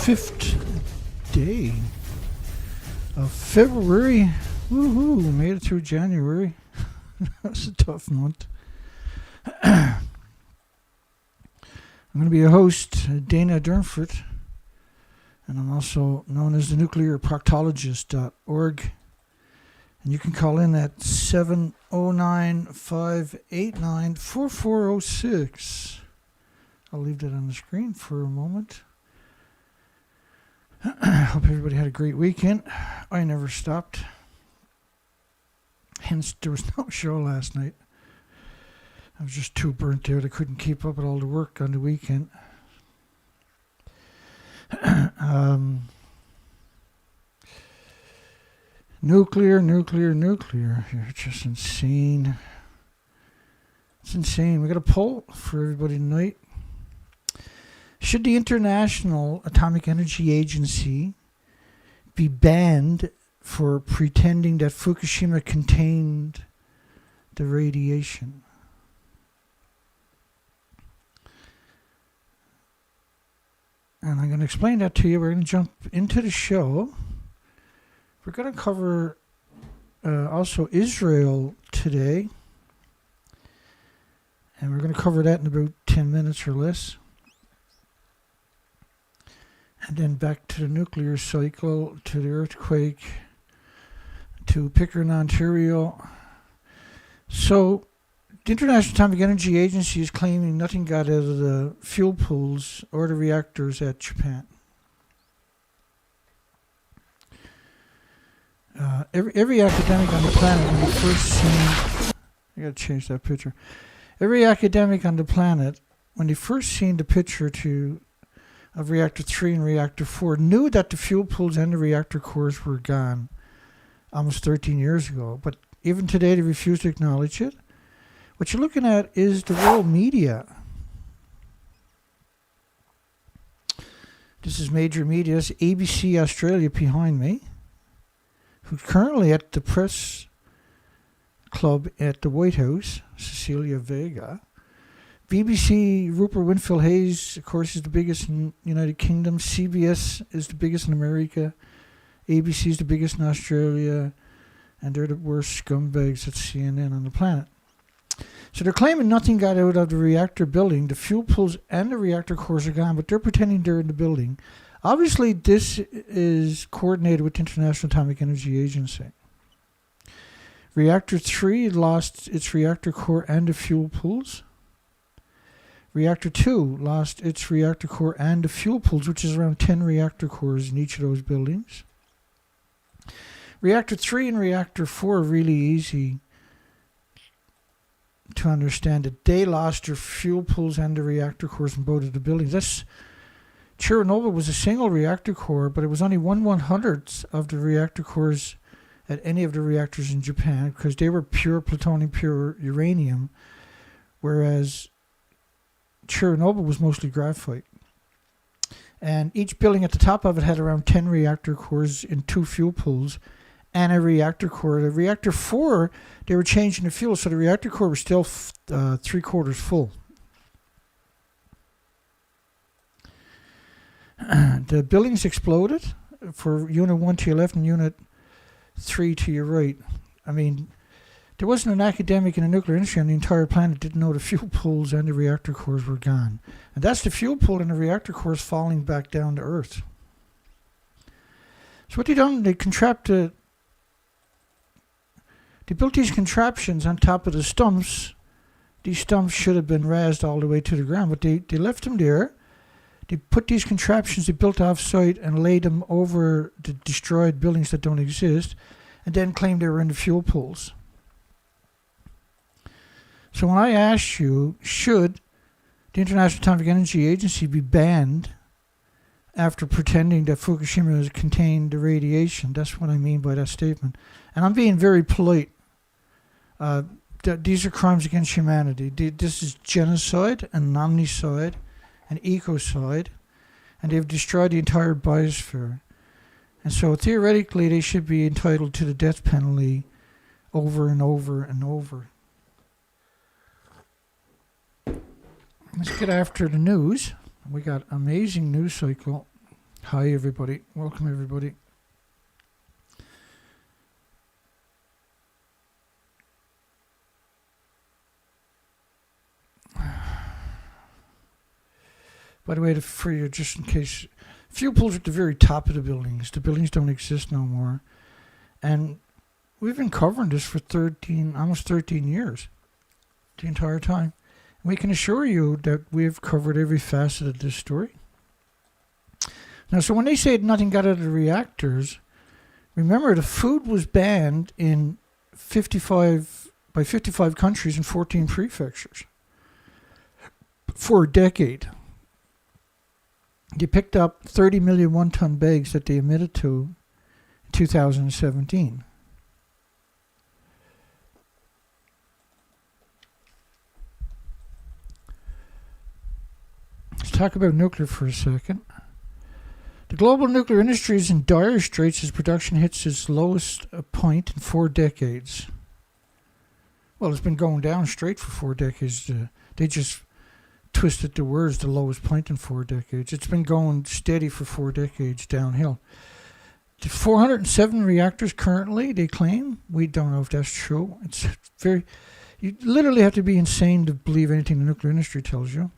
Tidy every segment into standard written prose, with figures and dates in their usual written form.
5th day of February. Woohoo, made it through January. That's a tough month. I'm going to be your host, Dana Durnford, and I'm also known as the nuclearproctologist.org. And you can call in at 709-589-4406. I'll leave that on the screen for a moment. Hope everybody had a great weekend. I never stopped. Hence, there was no show last night. I was just too burnt out. I couldn't keep up with all the work on the weekend. Nuclear. You're just insane. It's insane. We got a poll for everybody tonight. Should the International Atomic Energy Agency be banned for pretending that Fukushima contained the radiation? And I'm going to explain that to you. We're going to jump into the show. We're going to cover also Israel today. And we're going to cover that in about 10 minutes or less. And then back to the nuclear cycle, to the earthquake, to Pickering, Ontario. So, the International Atomic Energy Agency is claiming nothing got out of the fuel pools or the reactors at Japan. Every academic on the planet, when they first seen... I gotta change that picture. Every academic on the planet, when they first seen the picture of Reactor 3 and Reactor 4, knew that the fuel pools and the reactor cores were gone almost 13 years ago. But even today, they refuse to acknowledge it. What you're looking at is the world media. This is major media. It's ABC Australia behind me, who's currently at the press club at the White House, Cecilia Vega. BBC, Rupert Winfield Hayes, of course, is the biggest in the United Kingdom. CBS is the biggest in America. ABC is the biggest in Australia. And they're the worst scumbags at CNN on the planet. So they're claiming nothing got out of the reactor building. The fuel pools and the reactor cores are gone, but they're pretending they're in the building. Obviously, this is coordinated with the International Atomic Energy Agency. Reactor 3 lost its reactor core and the fuel pools. Reactor 2 lost its reactor core and the fuel pools, which is around 10 reactor cores in each of those buildings. Reactor 3 and Reactor 4 are really easy to understand that they lost their fuel pools and the reactor cores in both of the buildings. Chernobyl was a single reactor core, but it was only 1/100th of the reactor cores at any of the reactors in Japan because they were pure plutonium, pure uranium, whereas Chernobyl was mostly graphite. And each building at the top of it had around 10 reactor cores and 2 fuel pools and a reactor core. The reactor 4, they were changing the fuel, so the reactor core was still 3/4 full. The buildings exploded for Unit 1 to your left and Unit 3 to your right. I mean, there wasn't an academic in the nuclear industry on the entire planet didn't know the fuel pools and the reactor cores were gone. And that's the fuel pool and the reactor cores falling back down to Earth. So what they done, they built these contraptions on top of the stumps. These stumps should have been razed all the way to the ground, but they left them there. They put these contraptions they built off-site and laid them over the destroyed buildings that don't exist, and then claimed they were in the fuel pools. So when I asked you, should the International Atomic Energy Agency be banned after pretending that Fukushima contained the radiation? That's what I mean by that statement. And I'm being very polite. These are crimes against humanity. This is genocide and omnicide and ecocide, and they've destroyed the entire biosphere. And so theoretically, they should be entitled to the death penalty over and over and over. Let's get after the news. We got amazing news cycle Hi, everybody. Welcome, everybody. By the way, for you, just in case, fuel pools are at the very top of the buildings. The buildings don't exist no more. And we've been covering this for almost 13 years, the entire time. And we can assure you that we've covered every facet of this story. Now, so when they say nothing got out of the reactors, remember the food was banned in 55 countries and 14 prefectures for a decade. They picked up 30 million one-ton bags that they admitted to in 2017. Let's talk about nuclear for a second. The global nuclear industry is in dire straits as production hits its lowest point in 4 decades. Well, it's been going down straight for 4 decades. They just twisted the words, the lowest point in 4 decades. It's been going steady for 4 decades downhill. The 407 reactors currently, they claim. We don't know if that's true. It's you literally have to be insane to believe anything the nuclear industry tells you.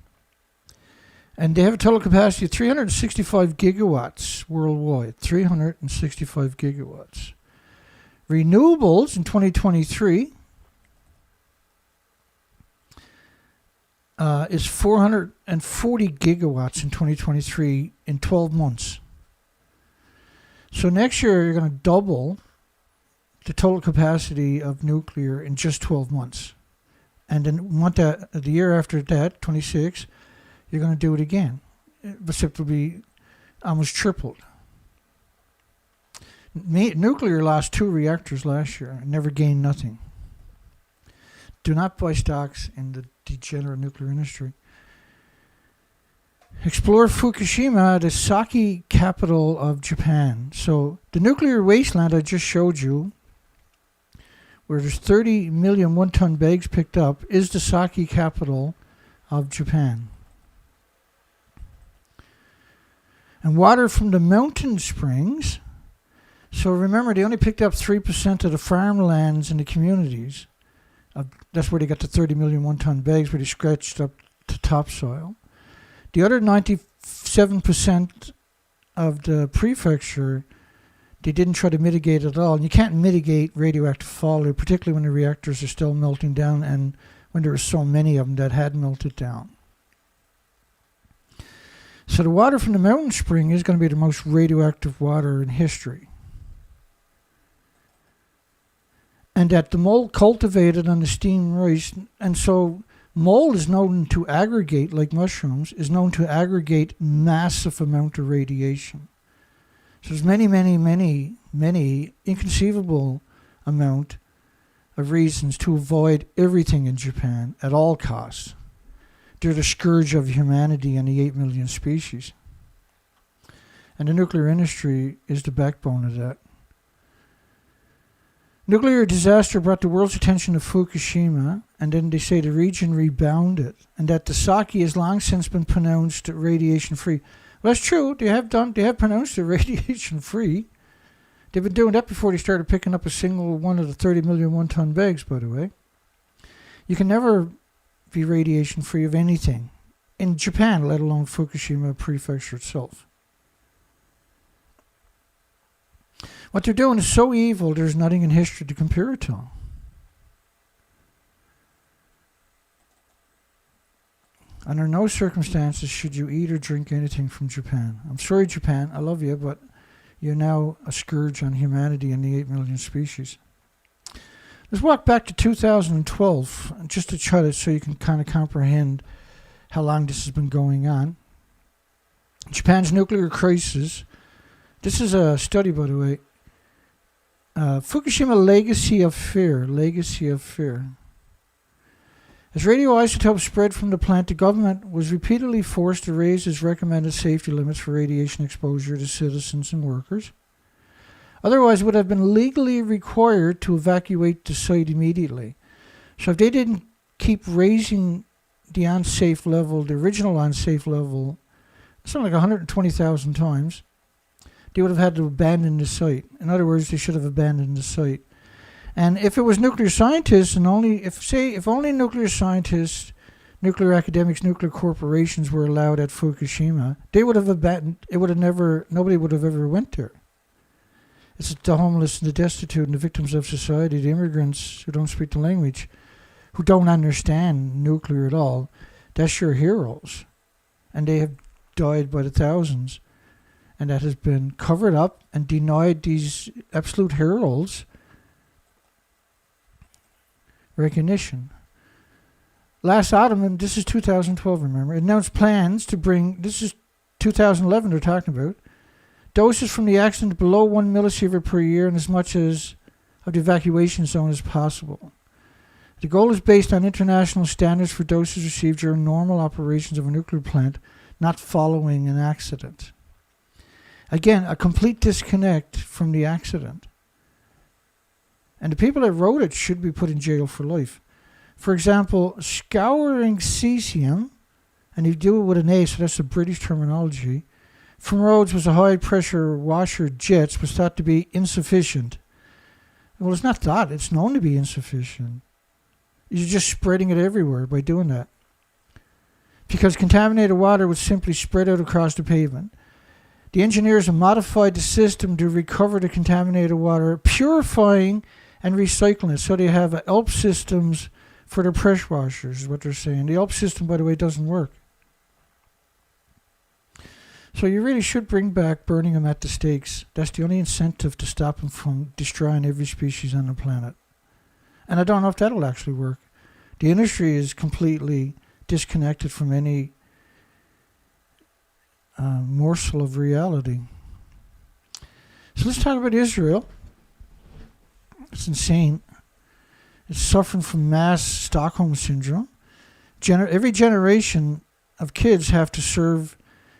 And they have a total capacity of 365 gigawatts worldwide. 365 gigawatts. Renewables in 2023 is 440 gigawatts in 2023 in 12 months. So next year you're going to double the total capacity of nuclear in just 12 months. And then the year after that, 26, you're going to do it again. Except it'll be almost tripled. Nuclear lost 2 reactors last year and never gained nothing. Do not buy stocks in the degenerate nuclear industry. Explore Fukushima, the sake capital of Japan. So the nuclear wasteland I just showed you, where there's 30 million one-ton bags picked up, is the sake capital of Japan. And water from the mountain springs. So remember, they only picked up 3% of the farmlands in the communities. That's where they got the 30 million one-ton bags, where they scratched up to topsoil. The other 97% of the prefecture, they didn't try to mitigate at all. And you can't mitigate radioactive fallout, particularly when the reactors are still melting down and when there are so many of them that had melted down. So the water from the mountain spring is going to be the most radioactive water in history. And that the mold cultivated on the steam rise, and so mold is known to aggregate, like mushrooms, is known to aggregate massive amount of radiation. So there's many inconceivable amount of reasons to avoid everything in Japan at all costs. They're the scourge of humanity and the 8 million species. And the nuclear industry is the backbone of that. Nuclear disaster brought the world's attention to Fukushima, and then they say the region rebounded, and that the sake has long since been pronounced radiation-free. Well, that's true. They have pronounced it radiation-free. They've been doing that before they started picking up a single one of the 30 million one-ton bags, by the way. You can never be radiation-free of anything in Japan, let alone Fukushima prefecture itself. What they're doing is so evil, there's nothing in history to compare it to. Under no circumstances should you eat or drink anything from Japan. I'm sorry, Japan, I love you, but you're now a scourge on humanity and the 8 million species. Let's walk back to 2012, just to try to, so you can kind of comprehend how long this has been going on. Japan's nuclear crisis. This is a study, by the way. Fukushima Legacy of Fear. Legacy of Fear. As radioisotopes spread from the plant, the government was repeatedly forced to raise its recommended safety limits for radiation exposure to citizens and workers. Otherwise, it would have been legally required to evacuate the site immediately. So if they didn't keep raising the unsafe level, the original unsafe level, something like 120,000 times, they would have had to abandon the site. In other words, they should have abandoned the site. And if it was nuclear scientists, and if only nuclear scientists, nuclear academics, nuclear corporations were allowed at Fukushima, they would have abandoned. Nobody would have ever went there. It's the homeless and the destitute and the victims of society, the immigrants who don't speak the language, who don't understand nuclear at all. That's your heroes. And they have died by the thousands. And that has been covered up and denied these absolute heroes recognition. Last autumn, and this is 2012, remember, announced plans to bring, this is 2011 they're talking about, doses from the accident below 1 millisievert per year and as much as of the evacuation zone as possible. The goal is based on international standards for doses received during normal operations of a nuclear plant, not following an accident. Again, a complete disconnect from the accident. And the people that wrote it should be put in jail for life. For example, scouring cesium, and you do it with an A, so that's the British terminology, from roads with a high-pressure washer jets was thought to be insufficient. Well, it's not thought, it's known to be insufficient. You're just spreading it everywhere by doing that. Because contaminated water would simply spread out across the pavement. The engineers have modified the system to recover the contaminated water, purifying and recycling it. So they have ELP systems for their pressure washers, is what they're saying. The ELP system, by the way, doesn't work. So you really should bring back burning them at the stakes. That's the only incentive to stop them from destroying every species on the planet. And I don't know if that'll actually work. The industry is completely disconnected from any morsel of reality. So let's talk about Israel. It's insane. It's suffering from mass Stockholm syndrome. Every generation of kids have to serve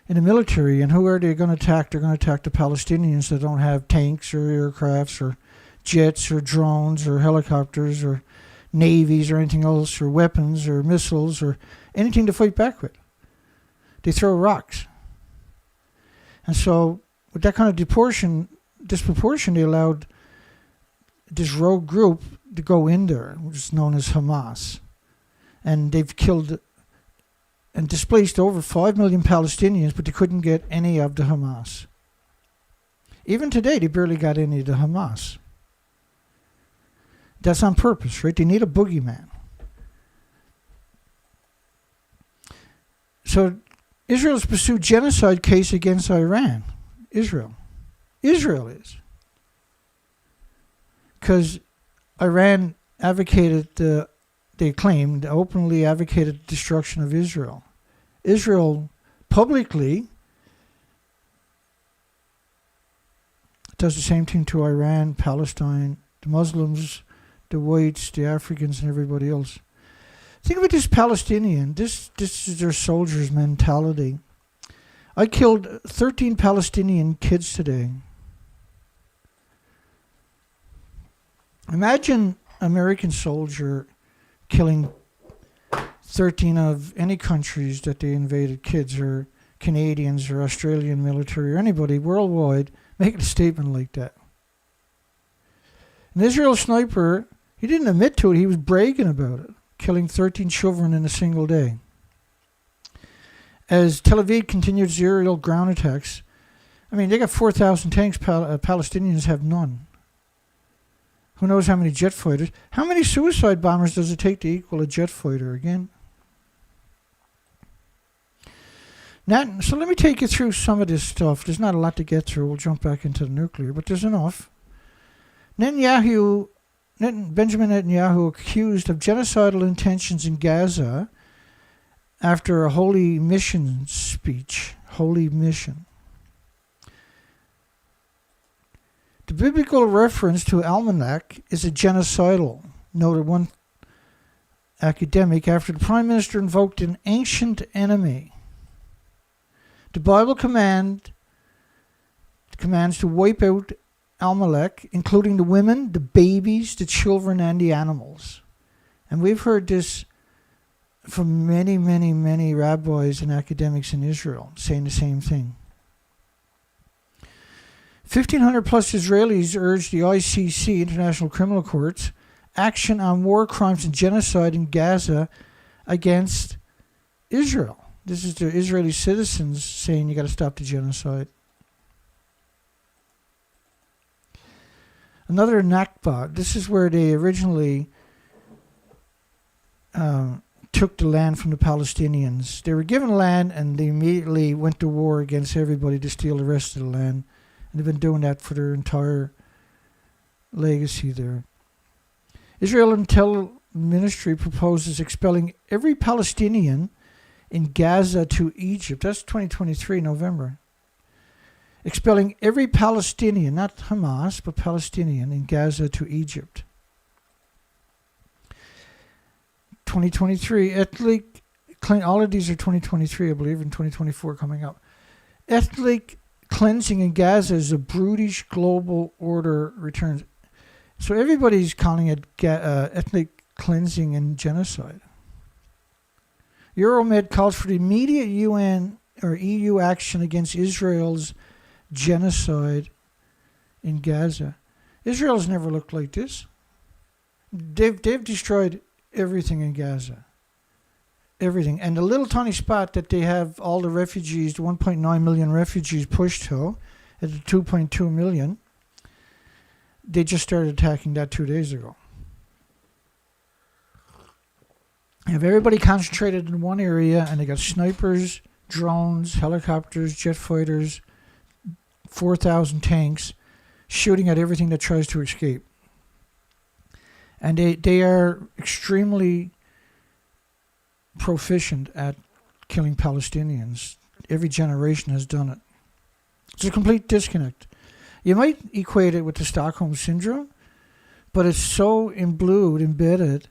in the military, and who are they going to attack? They're going to attack the Palestinians that don't have tanks or aircrafts or jets or drones or helicopters or navies or anything else or weapons or missiles or anything to fight back with. They throw rocks. And so with that kind of disproportion, they allowed this rogue group to go in there, which is known as Hamas. And they've killed and displaced over 5 million Palestinians, but they couldn't get any of the Hamas. Even today, they barely got any of the Hamas. That's on purpose, right? They need a boogeyman. So Israel's pursued genocide case against Iran. Israel is. Because Iran they claimed, openly advocated the destruction of Israel. Israel publicly does the same thing to Iran, Palestine, the Muslims, the whites, the Africans, and everybody else. Think about this Palestinian. This is their soldiers' mentality. I killed 13 Palestinian kids today. Imagine an American soldier killing 13 of any countries that they invaded, kids or Canadians or Australian military or anybody worldwide, making a statement like that. An Israel sniper, he didn't admit to it, he was bragging about it, killing 13 children in a single day. As Tel Aviv continued its aerial ground attacks, I mean, they got 4,000 tanks, Palestinians have none. Who knows how many jet fighters? How many suicide bombers does it take to equal a jet fighter again? So let me take you through some of this stuff. There's not a lot to get through. We'll jump back into the nuclear, but there's enough. Benjamin Netanyahu accused of genocidal intentions in Gaza after a holy mission speech. Holy mission. The biblical reference to Almanac is a genocidal, noted one academic, after the Prime Minister invoked an ancient enemy. The Bible commands to wipe out Amalek, including the women, the babies, the children, and the animals. And we've heard this from many, many, many rabbis and academics in Israel saying the same thing. 1,500 plus Israelis urged the ICC, International Criminal Courts, action on war crimes and genocide in Gaza against Israel. This is the Israeli citizens saying you got to stop the genocide. Another Nakba. This is where they originally took the land from the Palestinians. They were given land and they immediately went to war against everybody to steal the rest of the land. And they've been doing that for their entire legacy there. Israel Intel Ministry proposes expelling every Palestinian in Gaza to Egypt. That's 2023, November. Expelling every Palestinian, not Hamas, but Palestinian in Gaza to Egypt. 2023, all of these are 2023, I believe, and 2024 coming up. Ethnic cleansing in Gaza as a brutish global order returns. So everybody's calling it ethnic cleansing and genocide. Euromed calls for the immediate UN or EU action against Israel's genocide in Gaza. Israel's never looked like this. They've destroyed everything in Gaza. Everything. And the little tiny spot that they have all the refugees, the 1.9 million refugees pushed to, at the 2.2 million, they just started attacking that 2 days ago. They have everybody concentrated in one area, and they got snipers, drones, helicopters, jet fighters, 4,000 tanks shooting at everything that tries to escape. And they are extremely proficient at killing Palestinians. Every generation has done it. It's a complete disconnect. You might equate it with the Stockholm Syndrome, but it's so embedded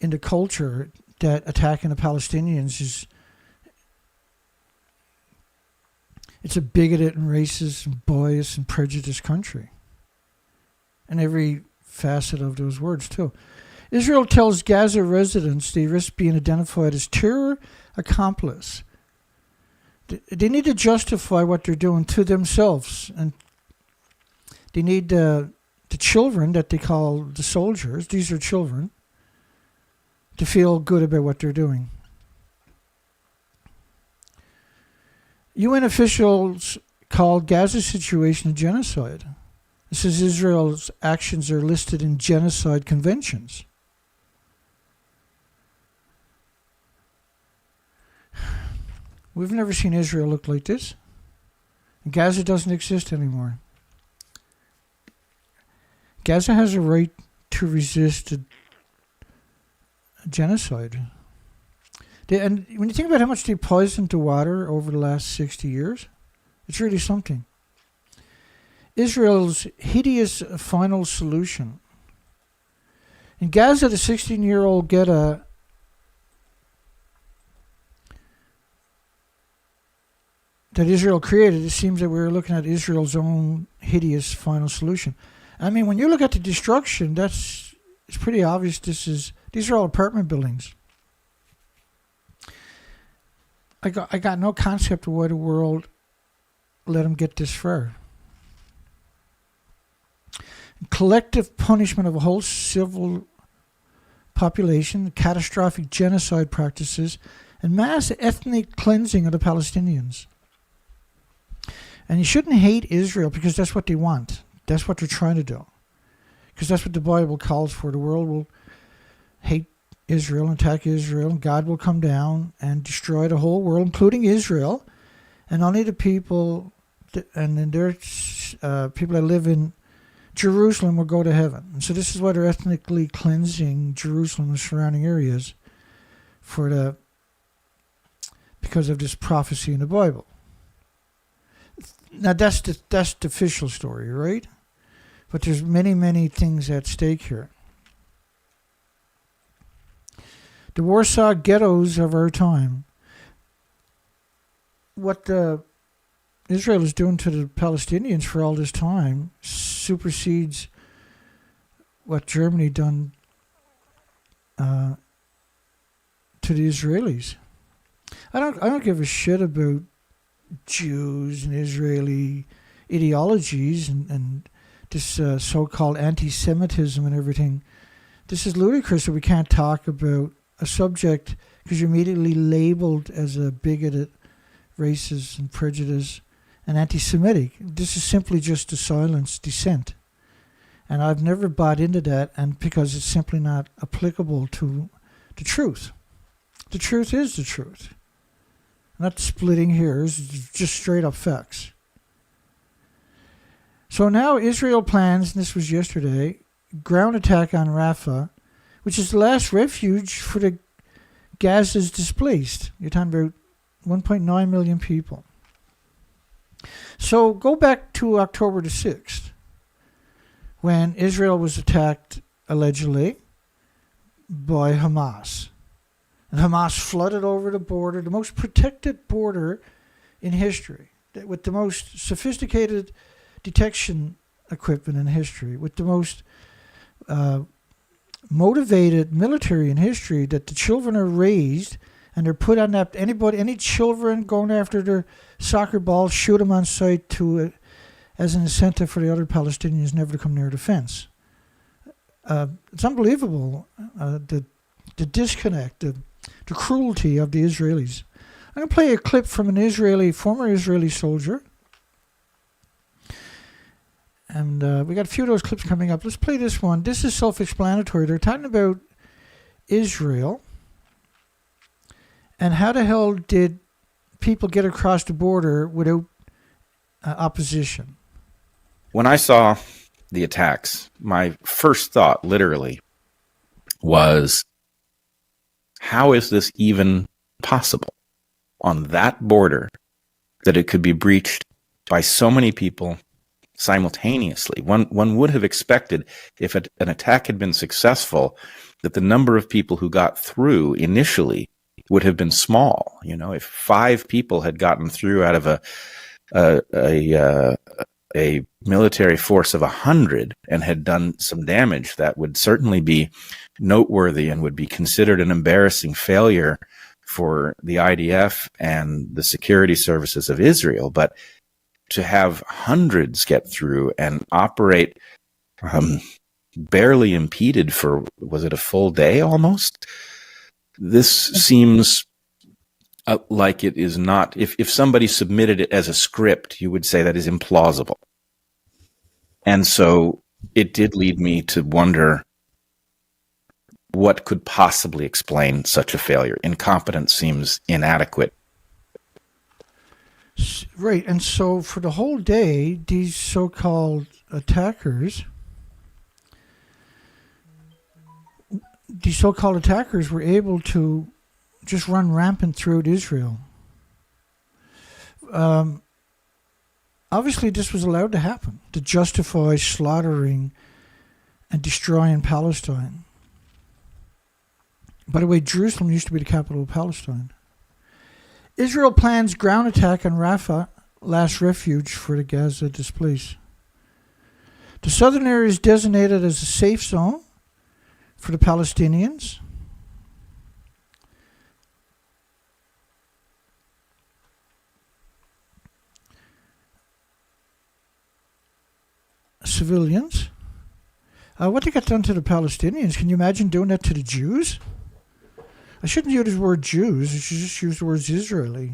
in the culture that attacking the Palestinians it's a bigoted and racist and biased and prejudiced country. And every facet of those words too. Israel tells Gaza residents they risk being identified as terror accomplice. They need to justify what they're doing to themselves, and they need the children that they call the soldiers, these are children, to feel good about what they're doing. UN officials called Gaza's situation a genocide. This is Israel's actions are listed in genocide conventions. We've never seen Israel look like this. Gaza doesn't exist anymore. Gaza has a right to resist a genocide. And when you think about how much they poisoned the water over the last 60 years, it's really something. Israel's hideous final solution. In Gaza, the 16-year-old ghetto that Israel created, it seems that we're looking at Israel's own hideous final solution. I mean, when you look at the destruction, it's pretty obvious these are all apartment buildings. I got no concept of why the world let them get this far. Collective punishment of a whole civil population, catastrophic genocide practices, and mass ethnic cleansing of the Palestinians. And you shouldn't hate Israel because that's what they want. That's what they're trying to do. Because that's what the Bible calls for. The world will hate Israel, attack Israel, and God will come down and destroy the whole world, including Israel, and only the people, and then there's people that live in Jerusalem will go to heaven. And so this is why they're ethnically cleansing Jerusalem and surrounding areas because of this prophecy in the Bible. Now that's the official story, right? But there's many, many things at stake here. The Warsaw ghettos of our time. What Israel is doing to the Palestinians for all this time supersedes what Germany done to the Israelis. I don't give a shit about Jews and Israeli ideologies and this so-called anti-Semitism and everything. This is ludicrous that we can't talk about a subject because you're immediately labeled as a bigoted, racist and prejudice and anti-Semitic. This is simply just to silence dissent. And I've never bought into that, and because it's simply not applicable to the truth. The truth is the truth. Not splitting hairs, it's just straight up facts. So now Israel plans, and this was yesterday, ground attack on Rafah, which is the last refuge for the Gaza's displaced. You're talking about 1.9 million people. So go back to October the 6th, when Israel was attacked, allegedly, by Hamas. And Hamas flooded over the border, the most protected border in history, with the most sophisticated detection equipment in history, with the most motivated military in history, that the children are raised and they're put on that. Any children going after their soccer balls, shoot them on sight as an incentive for the other Palestinians never to come near the fence. It's unbelievable, the disconnect, the cruelty of the Israelis. I'm going to play a clip from an former Israeli soldier. And we got a few of those clips coming up. Let's play this one. This is self-explanatory. They're talking about Israel and how the hell did people get across the border without opposition. When I saw the attacks, my first thought, literally, was, how is this even possible on that border that it could be breached by so many people simultaneously? One would have expected, if an attack had been successful, that the number of people who got through initially would have been small. You know, if 5 people had gotten through out of a military force of 100 and had done some damage, that would certainly be noteworthy and would be considered an embarrassing failure for the IDF and the security services of Israel. But to have hundreds get through and operate barely impeded for, was it a full day almost? This seems like it is not. If somebody submitted it as a script, you would say that is implausible. And so it did lead me to wonder what could possibly explain such a failure. Incompetence seems inadequate. Right, and so for the whole day, these so-called attackers were able to just run rampant throughout Israel. Obviously, this was allowed to happen to justify slaughtering and destroying Palestine. By the way, Jerusalem used to be the capital of Palestine. Israel plans ground attack on Rafah, last refuge for the Gaza displaced. The southern area is designated as a safe zone for the Palestinians. Civilians. What they got done to the Palestinians, can you imagine doing that to the Jews? I shouldn't use the word Jews, I should just use the word Israeli.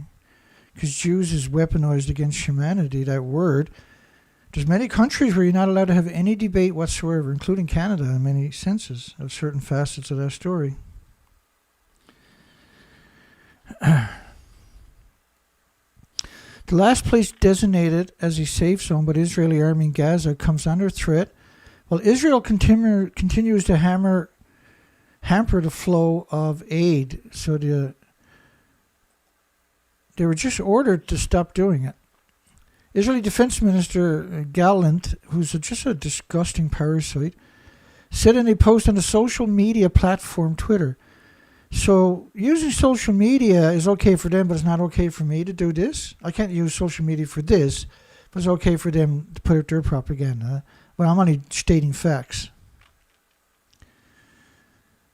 Because Jews is weaponized against humanity, that word. There's many countries where you're not allowed to have any debate whatsoever, including Canada in many senses of certain facets of that story. The last place designated as a safe zone by the Israeli army in Gaza comes under threat, while Israel continues to hamper the flow of aid. So they were just ordered to stop doing it. Israeli Defense Minister Gallant, who's just a disgusting parasite, said in a post on the social media platform Twitter, so using social media is okay for them, but it's not okay for me to do this. I can't use social media for this, but it's okay for them to put out their propaganda. Well, I'm only stating facts.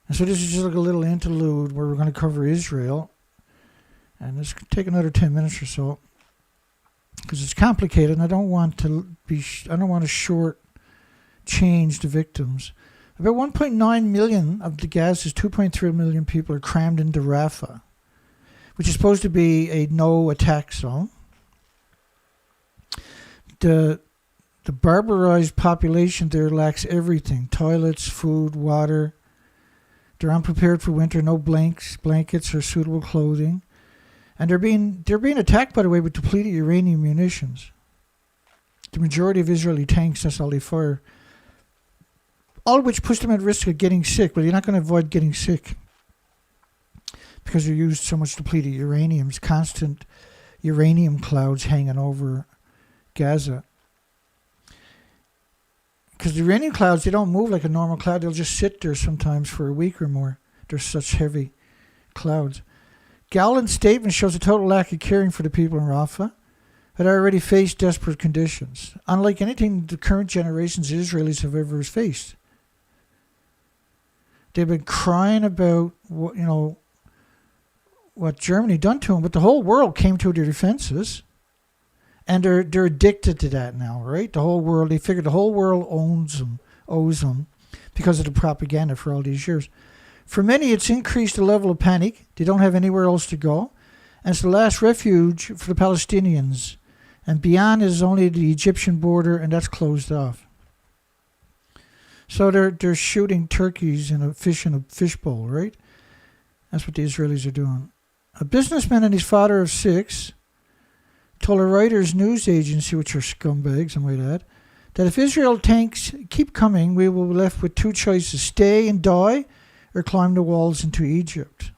And so this is just like a little interlude where we're going to cover Israel. And this could take another 10 minutes or so. because it's complicated, and I don't want to short-change the victims. About 1.9 million of the Gaza's 2.3 million people are crammed into Rafah, which is supposed to be a no-attack zone. The barbarized population there lacks everything: toilets, food, water. They're unprepared for winter, no blankets or suitable clothing. And they're being attacked, by the way, with depleted uranium munitions. The majority of Israeli tanks, that's all they fire. All of which puts them at risk of getting sick. Well, you're not going to avoid getting sick because you used so much depleted uranium. Constant uranium clouds hanging over Gaza. Because the uranium clouds, they don't move like a normal cloud. They'll just sit there sometimes for a week or more. They're such heavy clouds. Galland's statement shows a total lack of caring for the people in Rafah that already face desperate conditions, unlike anything the current generations of Israelis have ever faced. They've been crying about what Germany done to them, but the whole world came to their defenses. And they're addicted to that now, right? The whole world, they figure the whole world owes them because of the propaganda for all these years. For many, it's increased the level of panic. They don't have anywhere else to go. And it's the last refuge for the Palestinians. And beyond is only the Egyptian border, and that's closed off. So they're shooting turkeys in a fishbowl, right? That's what the Israelis are doing. A businessman and his father of 6 told a Reuters news agency, which are scumbags, I might add, that if Israel tanks keep coming, we will be left with 2 choices: stay and die, or climb the walls into Egypt.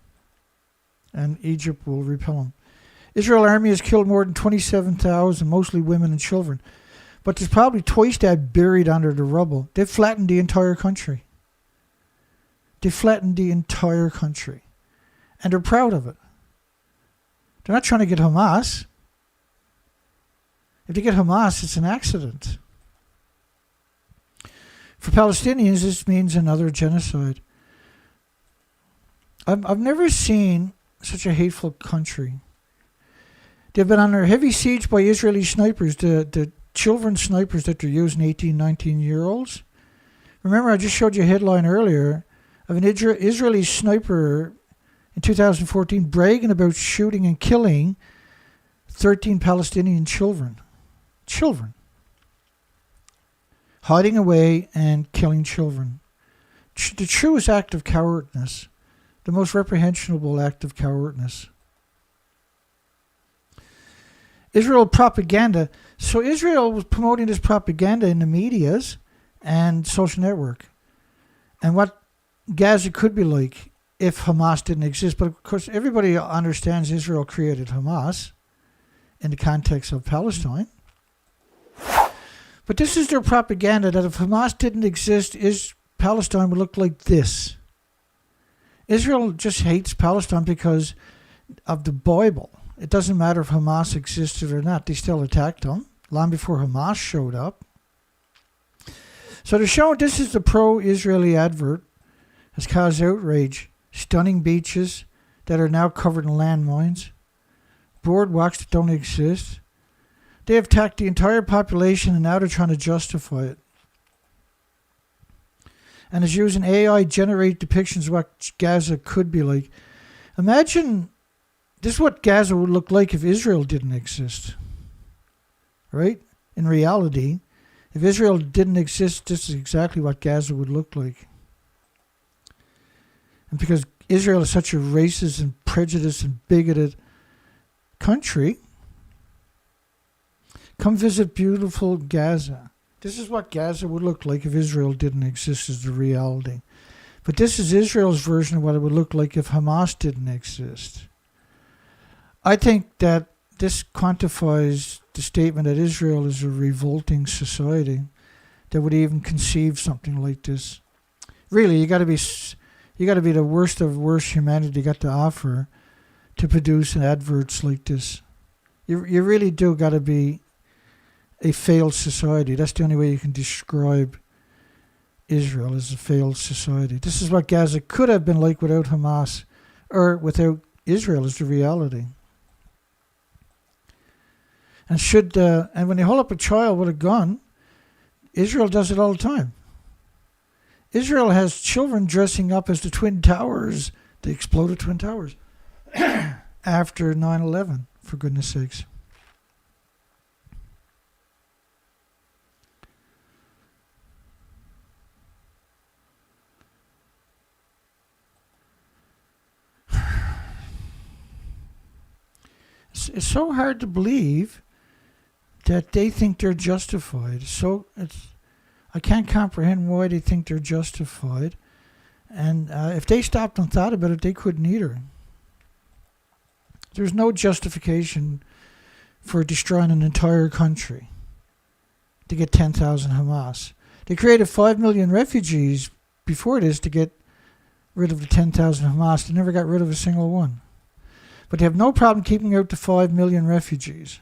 And Egypt will repel them. Israel army has killed more than 27,000, mostly women and children. But there's probably twice that buried under the rubble. They've flattened the entire country. And they're proud of it. They're not trying to get Hamas. If they get Hamas, it's an accident. For Palestinians, this means another genocide. I've never seen such a hateful country. They've been under heavy siege by Israeli snipers, the children snipers that they're using, 18, 19-year-olds. Remember, I just showed you a headline earlier of an Israeli sniper in 2014 bragging about shooting and killing 13 Palestinian children. Hiding away and killing children. The truest act of cowardness. The most reprehensible act of cowardness. Israel propaganda. So Israel was promoting this propaganda in the medias and social network. And what Gaza could be like if Hamas didn't exist. But of course, everybody understands Israel created Hamas in the context of Palestine. But this is their propaganda, that if Hamas didn't exist, Palestine would look like this. Israel just hates Palestine because of the Bible. It doesn't matter if Hamas existed or not. They still attacked them long before Hamas showed up. So they're showing this is the pro-Israeli advert. Has caused outrage. Stunning beaches that are now covered in landmines. Boardwalks that don't exist. They have attacked the entire population, and now they're trying to justify it. And is using AI-generated depictions of what Gaza could be like. Imagine, this is what Gaza would look like if Israel didn't exist. Right? In reality, if Israel didn't exist, this is exactly what Gaza would look like. And because Israel is such a racist and prejudiced and bigoted country, come visit beautiful Gaza. This is what Gaza would look like if Israel didn't exist, is the reality. But this is Israel's version of what it would look like if Hamas didn't exist. I think that this quantifies the statement that Israel is a revolting society that would even conceive something like this. Really, you got to be the worst of worst humanity got to offer to produce adverts like this. You really do got to be a failed society. That's the only way you can describe Israel, as a failed society. This is what Gaza could have been like without Hamas, or without Israel, is the reality. And when they hold up a child with a gun, Israel does it all the time. Israel has children dressing up as the Twin Towers, the exploded Twin Towers, after 9/11, for goodness sakes. It's so hard to believe that they think they're justified. I can't comprehend why they think they're justified. And if they stopped and thought about it, they couldn't either. There's no justification for destroying an entire country to get 10,000 Hamas. They created 5 million refugees before this to get rid of the 10,000 Hamas. They never got rid of a single one. But they have no problem keeping out the 5 million refugees.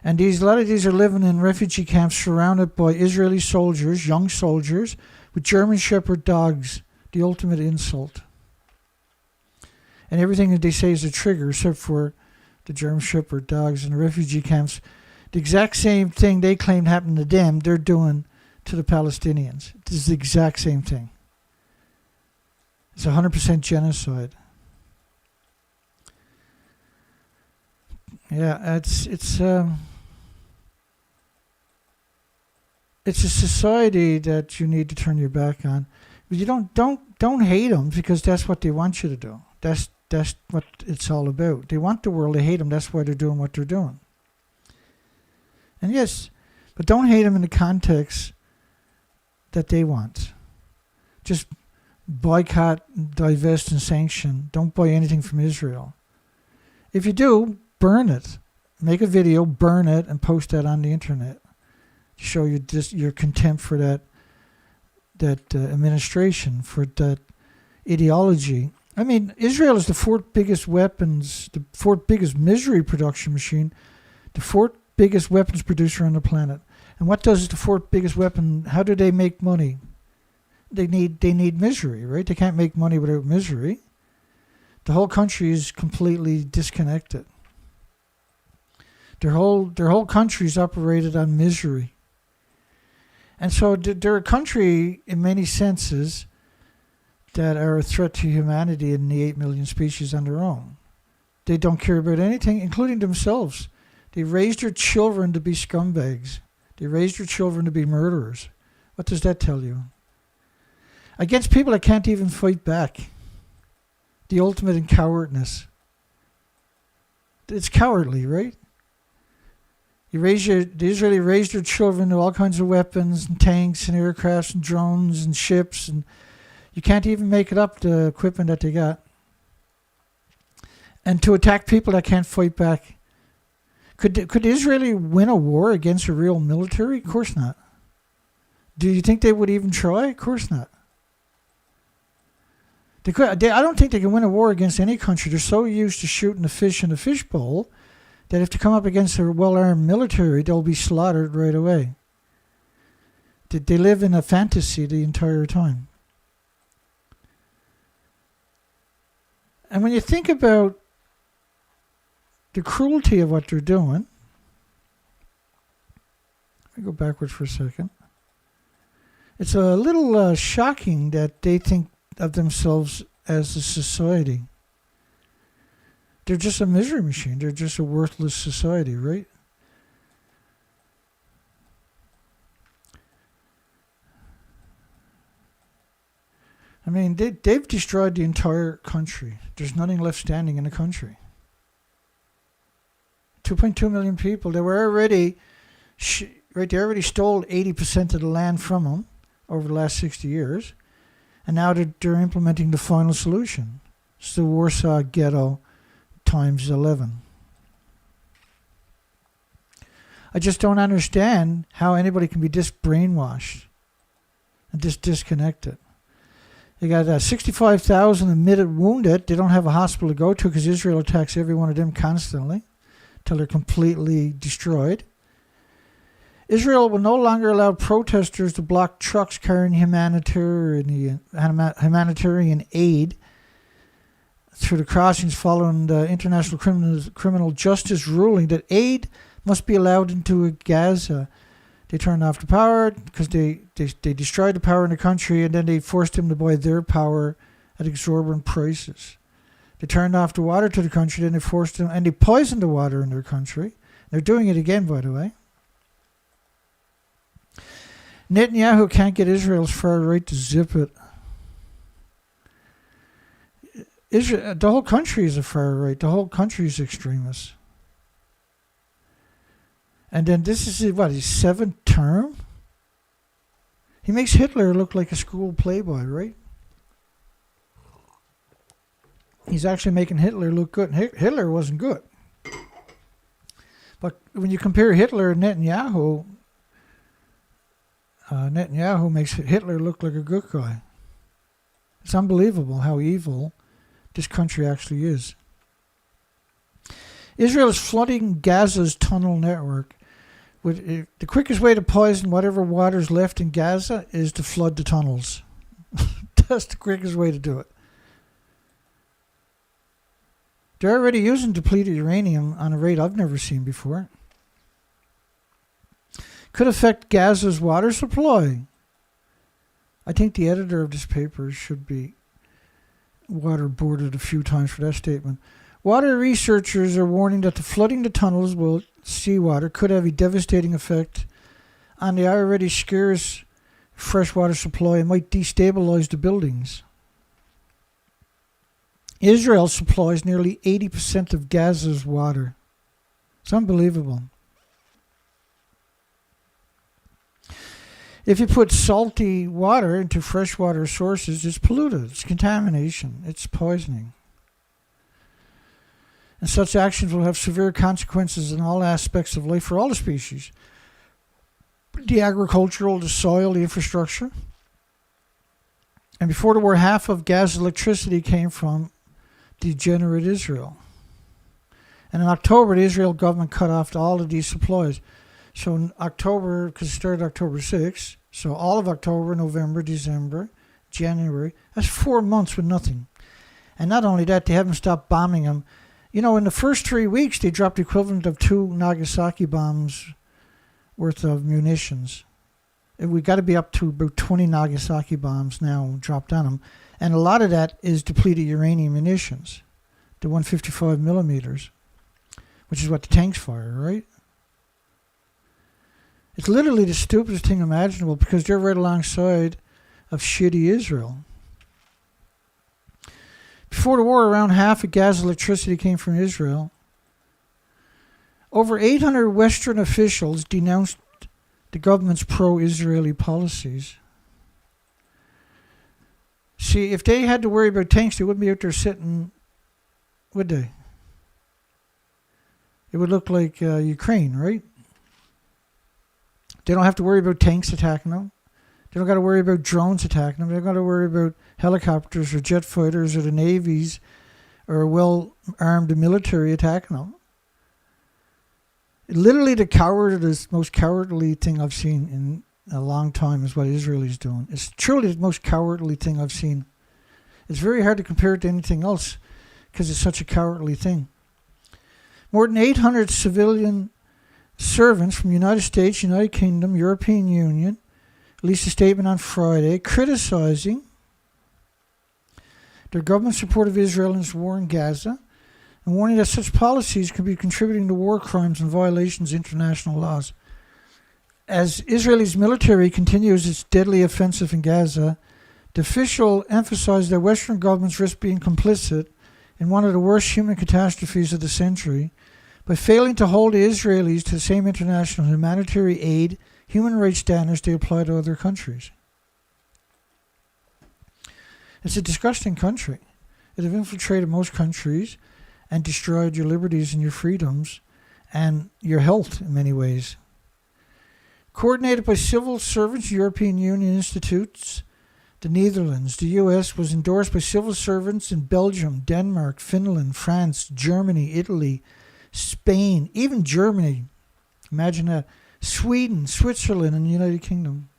And a lot of these are living in refugee camps surrounded by Israeli soldiers, young soldiers, with German Shepherd dogs, the ultimate insult. And everything that they say is a trigger, except for the German Shepherd dogs in the refugee camps. The exact same thing they claimed happened to them, they're doing to the Palestinians. This is the exact same thing. It's 100% genocide. Yeah, it's a society that you need to turn your back on. But you don't hate them, because that's what they want you to do. That's what it's all about. They want the world to hate them. That's why they're doing what they're doing. And yes, but don't hate them in the context that they want. Just boycott, divest, and sanction. Don't buy anything from Israel. If you do, burn it. Make a video, burn it, and post that on the internet. Show your contempt for that administration, for that ideology. I mean, Israel is the fourth biggest misery production machine, the fourth biggest weapons producer on the planet. And what does the fourth biggest weapon? How do they make money? They need misery, right? They can't make money without misery. The whole country is completely disconnected. Their whole country is operated on misery. And so they're a country, in many senses, that are a threat to humanity and the 8 million species on their own. They don't care about anything, including themselves. They raised their children to be scumbags. They raised their children to be murderers. What does that tell you? Against people that can't even fight back. The ultimate in cowardness. It's cowardly, right? The Israeli raised their children to all kinds of weapons and tanks and aircrafts and drones and ships, and you can't even make it up, the equipment that they got. And to attack people that can't fight back. Could Israel win a war against a real military? Of course not. Do you think they would even try? Of course not. I don't think they can win a war against any country. They're so used to shooting the fish in a fishbowl that if they come up against a well-armed military, they'll be slaughtered right away. They live in a fantasy the entire time. And when you think about the cruelty of what they're doing, let me go backwards for a second. It's a little shocking that they think of themselves as a society. They're just a misery machine. They're just a worthless society, right? I mean, they've destroyed the entire country. There's nothing left standing in the country. 2.2 million people. They were already, they already stole 80% of the land from them over the last 60 years. And now they're implementing the final solution. It's the Warsaw Ghetto times 11. I just don't understand how anybody can be this brainwashed and this disconnected. They got 65,000 admitted wounded. They don't have a hospital to go to because Israel attacks every one of them constantly until they're completely destroyed. Israel will no longer allow protesters to block trucks carrying humanitarian aid through the crossings following the International Criminal Justice ruling that aid must be allowed into Gaza. They turned off the power because they destroyed the power in the country, and then they forced them to buy their power at exorbitant prices. They turned off the water to the country, then they forced them, and they poisoned the water in their country. They're doing it again, by the way. Netanyahu can't get Israel's far right to zip it. Israel, the whole country is a far right. The whole country is extremist. And then this is his 7th term? He makes Hitler look like a school playboy, right? He's actually making Hitler look good. Hitler wasn't good. But when you compare Hitler and Netanyahu, Netanyahu makes Hitler look like a good guy. It's unbelievable how evil this country actually is. Israel is flooding Gaza's tunnel network. The quickest way to poison whatever water's left in Gaza is to flood the tunnels. That's the quickest way to do it. They're already using depleted uranium on a rate I've never seen before. Could affect Gaza's water supply. I think the editor of this paper should be waterboarded a few times for that statement. Water researchers are warning that the flooding the tunnels with seawater could have a devastating effect on the already scarce freshwater supply and might destabilize the buildings. Israel supplies nearly 80% of Gaza's water. It's unbelievable. If you put salty water into freshwater sources, it's polluted, it's contamination, it's poisoning. And such actions will have severe consequences in all aspects of life for all the species. The agricultural, the soil, the infrastructure. And before the war, half of Gaza's electricity came from degenerate Israel. And in October, the Israel government cut off all of these supplies. So in October, because it started October 6th, so all of October, November, December, January, that's 4 months with nothing. And not only that, they haven't stopped bombing them. You know, in the first 3 weeks, they dropped the equivalent of 2 Nagasaki bombs worth of munitions. And we got to be up to about 20 Nagasaki bombs now dropped on them. And a lot of that is depleted uranium munitions, the 155 millimeters, which is what the tanks fire, right? It's literally the stupidest thing imaginable because they're right alongside of shitty Israel. Before the war, around half of Gaza's electricity came from Israel. Over 800 Western officials denounced the government's pro-Israeli policies. See, if they had to worry about tanks, they wouldn't be out there sitting, would they? It would look like Ukraine, right? They don't have to worry about tanks attacking them. They don't got to worry about drones attacking them. They don't got to worry about helicopters or jet fighters or the navies or a well-armed military attacking them. Literally the most cowardly thing I've seen in a long time is what Israel is doing. It's truly the most cowardly thing I've seen. It's very hard to compare it to anything else because it's such a cowardly thing. More than 800 civilian servants from the United States, United Kingdom, European Union released a statement on Friday criticizing their government's support of Israel in its war in Gaza and warning that such policies could be contributing to war crimes and violations of international laws. As Israel's military continues its deadly offensive in Gaza, the official emphasized that Western governments risk being complicit in one of the worst human catastrophes of the century by failing to hold the Israelis to the same international humanitarian aid, human rights standards they apply to other countries. It's a disgusting country. It has infiltrated most countries and destroyed your liberties and your freedoms and your health in many ways. Coordinated by civil servants, European Union institutes, the Netherlands, the US, was endorsed by civil servants in Belgium, Denmark, Finland, France, Germany, Italy, Spain, even Germany. Imagine that. Sweden, Switzerland, and the United Kingdom.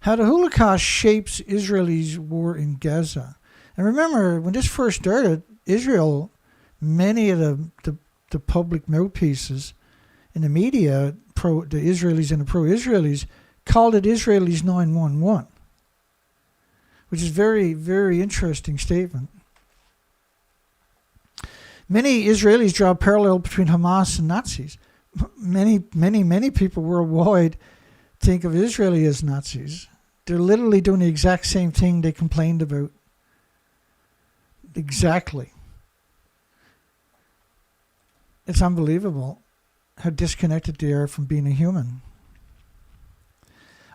how the Holocaust shapes Israelis' war in Gaza. And remember, when this first started, Israel, many of the public mouthpieces in the media, the Israelis and the pro-Israelis, called it Israelis 911, which is very, very interesting statement. Many Israelis draw a parallel between Hamas and Nazis. Many people worldwide think of Israeli as Nazis. They're literally doing the exact same thing they complained about. Exactly. It's unbelievable how disconnected they are from being a human.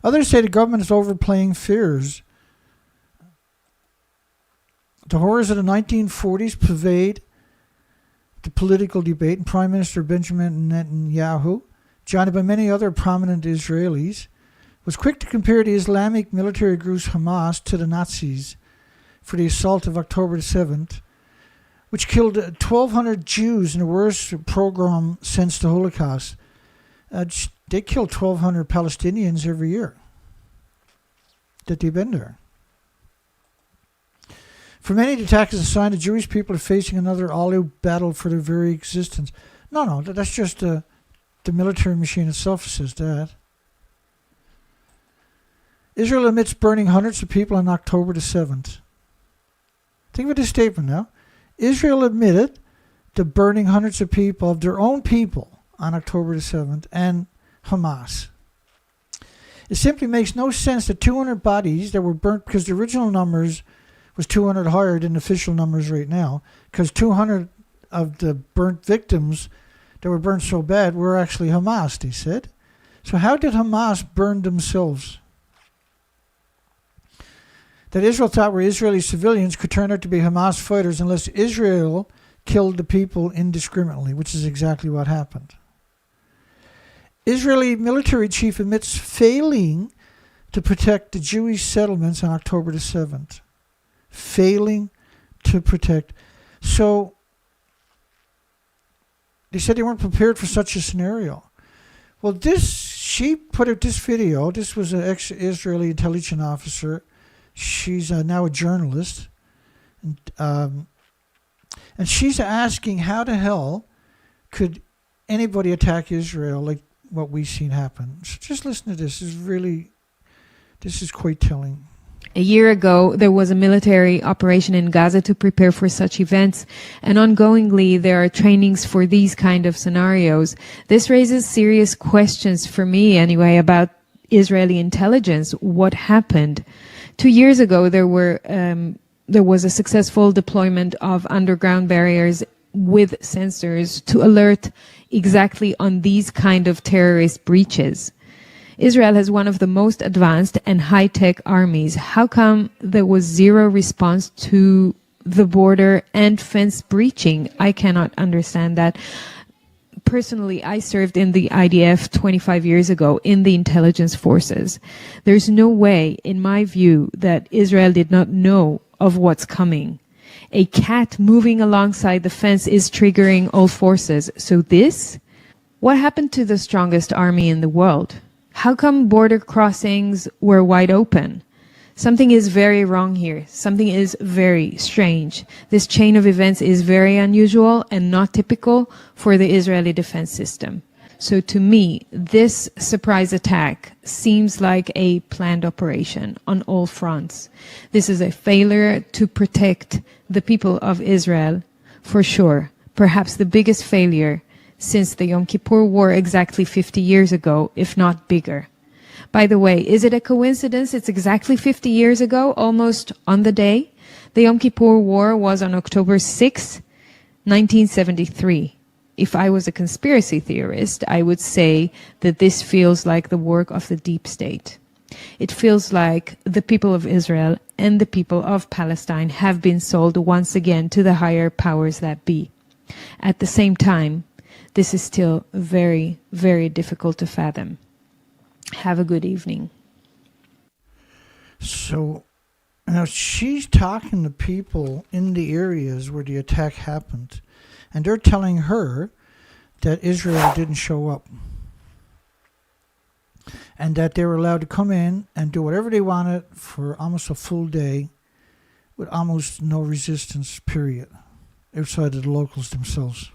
Others say the government is overplaying fears. The horrors of the 1940s pervade the political debate, and Prime Minister Benjamin Netanyahu, joined by many other prominent Israelis, was quick to compare the Islamic military group Hamas to the Nazis for the assault of October the 7th, which killed 1,200 Jews in the worst pogrom since the Holocaust. They killed 1,200 Palestinians every year that they've been there. For many, the attack is a sign that Jewish people are facing another all-out battle for their very existence. No, that's just the military machine itself says that. Israel admits burning hundreds of people on October the 7th. Think about this statement now. Israel admitted to burning hundreds of people, of their own people, on October the 7th, and Hamas. It simply makes no sense that 200 bodies that were burnt, because the original numbers was 200 higher than official numbers right now, because 200 of the burnt victims that were burnt so bad were actually Hamas, they said. So how did Hamas burn themselves? That Israel thought were Israeli civilians could turn out to be Hamas fighters unless Israel killed the people indiscriminately, which is exactly what happened. Israeli military chief admits failing to protect the Jewish settlements on October the 7th. Failing to protect. So they said they weren't prepared for such a scenario. Well, she put out this video. This was an ex-Israeli intelligence officer. She's now a journalist. And she's asking how the hell could anybody attack Israel like what we've seen happen. So just listen to this. This is quite telling. A year ago, there was a military operation in Gaza to prepare for such events, and ongoingly there are trainings for these kind of scenarios. This raises serious questions for me anyway about Israeli intelligence. What happened? 2 years ago, there was a successful deployment of underground barriers with sensors to alert exactly on these kind of terrorist breaches. Israel has one of the most advanced and high-tech armies. How come there was zero response to the border and fence breaching? I cannot understand that. Personally, I served in the IDF 25 years ago in the intelligence forces. There's no way, in my view, that Israel did not know of what's coming. A cat moving alongside the fence is triggering all forces. So what happened to the strongest army in the world? How come border crossings were wide open? Something is very wrong here. Something is very strange. This chain of events is very unusual and not typical for the Israeli defense system. So to me, this surprise attack seems like a planned operation on all fronts. This is a failure to protect the people of Israel, for sure. Perhaps the biggest failure since the Yom Kippur War exactly 50 years ago, if not bigger. By the way, is it a coincidence it's exactly 50 years ago, almost on the day? The Yom Kippur War was on October 6, 1973. If I was a conspiracy theorist, I would say that this feels like the work of the deep state. It feels like the people of Israel and the people of Palestine have been sold once again to the higher powers that be. At the same time, this is still very, very difficult to fathom. Have a good evening. So now she's talking to people in the areas where the attack happened, and they're telling her that Israel didn't show up. and that they were allowed to come in and do whatever they wanted for almost a full day with almost no resistance, period, outside of the locals themselves.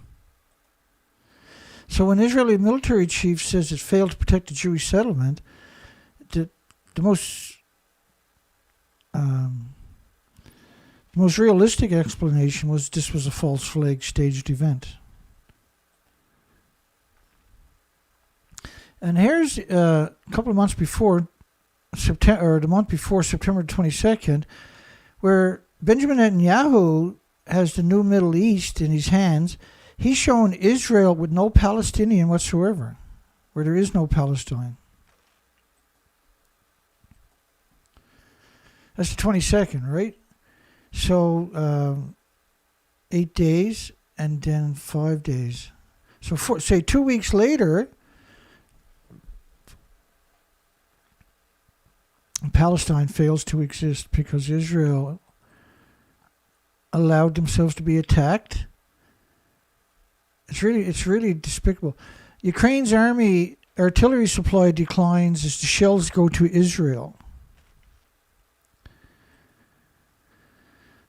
So when Israeli military chief says it failed to protect the Jewish settlement, the most realistic explanation was this was a false flag staged event. And here's a couple of months before September, or the month before September 22nd, where Benjamin Netanyahu has the new Middle East in his hands. He's shown Israel with no Palestinian whatsoever, where there is no Palestine. That's the 22nd, right? So 8 days and then 5 days. So say 2 weeks later, Palestine fails to exist because Israel allowed themselves to be attacked. It's really despicable. Ukraine's army artillery supply declines as the shells go to Israel.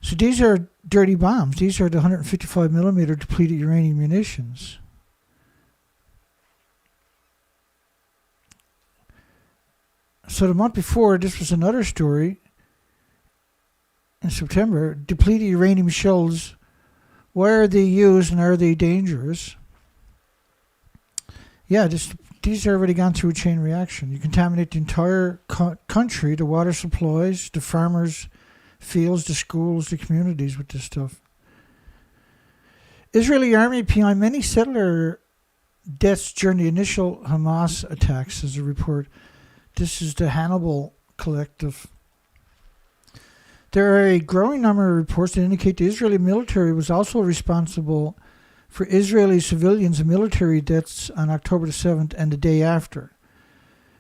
So these are dirty bombs. These are the 155 millimeter depleted uranium munitions. So the month before, this was another story. In September, depleted uranium shells. Why are they used and are they dangerous? Yeah, these have already gone through a chain reaction. You contaminate the entire country, the water supplies, the farmers' fields, the schools, the communities with this stuff. Israeli army behind many settler deaths during the initial Hamas attacks, as a report. This is the Hannibal Collective. There are a growing number of reports that indicate the Israeli military was also responsible for Israeli civilians and military deaths on October the 7th and the day after.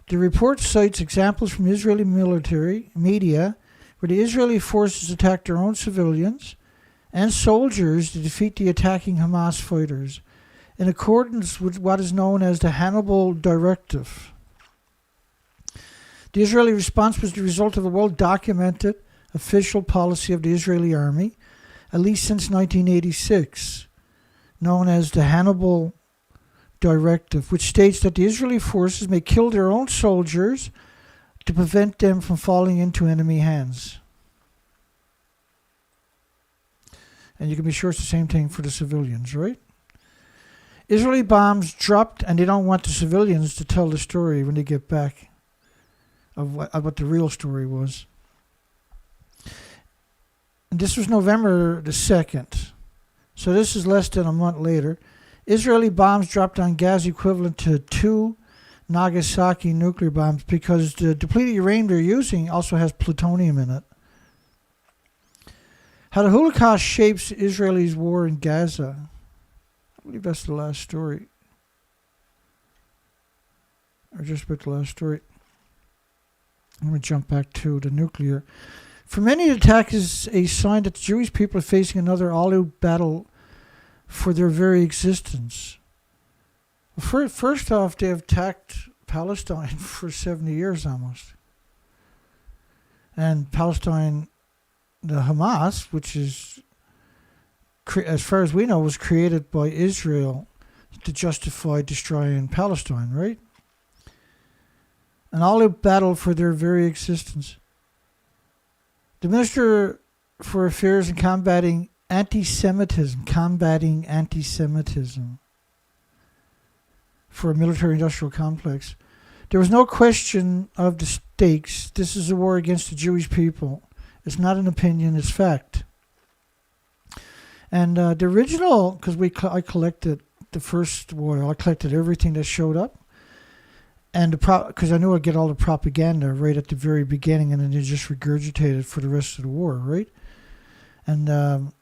The report cites examples from Israeli military media where the Israeli forces attacked their own civilians and soldiers to defeat the attacking Hamas fighters, in accordance with what is known as the Hannibal Directive. The Israeli response was the result of a well-documented official policy of the Israeli army, at least since 1986, known as the Hannibal Directive, which states that the Israeli forces may kill their own soldiers to prevent them from falling into enemy hands. And you can be sure it's the same thing for the civilians, right? Israeli bombs dropped, and they don't want the civilians to tell the story when they get back of what the real story was. And this was November the 2nd. So this is less than a month later. Israeli bombs dropped on Gaza equivalent to 2 Nagasaki nuclear bombs because the depleted uranium they're using also has plutonium in it. How the Holocaust shapes Israel's war in Gaza. I believe that's the last story. Or just about the last story. I'm going to jump back to the nuclear. For many, the attack is a sign that the Jewish people are facing another all-out battle for their very existence. First off, they have attacked Palestine for 70 years almost. And Palestine, the Hamas, which is, as far as we know, was created by Israel to justify destroying Palestine, right? An all-out battle for their very existence. The Minister for Affairs and combating anti-Semitism for a military-industrial complex. There was no question of the stakes. This is a war against the Jewish people. It's not an opinion, it's fact. And the original, because I collected the first war, I collected everything that showed up. And because I knew I'd get all the propaganda right at the very beginning, and then you just regurgitate it for the rest of the war, right? And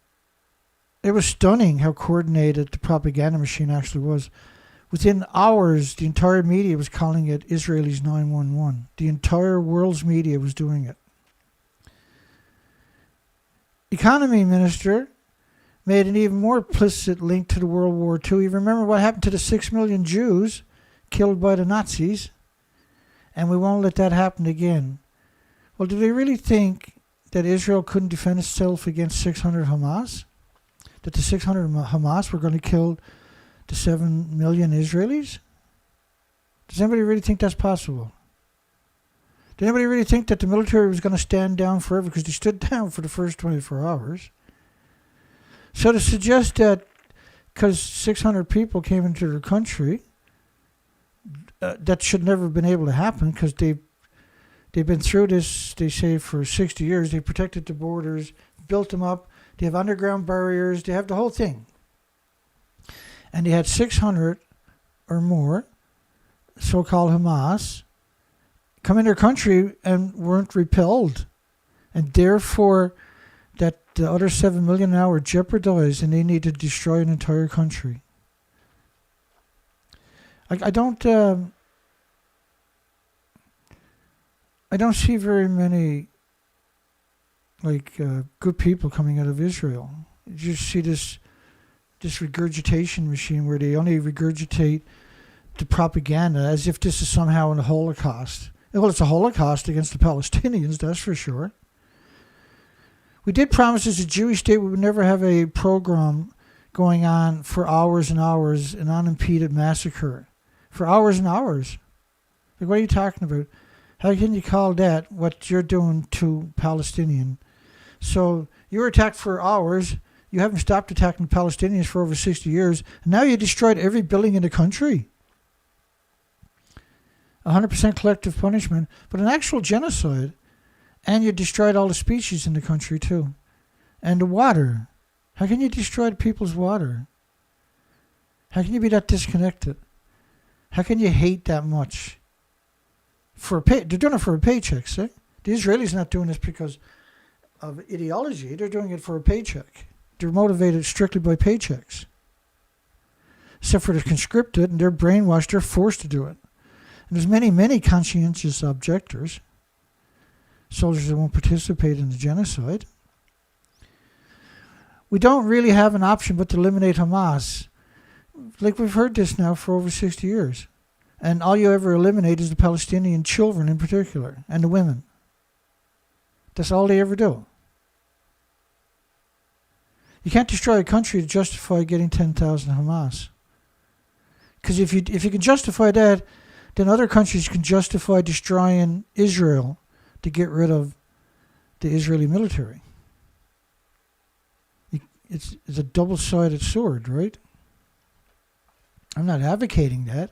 it was stunning how coordinated the propaganda machine actually was. Within hours, the entire media was calling it Israelis 911. The entire world's media was doing it. Economy Minister made an even more implicit link to the World War II. You remember what happened to the 6 million Jews killed by the Nazis, and we won't let that happen again. Well, do they really think that Israel couldn't defend itself against 600 Hamas? That the 600 Hamas were going to kill the 7 million Israelis? Does anybody really think that's possible? Did anybody really think that the military was going to stand down forever? Because they stood down for the first 24 hours. So to suggest that because 600 people came into their country, that should never have been able to happen, because they've been through this, they say, for 60 years. They protected the borders, built them up. They have underground barriers. They have the whole thing. And they had 600 or more so-called Hamas come in their country and weren't repelled. And therefore, that the other 7 million now are jeopardized, and they need to destroy an entire country. I don't see very many good people coming out of Israel. You just see this regurgitation machine where they only regurgitate the propaganda as if this is somehow a Holocaust. Well, it's a Holocaust against the Palestinians, that's for sure. We did promise as a Jewish state we would never have a program going on for hours and hours, an unimpeded massacre. For hours and hours. Like, what are you talking about? How can you call that what you're doing to Palestinian? So you were attacked for hours. You haven't stopped attacking Palestinians for over 60 years. And now you destroyed every building in the country. 100% collective punishment, but an actual genocide. And you destroyed all the species in the country too. And the water. How can you destroy people's water? How can you be that disconnected? How can you hate that much? They're doing it for a paycheck, see? The Israelis are not doing this because of ideology. They're doing it for a paycheck. They're motivated strictly by paychecks. Except for they're conscripted and they're brainwashed. They're forced to do it. And there's many, many conscientious objectors. Soldiers that won't participate in the genocide. We don't really have an option but to eliminate Hamas. Like, we've heard this now for over 60 years. And all you ever eliminate is the Palestinian children in particular, and the women. That's all they ever do. You can't destroy a country to justify getting 10,000 Hamas. Because if you can justify that, then other countries can justify destroying Israel to get rid of the Israeli military. It's a double-sided sword, right? I'm not advocating that.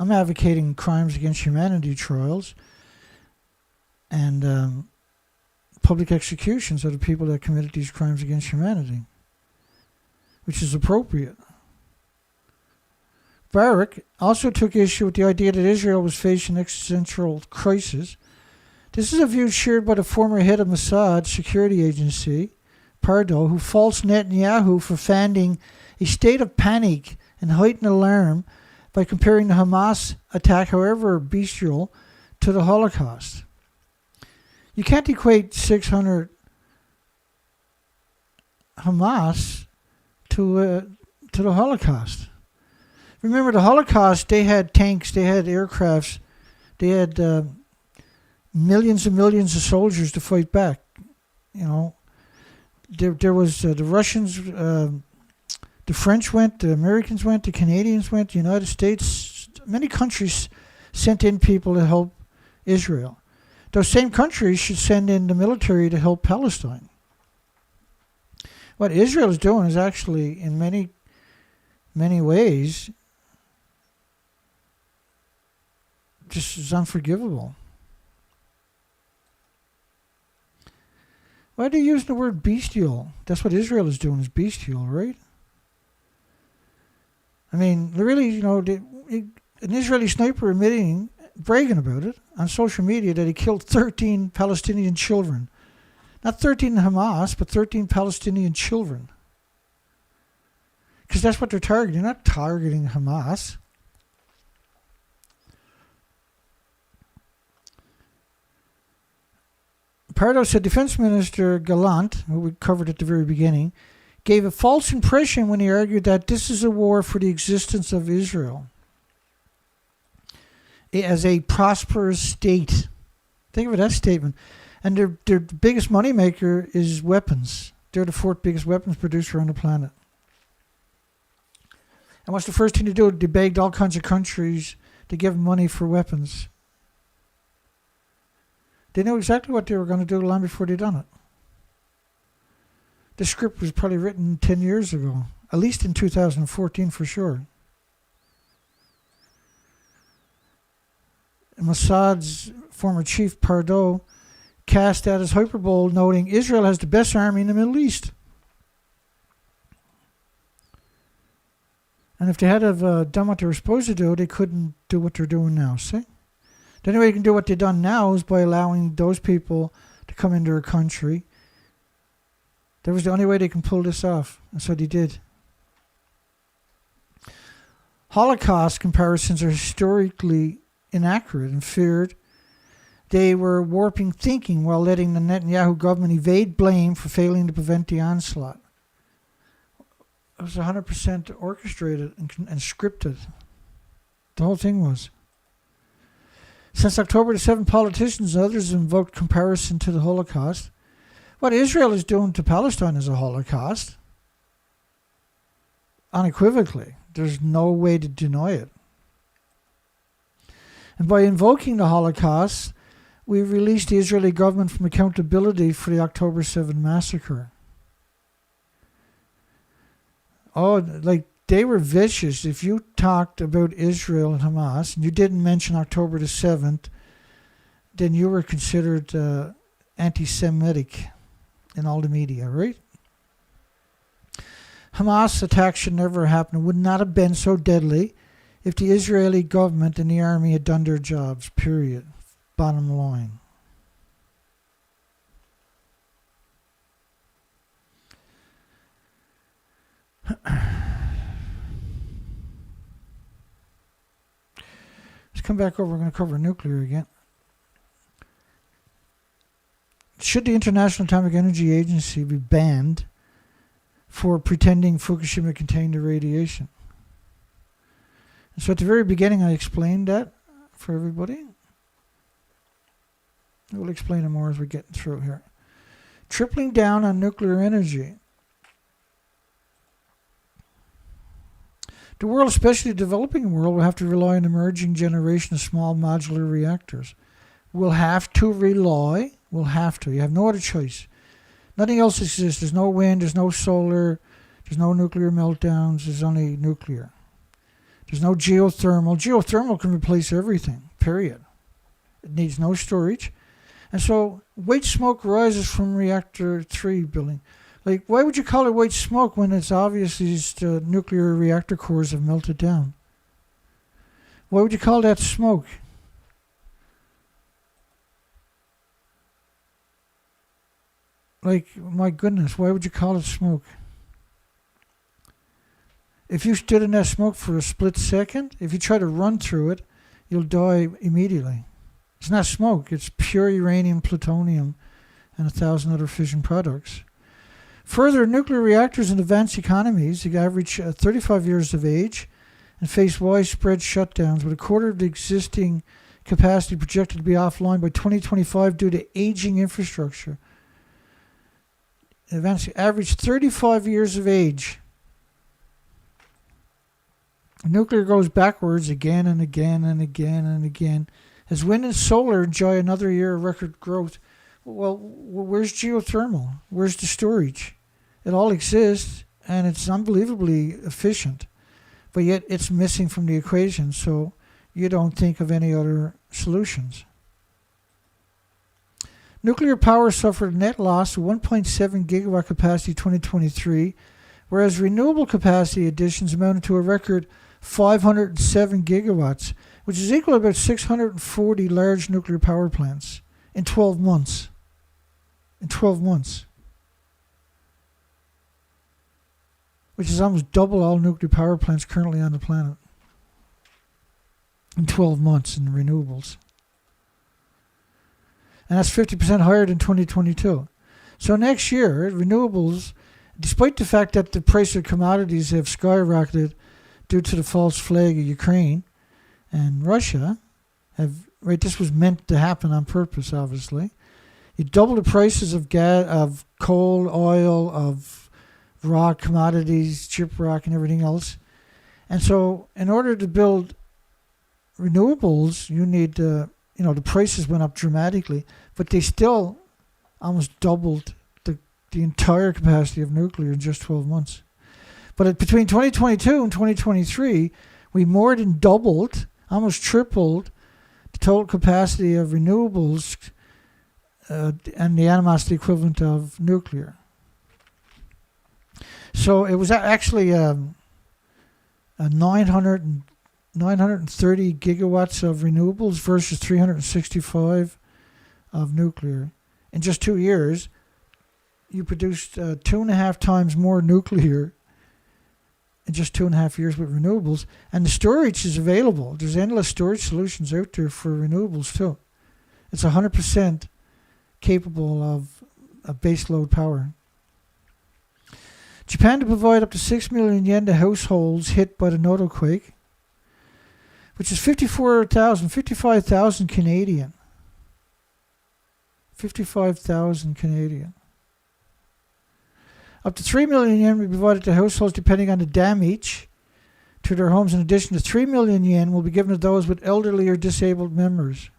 I'm advocating crimes against humanity trials and public executions of the people that committed these crimes against humanity, which is appropriate. Barak also took issue with the idea that Israel was facing an existential crisis. This is a view shared by the former head of Mossad security agency, Pardo, who faults Netanyahu for fanning a state of panic and heightened alarm by comparing the Hamas attack, however bestial, to the Holocaust. You can't equate 600 Hamas to the Holocaust. Remember, the Holocaust, they had tanks, they had aircrafts, they had millions and millions of soldiers to fight back. You know, there was the Russians, the French went, the Americans went, the Canadians went, the United States, many countries sent in people to help Israel. Those same countries should send in the military to help Palestine. What Israel is doing is actually, in many, many ways, just is unforgivable. Why are they using the word bestial? That's what Israel is doing, is bestial, right? I mean, really, an Israeli sniper bragging about it on social media that he killed 13 Palestinian children. Not 13 Hamas, but 13 Palestinian children. Because that's what they're targeting. They're not targeting Hamas. Pardo said Defense Minister Gallant, who we covered at the very beginning, gave a false impression when he argued that this is a war for the existence of Israel. as a prosperous state. Think of it as statement. And their biggest moneymaker is weapons. They're the fourth biggest weapons producer on the planet. And what's the first thing to do? They begged all kinds of countries to give them money for weapons. They knew exactly what they were going to do long before they done it. The script was probably written 10 years ago, at least in 2014 for sure. And Mossad's former chief, Pardo, cast that as hyperbole, noting Israel has the best army in the Middle East. And if they had have done what they were supposed to do, they couldn't do what they're doing now, see? The only way you can do what they've done now is by allowing those people to come into their country. That was the only way they can pull this off. That's what they did. Holocaust comparisons are historically inaccurate and feared. They were warping thinking while letting the Netanyahu government evade blame for failing to prevent the onslaught. It was 100% orchestrated and scripted. The whole thing was. Since October the 7th, politicians and others invoked comparison to the Holocaust. What Israel is doing to Palestine is a Holocaust. Unequivocally. There's no way to deny it. And by invoking the Holocaust, we released the Israeli government from accountability for the October 7 massacre. Oh, like they were vicious. If you talked about Israel and Hamas and you didn't mention October the 7th, then you were considered anti-Semitic in all the media, right? Hamas attack should never happen. It would not have been so deadly if the Israeli government and the army had done their jobs, period. Bottom line. Let's come back over. We're going to cover nuclear again. Should the International Atomic Energy Agency be banned for pretending Fukushima contained the radiation? And so at the very beginning I explained that for everybody. We'll explain it more as we get through here. Tripling down on nuclear energy. The world, especially the developing world, will have to rely on emerging generation of small modular reactors. We'll have to rely. We'll have to. You have no other choice. Nothing else exists. There's no wind. There's no solar. There's no nuclear meltdowns. There's only nuclear. There's no geothermal. Geothermal can replace everything, period. It needs no storage. And so white smoke rises from reactor 3 building. Like, why would you call it white smoke when it's obviously just nuclear reactor cores have melted down? Why would you call that smoke? Like, my goodness, why would you call it smoke? If you stood in that smoke for a split second, if you try to run through it, you'll die immediately. It's not smoke, it's pure uranium, plutonium, and 1,000 other fission products. Further, nuclear reactors in advanced economies average 35 years of age and face widespread shutdowns, with a quarter of the existing capacity projected to be offline by 2025 due to aging infrastructure. Advanced average 35 years of age. Nuclear goes backwards again and again and again and again. As wind and solar enjoy another year of record growth, well, where's geothermal? Where's the storage? It all exists, and it's unbelievably efficient, but yet it's missing from the equation, so you don't think of any other solutions. Nuclear power suffered a net loss of 1.7 gigawatt capacity 2023, whereas renewable capacity additions amounted to a record 507 gigawatts, which is equal to about 640 large nuclear power plants in 12 months. In 12 months. Which is almost double all nuclear power plants currently on the planet. In 12 months in renewables. And that's 50% higher than 2022. So next year, renewables, despite the fact that the price of commodities have skyrocketed due to the false flag of Ukraine and Russia, Right, this was meant to happen on purpose, obviously. You double the prices of gas, of coal, oil, of rock commodities, chip rock, and everything else. And so, in order to build renewables, you need, the prices went up dramatically, but they still almost doubled the entire capacity of nuclear in just 12 months. But between 2022 and 2023, we more than doubled, almost tripled the total capacity of renewables and the animosity equivalent of nuclear. So it was actually a 930 gigawatts of renewables versus 365 of nuclear. In just 2 years, you produced 2.5 times more nuclear in just 2.5 years with renewables. And the storage is available. There's endless storage solutions out there for renewables too. It's 100% capable of base load power. Japan to provide up to 6 million yen to households hit by the Noto quake, which is 55,000 Canadian. 55,000 Canadian. Up to 3 million yen will be provided to households depending on the damage to their homes. In addition to 3 million yen will be given to those with elderly or disabled members.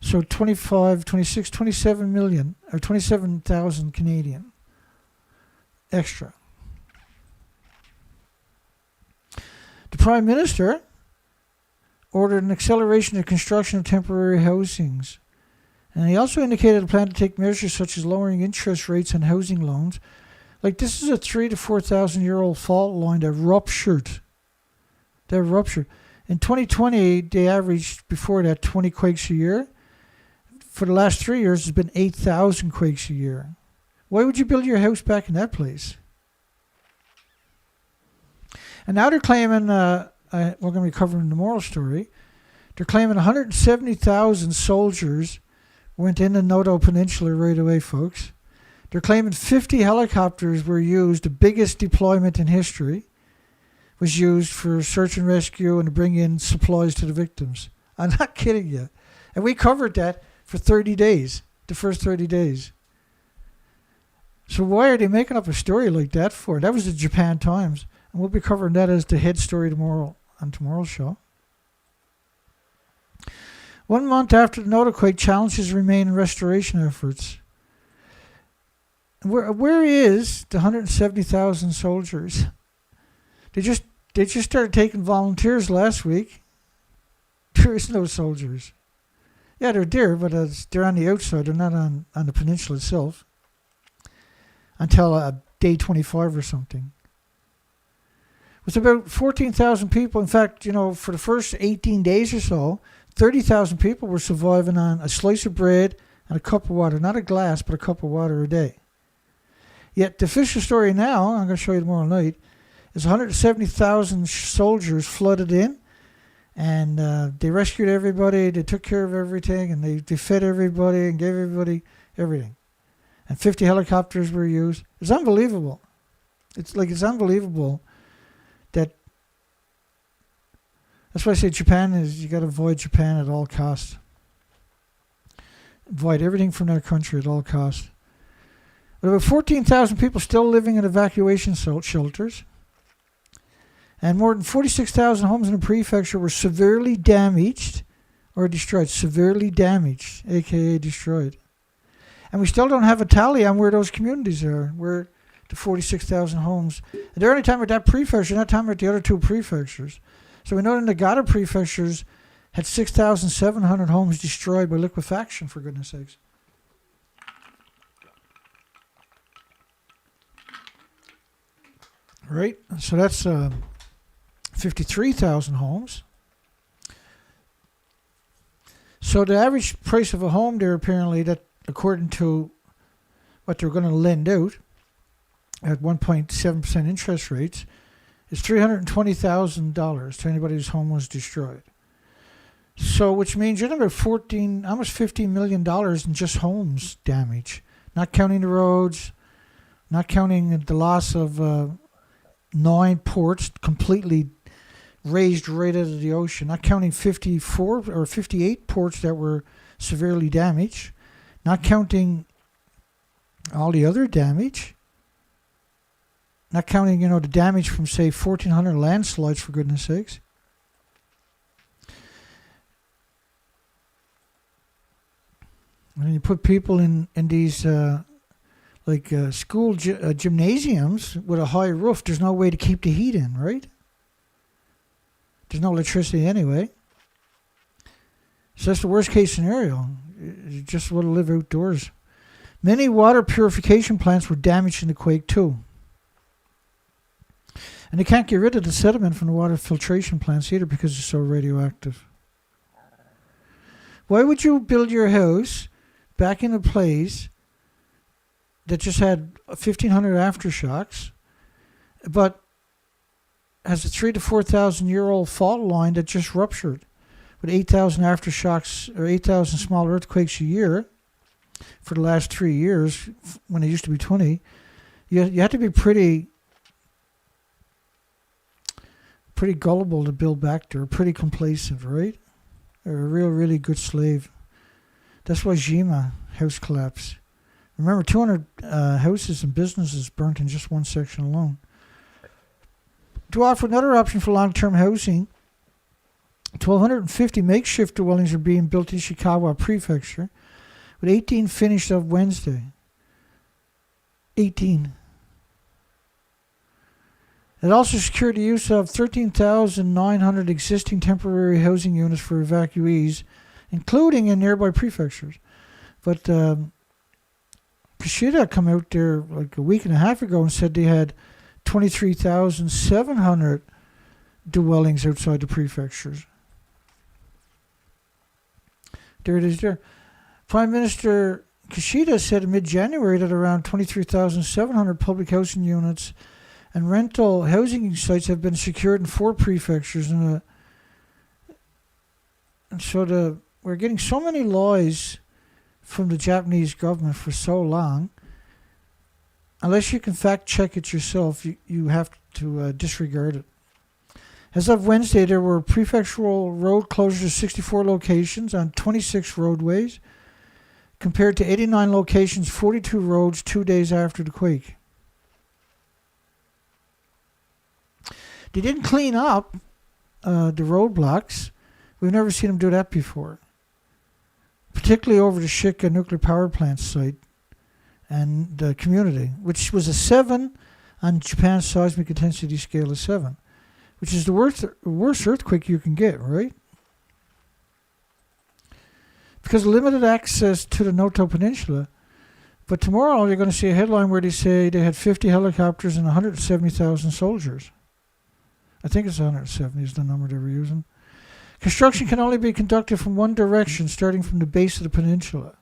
So 25, 26, 27 million, or 27,000 Canadian extra. The Prime Minister ordered an acceleration of construction of temporary housings. And he also indicated a plan to take measures such as lowering interest rates on housing loans. Like, this is a 3,000 to 4,000 year old fault line that ruptured. That ruptured. In 2020, they averaged before that 20 quakes a year. For the last 3 years, it's been 8,000 quakes a year. Why would you build your house back in that place? And now they're claiming, we're going to be covering the moral story, they're claiming 170,000 soldiers went in the Noto Peninsula right away, folks. They're claiming 50 helicopters were used. The biggest deployment in history was used for search and rescue and to bring in supplies to the victims. I'm not kidding you. And we covered that for 30 days, the first 30 days. So why are they making up a story like that for? That was the Japan Times. And we'll be covering that as the head story tomorrow on tomorrow's show. 1 month after the Noto quake, challenges remain in restoration efforts. Where is the 170,000 soldiers? They just started taking volunteers last week. There is no soldiers. Yeah, they're there, but they're on the outside. They're not on the peninsula itself until day 25 or something. With about 14,000 people, in fact, for the first 18 days or so, 30,000 people were surviving on a slice of bread and a cup of water. Not a glass, but a cup of water a day. Yet the official story now, I'm going to show you tomorrow night, is 170,000 soldiers flooded in. And they rescued everybody, they took care of everything, and they fed everybody and gave everybody everything. And 50 helicopters were used. It's unbelievable. It's unbelievable that. That's why I say Japan is, you got to avoid Japan at all costs. Avoid everything from their country at all costs. There were 14,000 people still living in evacuation shelters. And more than 46,000 homes in the prefecture were severely damaged or destroyed. Severely damaged, aka destroyed. And we still don't have a tally on where those communities are, where the 46,000 homes. And they're only talking about that prefecture, not talking about the other two prefectures. So we know the Nagata prefectures had 6,700 homes destroyed by liquefaction, for goodness sakes. Right? So that's 53,000 homes. So the average price of a home there, apparently, that according to what they're going to lend out at 1.7% interest rates, is $320,000 to anybody whose home was destroyed. So, which means you're about almost $15 million in just homes damage, not counting the roads, not counting the loss of 9 ports completely raised right out of the ocean, not counting 54 or 58 ports that were severely damaged, not counting all the other damage, not counting, the damage from, say, 1,400 landslides, for goodness sakes. And then you put people in these school gymnasiums with a high roof. There's no way to keep the heat in, right? There's no electricity anyway. So that's the worst case scenario. You just want to live outdoors. Many water purification plants were damaged in the quake too. And they can't get rid of the sediment from the water filtration plants either because it's so radioactive. Why would you build your house back in a place that just had 1,500 aftershocks, but has a 3,000 to 4,000 year old fault line that just ruptured with 8,000 aftershocks or 8,000 small earthquakes a year for the last 3 years when it used to be 20? You have to be pretty gullible to build back there, pretty complacent, right? Or a really good slave. That's why Jima house collapsed. Remember, 200 houses and businesses burnt in just one section alone. To offer another option for long-term housing, 1,250 makeshift dwellings are being built in Ishikawa Prefecture, with 18 finished on Wednesday. 18. It also secured the use of 13,900 existing temporary housing units for evacuees, including in nearby prefectures. But Kishida come out there like a week and a half ago and said they had 23,700 dwellings outside the prefectures. There it is there. Prime Minister Kishida said in mid-January that around 23,700 public housing units and rental housing sites have been secured in 4 prefectures. And so we're getting so many lies from the Japanese government for so long. Unless you can fact check it yourself, you have to disregard it. As of Wednesday, there were prefectural road closures at 64 locations on 26 roadways, compared to 89 locations, 42 roads 2 days after the quake. They didn't clean up the roadblocks. We've never seen them do that before, particularly over the Shika nuclear power plant site and the community, which was a 7 on Japan's seismic intensity scale of 7, which is the worst earthquake you can get, right? Because of limited access to the Noto Peninsula. But tomorrow you're going to see a headline where they say they had 50 helicopters and 170,000 soldiers. I think it's 170 is the number they were using. Construction can only be conducted from one direction, starting from the base of the peninsula.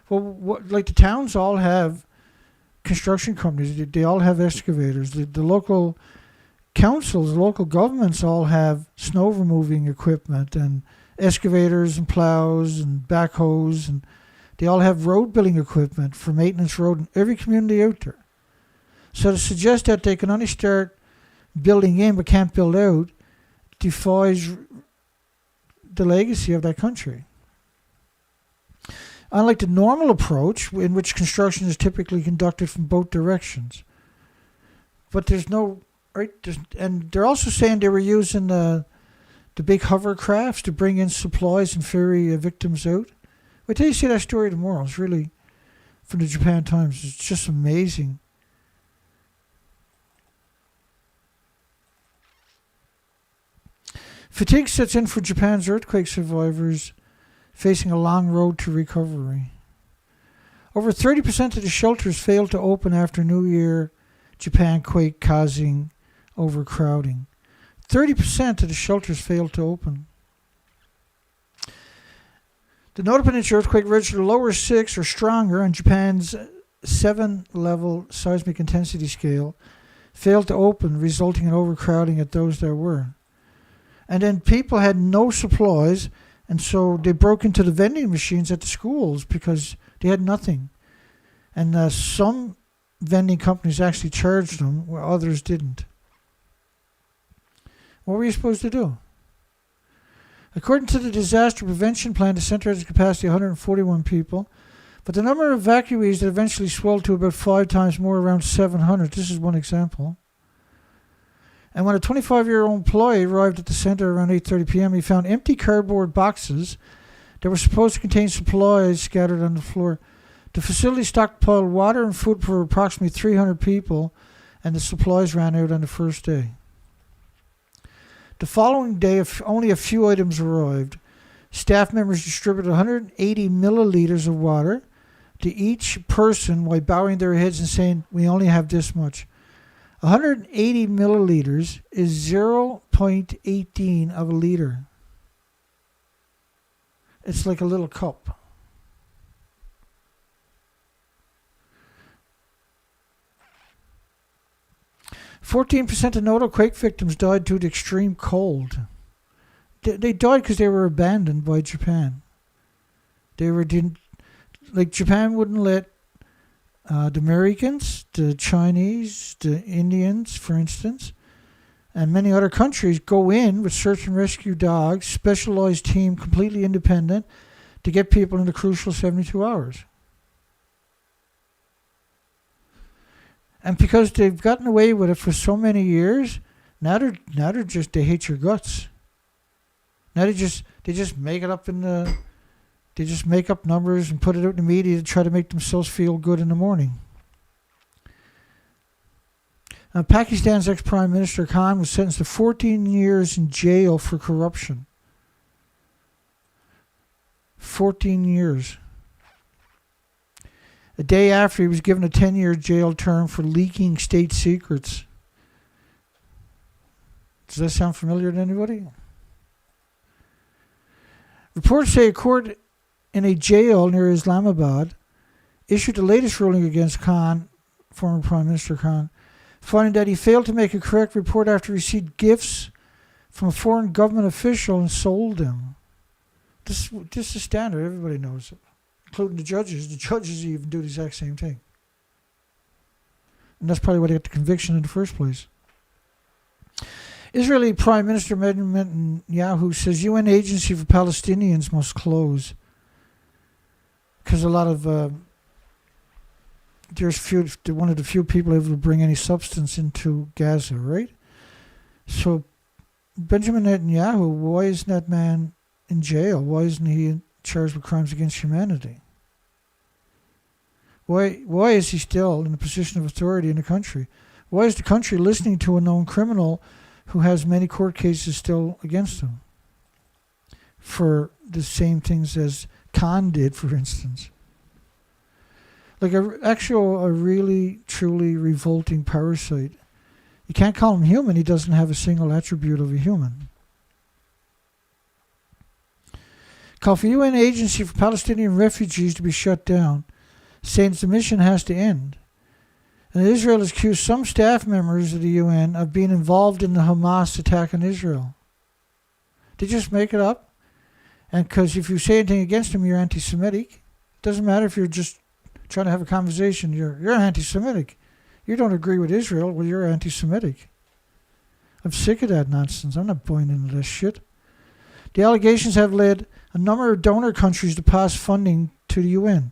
Well, like the towns all have construction companies. They all have excavators. The local councils, the local governments all have snow removing equipment and excavators and plows and backhoes, and they all have road building equipment for maintenance road in every community out there. So to suggest that they can only start building in but can't build out defies the legacy of that country. Unlike the normal approach, in which construction is typically conducted from both directions. But there's no, right? And they're also saying they were using the big hovercrafts to bring in supplies and ferry victims out. Wait till you see that story tomorrow. It's really, from the Japan Times, it's just amazing. Fatigue sets in for Japan's earthquake survivors facing a long road to recovery. Over 30% of the shelters failed to open after New Year Japan quake, causing overcrowding. 30% of the shelters failed to open. The Noto Peninsula earthquake registered a lower 6 or stronger on Japan's 7-level seismic intensity scale, failed to open, resulting in overcrowding at those that were. And then people had no supplies, and so they broke into the vending machines at the schools because they had nothing. And some vending companies actually charged them, where others didn't. What were you supposed to do? According to the disaster prevention plan, the center has a capacity of 141 people, but the number of evacuees that eventually swelled to about 5 times more, around 700. This is one example. And when a 25-year-old employee arrived at the center around 8:30 p.m., he found empty cardboard boxes that were supposed to contain supplies scattered on the floor. The facility stockpiled water and food for approximately 300 people, and the supplies ran out on the first day. The following day, only a few items arrived. Staff members distributed 180 milliliters of water to each person while bowing their heads and saying, "We only have this much." 180 milliliters is 0.18 of a liter. It's like a little cup. "14% of Noto Quake victims died due to extreme cold." They died because they were abandoned by Japan. Japan wouldn't let the Americans, the Chinese, the Indians, for instance, and many other countries go in with search and rescue dogs, specialized team, completely independent, to get people in the crucial 72 hours. And because they've gotten away with it for so many years, now they hate your guts. Now they just make it up they just make up numbers and put it out in the media to try to make themselves feel good in the morning. Pakistan's ex-Prime Minister Khan was sentenced to 14 years in jail for corruption. 14 years. A day after, he was given a 10-year jail term for leaking state secrets. Does that sound familiar to anybody? Reports say a court in a jail near Islamabad issued the latest ruling against Khan, former Prime Minister Khan, finding that he failed to make a correct report after he received gifts from a foreign government official and sold them. This is standard. Everybody knows it, including the judges. The judges even do the exact same thing. And that's probably why they got the conviction in the first place. Israeli Prime Minister Netanyahu says UN agency for Palestinians must close because a lot of one of the few people able to bring any substance into Gaza, right? So Benjamin Netanyahu, why isn't that man in jail? Why isn't he charged with crimes against humanity? Why is he still in a position of authority in the country? Why is the country listening to a known criminal who has many court cases still against him for the same things as Khan did, for instance? Like a really, truly revolting parasite. You can't call him human. He doesn't have a single attribute of a human. Call for UN agency for Palestinian refugees to be shut down, saying the mission has to end. And Israel has accused some staff members of the UN of being involved in the Hamas attack on Israel. They just make it up. And because if you say anything against them, you're anti-Semitic. It doesn't matter if you're just trying to have a conversation. You're anti-Semitic. You don't agree with Israel, well, you're anti-Semitic. I'm sick of that nonsense. I'm not buying into this shit. The allegations have led a number of donor countries to pass funding to the UN.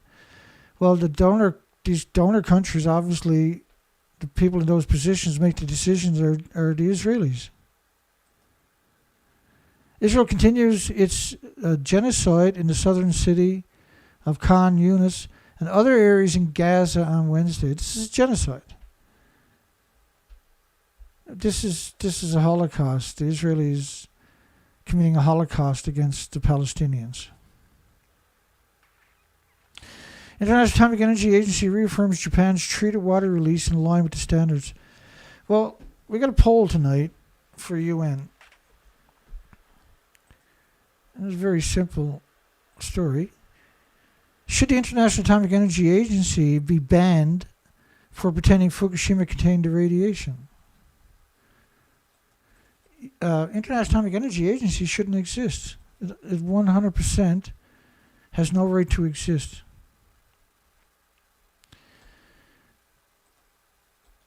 Well, these donor countries, obviously, the people in those positions make the decisions are the Israelis. Israel continues its genocide in the southern city of Khan Yunis and other areas in Gaza on Wednesday. This is genocide. This is a Holocaust. The Israelis committing a Holocaust against the Palestinians. International Atomic Energy Agency reaffirms Japan's treated water release in line with the standards. Well, we got a poll tonight for UN. It's a very simple story. Should the International Atomic Energy Agency be banned for pretending Fukushima contained the radiation? International Atomic Energy Agency shouldn't exist. It 100% has no right to exist.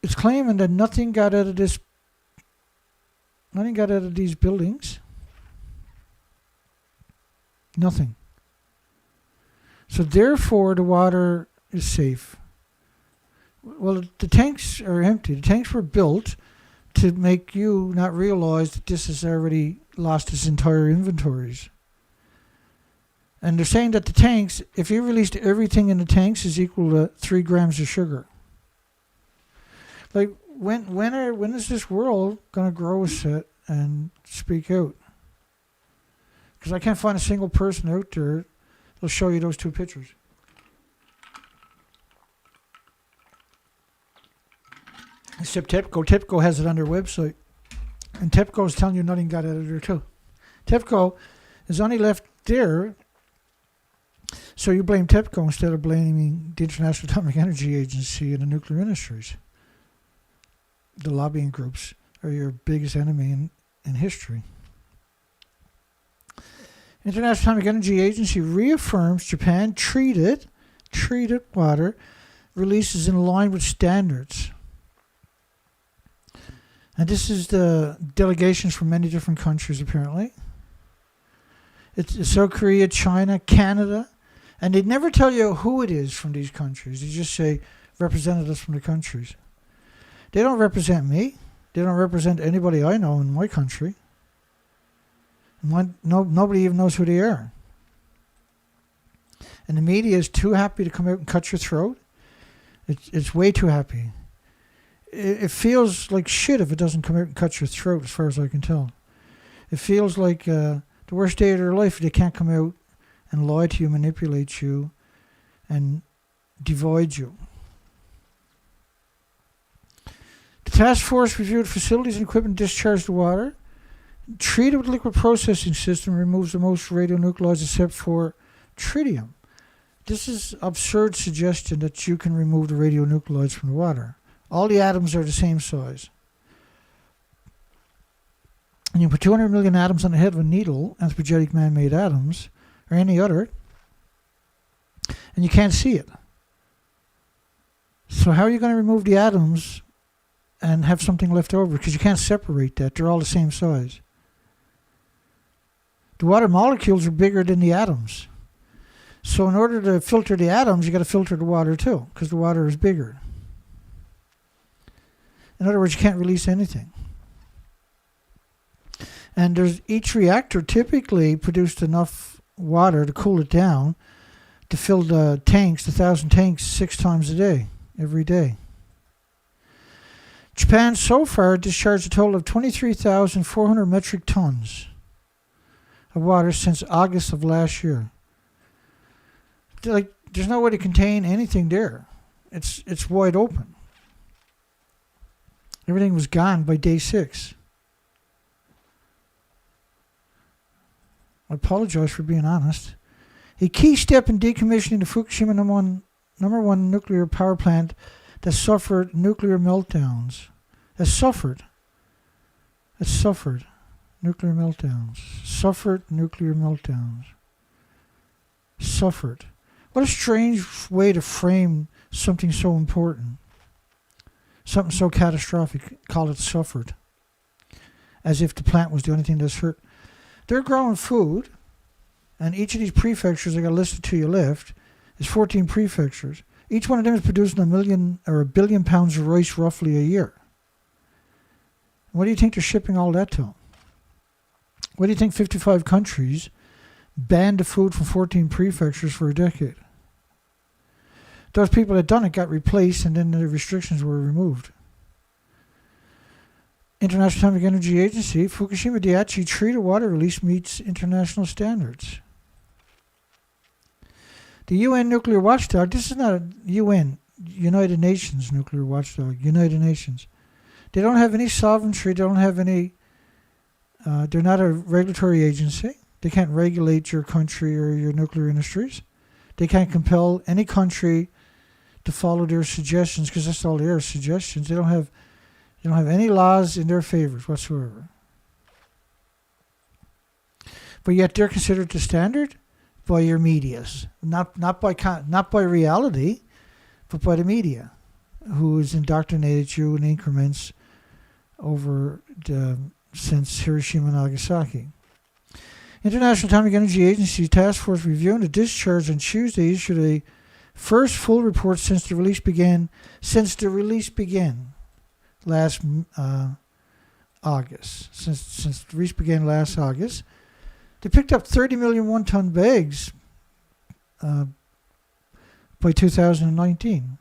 It's claiming that nothing got out of this Nothing got out of these buildings. Nothing. So therefore, the water is safe. Well, the tanks are empty. The tanks were built to make you not realize that this has already lost its entire inventories. And they're saying that the tanks, if you released everything in the tanks, is equal to 3 grams of sugar. Like, when is this world going to grow a set and speak out? Because I can't find a single person out there that'll show you those 2 pictures. Except TEPCO. TEPCO has it on their website. And TEPCO is telling you nothing got out of there too. TEPCO is only left there, so you blame TEPCO instead of blaming the International Atomic Energy Agency and the nuclear industries. The lobbying groups are your biggest enemy in history. International Atomic Energy Agency reaffirms Japan treated water releases in line with standards. And this is the delegations from many different countries, apparently. It's South Korea, China, Canada. And they never tell you who it is from these countries. They just say representatives from the countries. They don't represent me. They don't represent anybody I know in my country. Nobody even knows who they are. And the media is too happy to come out and cut your throat. It's way too happy. It feels like shit if it doesn't come out and cut your throat, as far as I can tell. It feels like the worst day of their life if they can't come out and lie to you, manipulate you, and divide you. The task force reviewed facilities and equipment discharged the water. Treated with liquid processing system removes the most radionuclides except for tritium. This is absurd suggestion that you can remove the radionuclides from the water. All the atoms are the same size. And you put 200 million atoms on the head of a needle, anthropogenic man-made atoms, or any other, and you can't see it. So how are you going to remove the atoms and have something left over? Because you can't separate that. They're all the same size. The water molecules are bigger than the atoms. So in order to filter the atoms, you got to filter the water too, because the water is bigger. In other words, you can't release anything. And each reactor typically produced enough water to cool it down to fill the tanks, the 1,000 tanks, 6 times a day, every day. Japan so far discharged a total of 23,400 metric tons of water since August of last year. Like, there's no way to contain anything there. It's wide open. Everything was gone by day 6. I apologize for being honest. A key step in decommissioning the Fukushima number one nuclear power plant that suffered nuclear meltdowns. Suffered nuclear meltdowns. Suffered. What a strange way to frame something so important. Something so catastrophic. Call it suffered. As if the plant was the only thing that's hurt. They're growing food, and each of these prefectures I got listed to your left is 14 prefectures. Each one of them is producing 1 million or 1 billion pounds of rice roughly a year. What do you think they're shipping all that to? What do you think 55 countries banned the food from 14 prefectures for a decade? Those people that done it got replaced, and then the restrictions were removed. International Atomic Energy Agency, Fukushima Daiichi treated water release meets international standards. The UN nuclear watchdog, this is not a UN, United Nations nuclear watchdog, United Nations. They don't have any sovereignty, they don't have any, they're not a regulatory agency. They can't regulate your country or your nuclear industries. They can't compel any country to follow their suggestions, because that's all their suggestions. They don't have any laws in their favor whatsoever. But yet they're considered the standard by your medias, not by reality, but by the media, who has indoctrinated you in increments over the since Hiroshima and Nagasaki. International Atomic Energy Agency Task Force reviewing the discharge on Tuesday issued a first full report since the release began last August. Since the release began last August, they picked up 30 million one-ton bags by 2019.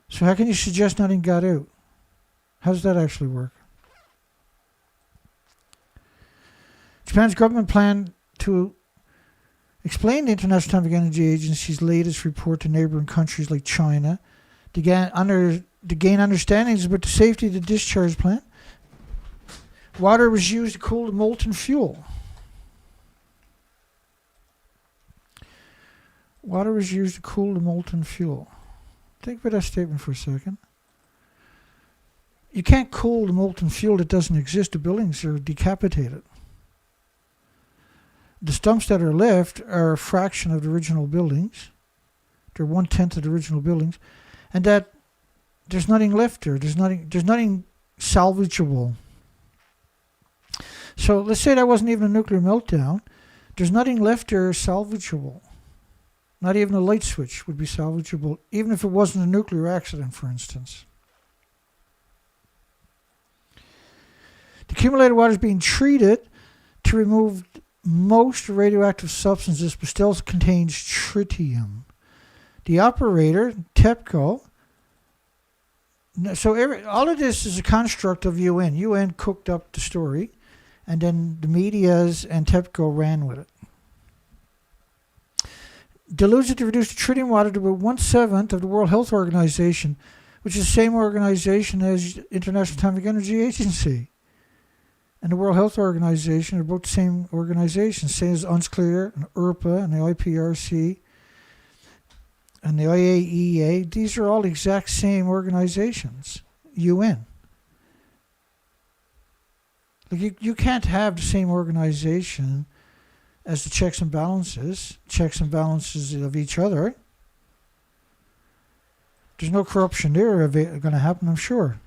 So how can you suggest nothing got out? How does that actually work? Japan's government plan to explain the International Atomic Energy Agency's latest report to neighboring countries like China to gain understandings about the safety of the discharge plant. Water was used to cool the molten fuel. Water was used to cool the molten fuel. Think about that statement for a second. You can't cool the molten fuel that doesn't exist. The buildings are decapitated. The stumps that are left are a fraction of the original buildings. They're 1/10 of the original buildings. And that there's nothing left there. There's nothing salvageable. So let's say that wasn't even a nuclear meltdown. There's nothing left there salvageable. Not even a light switch would be salvageable, even if it wasn't a nuclear accident, for instance. The accumulated water is being treated to remove most radioactive substances, but still contains tritium. The operator, TEPCO, so all of this is a construct of UN. UN cooked up the story, and then the medias and TEPCO ran with it. Deludes it to reduce the tritium water to about 1/7 of the World Health Organization, which is the same organization as International Atomic Energy Agency. And the World Health Organization are both the same organization, same as UNSCLEAR and IRPA and the IPRC and the IAEA. These are all the exact same organizations, UN. Like you can't have the same organization as the checks and balances of each other. There's no corruption there going to happen, I'm sure.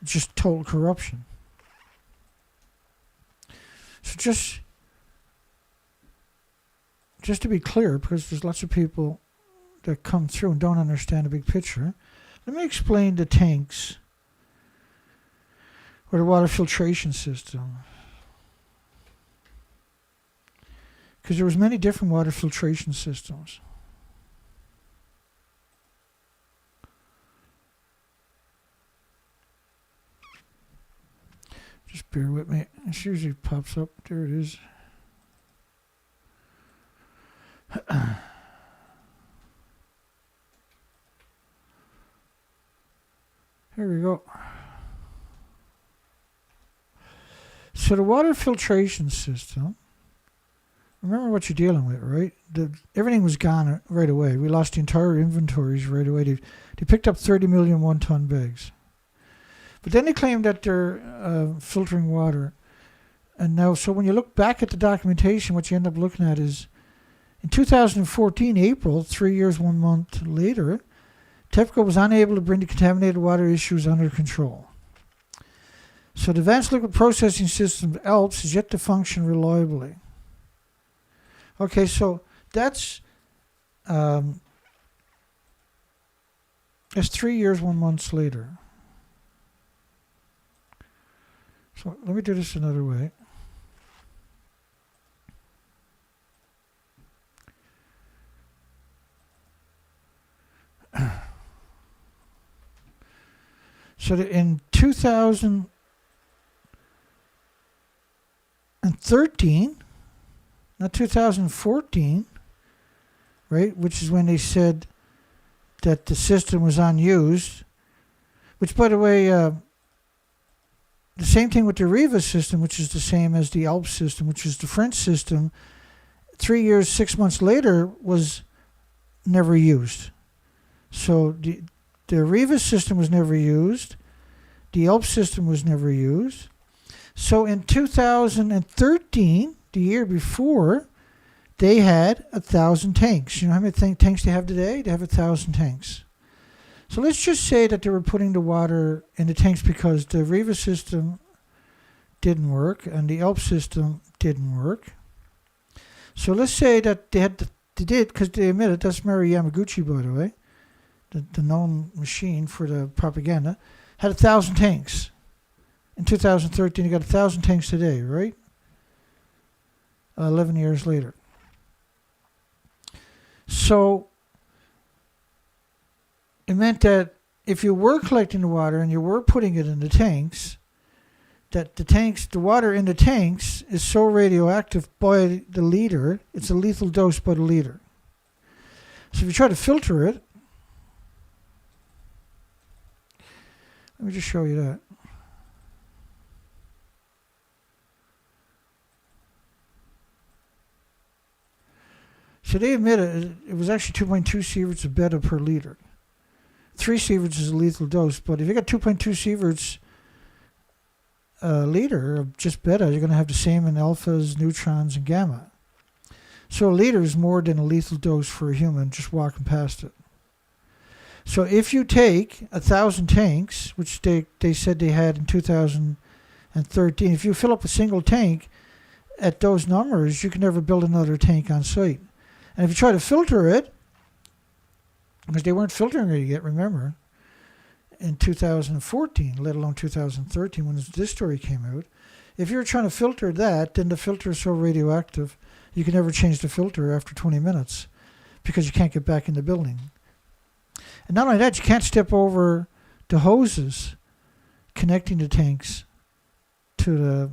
It's just total corruption. So just to be clear, because there's lots of people that come through and don't understand the big picture, let me explain the tanks or the water filtration system. Because there was many different water filtration systems. Just bear with me. It usually pops up. There it is. Here we go. So the water filtration system, remember what you're dealing with, right? Everything was gone right away. We lost the entire inventories right away. They picked up 30 million one-ton bags. But then they claimed that they're filtering water. And now, so when you look back at the documentation, what you end up looking at is, in 2014, April, 3 years, 1 month later, TEPCO was unable to bring the contaminated water issues under control. So the Advanced Liquid Processing System, ALPS, is yet to function reliably. Okay, so that's 3 years, 1 month later. So let me do this another way. So in 2013, not 2014, right, which is when they said that the system was unused, which, by the way, the same thing with the Riva system, which is the same as the ALPS system, which is the French system, 3 years, 6 months later, was never used. So the Riva system was never used. The ALPS system was never used. So in 2013, the year before, they had 1,000 tanks. You know how many tanks they have today? They have 1,000 tanks. So let's just say that they were putting the water in the tanks because the Riva system didn't work, and the ELP system didn't work. So let's say that they did, because they admitted, that's Mary Yamaguchi, by the way, the known machine for the propaganda, had 1,000 tanks. In 2013, you got 1,000 tanks today, right? 11 years later. So it meant that if you were collecting the water and you were putting it in the tanks, that the water in the tanks is so radioactive by the liter, it's a lethal dose by the liter. So if you try to filter it, let me just show you that. So they admitted it was actually 2.2 sieverts of beta per liter. 3 sieverts is a lethal dose, but if you got 2.2 sieverts a liter of just beta, you're going to have the same in alphas, neutrons, and gamma. So a liter is more than a lethal dose for a human just walking past it. So if you take 1,000 tanks, which they said they had in 2013, if you fill up a single tank at those numbers, you can never build another tank on site. And if you try to filter it, because they weren't filtering it yet, remember, in 2014, let alone 2013 when this story came out, if you're trying to filter that, then the filter is so radioactive, you can never change the filter after 20 minutes because you can't get back in the building. And not only that, you can't step over the hoses connecting the tanks to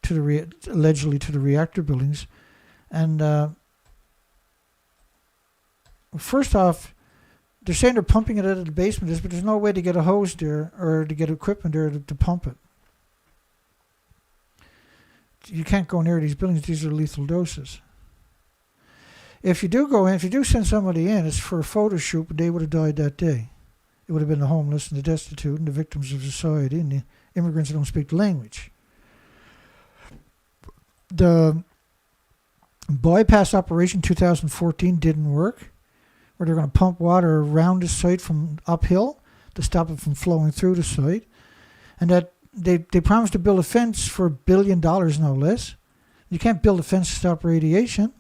allegedly to the reactor buildings. And first off, they're saying they're pumping it out of the basement, but there's no way to get a hose there or to get equipment there to pump it. You can't go near these buildings. These are lethal doses. If you do go in, if you do send somebody in, it's for a photo shoot, but they would have died that day. It would have been the homeless and the destitute and the victims of society and the immigrants who don't speak the language. The bypass operation 2014 didn't work, where they're going to pump water around the site from uphill to stop it from flowing through the site. And that they promised to build a fence for $1 billion, no less. You can't build a fence to stop radiation.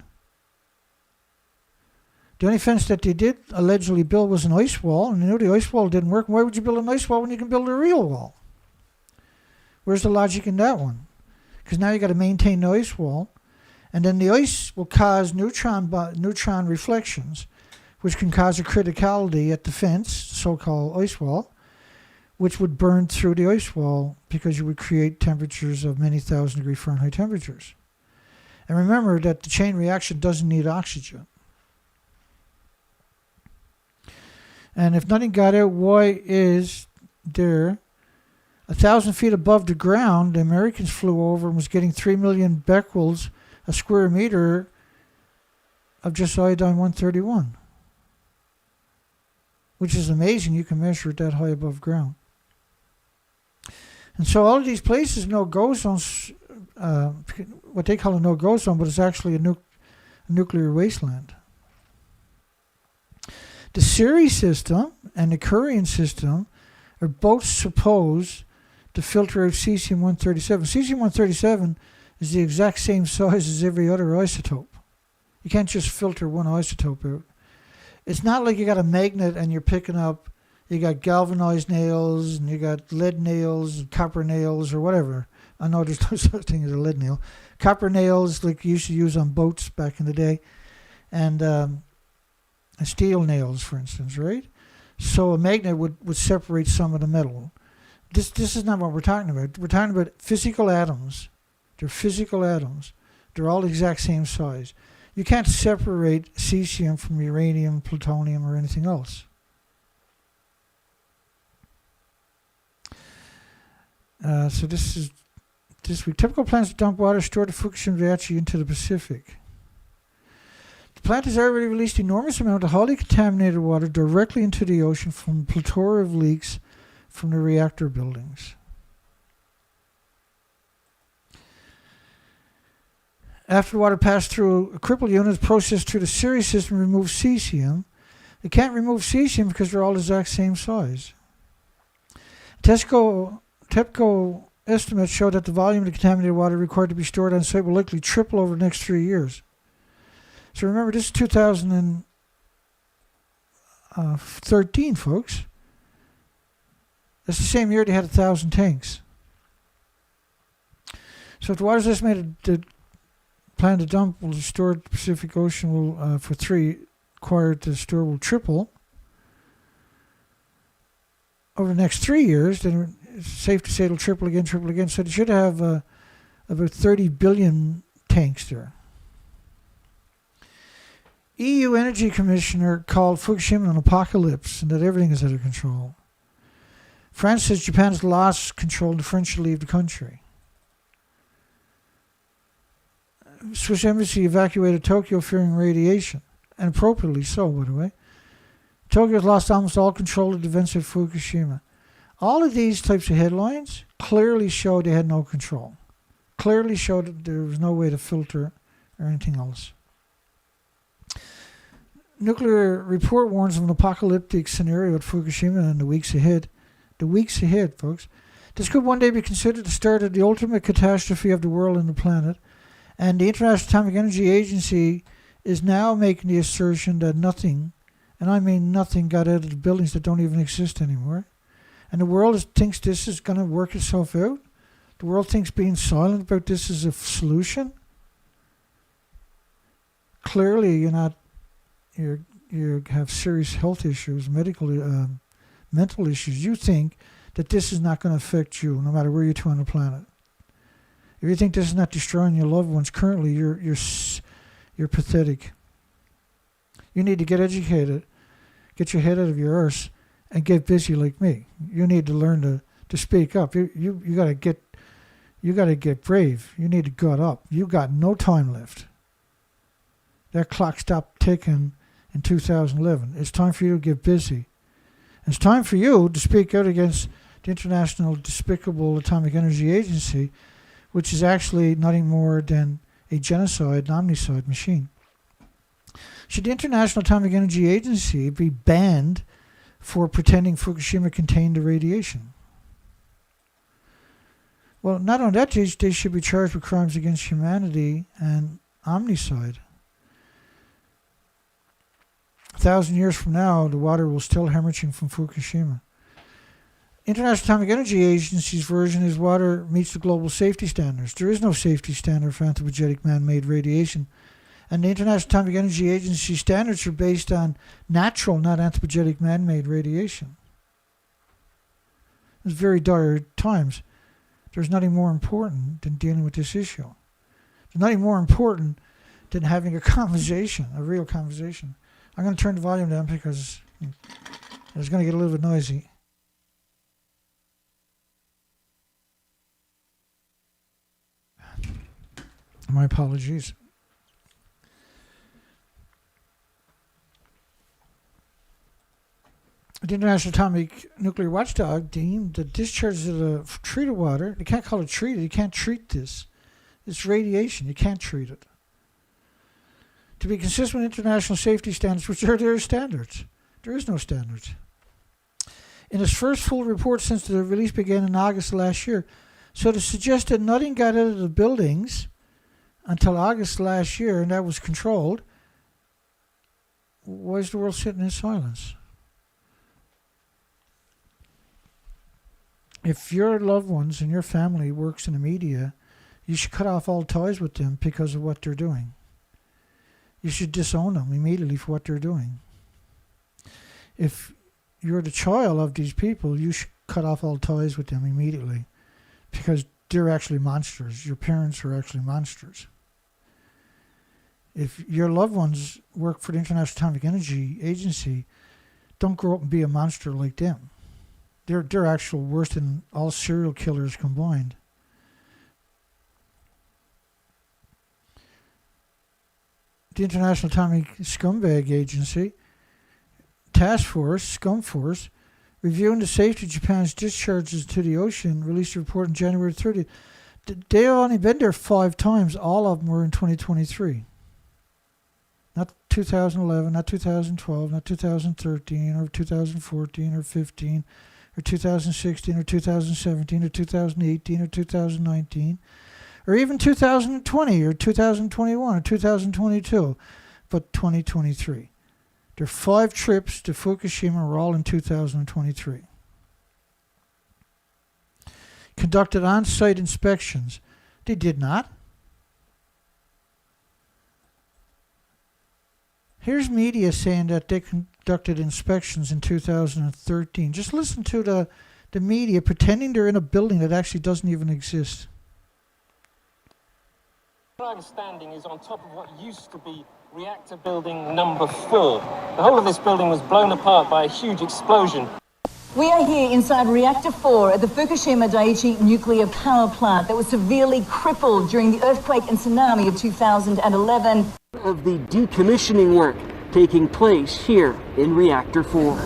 The only fence that they did allegedly build was an ice wall, and they knew the ice wall didn't work. Why would you build an ice wall when you can build a real wall? Where's the logic in that one? Because now you got to maintain the ice wall, and then the ice will cause neutron reflections, which can cause a criticality at the fence, so-called ice wall, which would burn through the ice wall because you would create temperatures of many thousand degree Fahrenheit temperatures. And remember that the chain reaction doesn't need oxygen. And if nothing got out, why is there 1,000 feet above the ground, the Americans flew over and was getting 3 million becquerels a square meter of just iodine-131, which is amazing. You can measure it that high above ground. And so all of these places, no-go zones, what they call a no-go zone, but it's actually a nuclear wasteland. The Siri system and the Korean system are both supposed to filter out cesium-137. Cesium-137 is the exact same size as every other isotope. You can't just filter one isotope out. It's not like you got a magnet and you're picking up, you got galvanized nails and you got lead nails and copper nails or whatever. I know there's no such thing as a lead nail. Copper nails like you used to use on boats back in the day. And steel nails, for instance, right? So a magnet would separate some of the metal. This is not what we're talking about. We're talking about physical atoms. They're physical atoms. They're all the exact same size. You can't separate cesium from uranium, plutonium, or anything else. So this week. Typical plans to dump water stored at Fukushima Daiichi into the Pacific. The plant has already released enormous amount of highly contaminated water directly into the ocean from a plethora of leaks from the reactor buildings. After the water passed through a crippled unit, processed through the Siri system, removes cesium. It can't remove cesium because they're all the exact same size. TEPCO estimates show that the volume of contaminated water required to be stored on site will likely triple over the next 3 years. So remember, this is 2013, folks. That's the same year they had 1,000 tanks. So if the water is estimated to plan to dump will store at the Pacific Ocean will for 3 required to store will triple over the next 3 years, then it's safe to say it'll triple again. So they should have about 30 billion tanks there. EU Energy Commissioner called Fukushima an apocalypse and that everything is out of control. France says Japan's lost control and the French should leave the country. Swiss embassy evacuated Tokyo fearing radiation, and appropriately so, by the way. Tokyo has lost almost all control of the events at Fukushima. All of these types of headlines clearly show they had no control. Clearly showed that there was no way to filter or anything else. Nuclear report warns of an apocalyptic scenario at Fukushima in the weeks ahead. The weeks ahead, folks. This could one day be considered the start of the ultimate catastrophe of the world and the planet. And the International Atomic Energy Agency is now making the assertion that nothing, and I mean nothing, got out of the buildings that don't even exist anymore. And the world thinks this is going to work itself out. The world thinks being silent about this is a solution. Clearly, you have serious health issues, mental issues. You think that this is not going to affect you, no matter where you're to on the planet. If you think this is not destroying your loved ones currently, you're pathetic. You need to get educated, get your head out of your arse, and get busy like me. You need to learn to speak up. You gotta get brave. You need to gut up. You got no time left. That clock stopped ticking in 2011. It's time for you to get busy. It's time for you to speak out against the International Despicable Atomic Energy Agency, which is actually nothing more than a genocide, an omnicide machine. Should the International Atomic Energy Agency be banned for pretending Fukushima contained the radiation? Well, not only that, they should be charged with crimes against humanity and omnicide. 1,000 years from now, the water will still hemorrhaging from Fukushima. International Atomic Energy Agency's version is water meets the global safety standards. There is no safety standard for anthropogenic man-made radiation. And the International Atomic Energy Agency standards are based on natural, not anthropogenic man-made radiation. It's very dire times. There's nothing more important than dealing with this issue. There's nothing more important than having a conversation, a real conversation. I'm going to turn the volume down because it's going to get a little bit noisy. My apologies. The International Atomic Nuclear Watchdog deemed that discharges of the treated water, they can't call it treated, you can't treat this. It's radiation, you can't treat it. To be consistent with international safety standards, which are their standards. There is no standards. In its first full report since the release began in August last year, so to suggest that nothing got out of the buildings until August last year, and that was controlled, why is the world sitting in silence? If your loved ones and your family works in the media, you should cut off all ties with them because of what they're doing. You should disown them immediately for what they're doing. If you're the child of these people, you should cut off all ties with them immediately because they're actually monsters. Your parents are actually monsters. If your loved ones work for the International Atomic Energy Agency, don't grow up and be a monster like them. They're actually worse than all serial killers combined. The International Atomic Scumbag Agency, Task Force, Scum Force, reviewing the safety of Japan's discharges to the ocean, released a report on January 30th. They've only been there 5 times. All of them were in 2023. Not 2011, not 2012, not 2013, or 2014, or 15, or 2016 or 2017 or 2018 or 2019 or even 2020 or 2021 or 2022, but 2023. Their 5 trips to Fukushima were all in 2023. Conducted on-site inspections. They did not. Here's media saying that they conducted inspections in 2013. Just listen to the media pretending they're in a building that actually doesn't even exist. Where I'm standing is on top of what used to be reactor building number 4. The whole of this building was blown apart by a huge explosion. We are here inside Reactor 4 at the Fukushima Daiichi nuclear power plant that was severely crippled during the earthquake and tsunami of 2011. Of the decommissioning work taking place here in Reactor 4.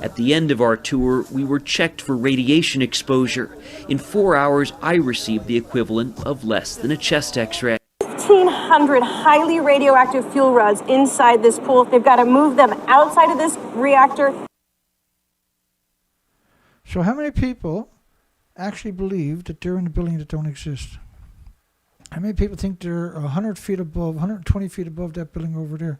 At the end of our tour, we were checked for radiation exposure. In 4 hours, I received the equivalent of less than a chest x-ray. 1,500 highly radioactive fuel rods inside this pool. They've got to move them outside of this reactor. So how many people actually believe that they're in a building that don't exist? How many people think they're 100 feet above, 120 feet above that building over there?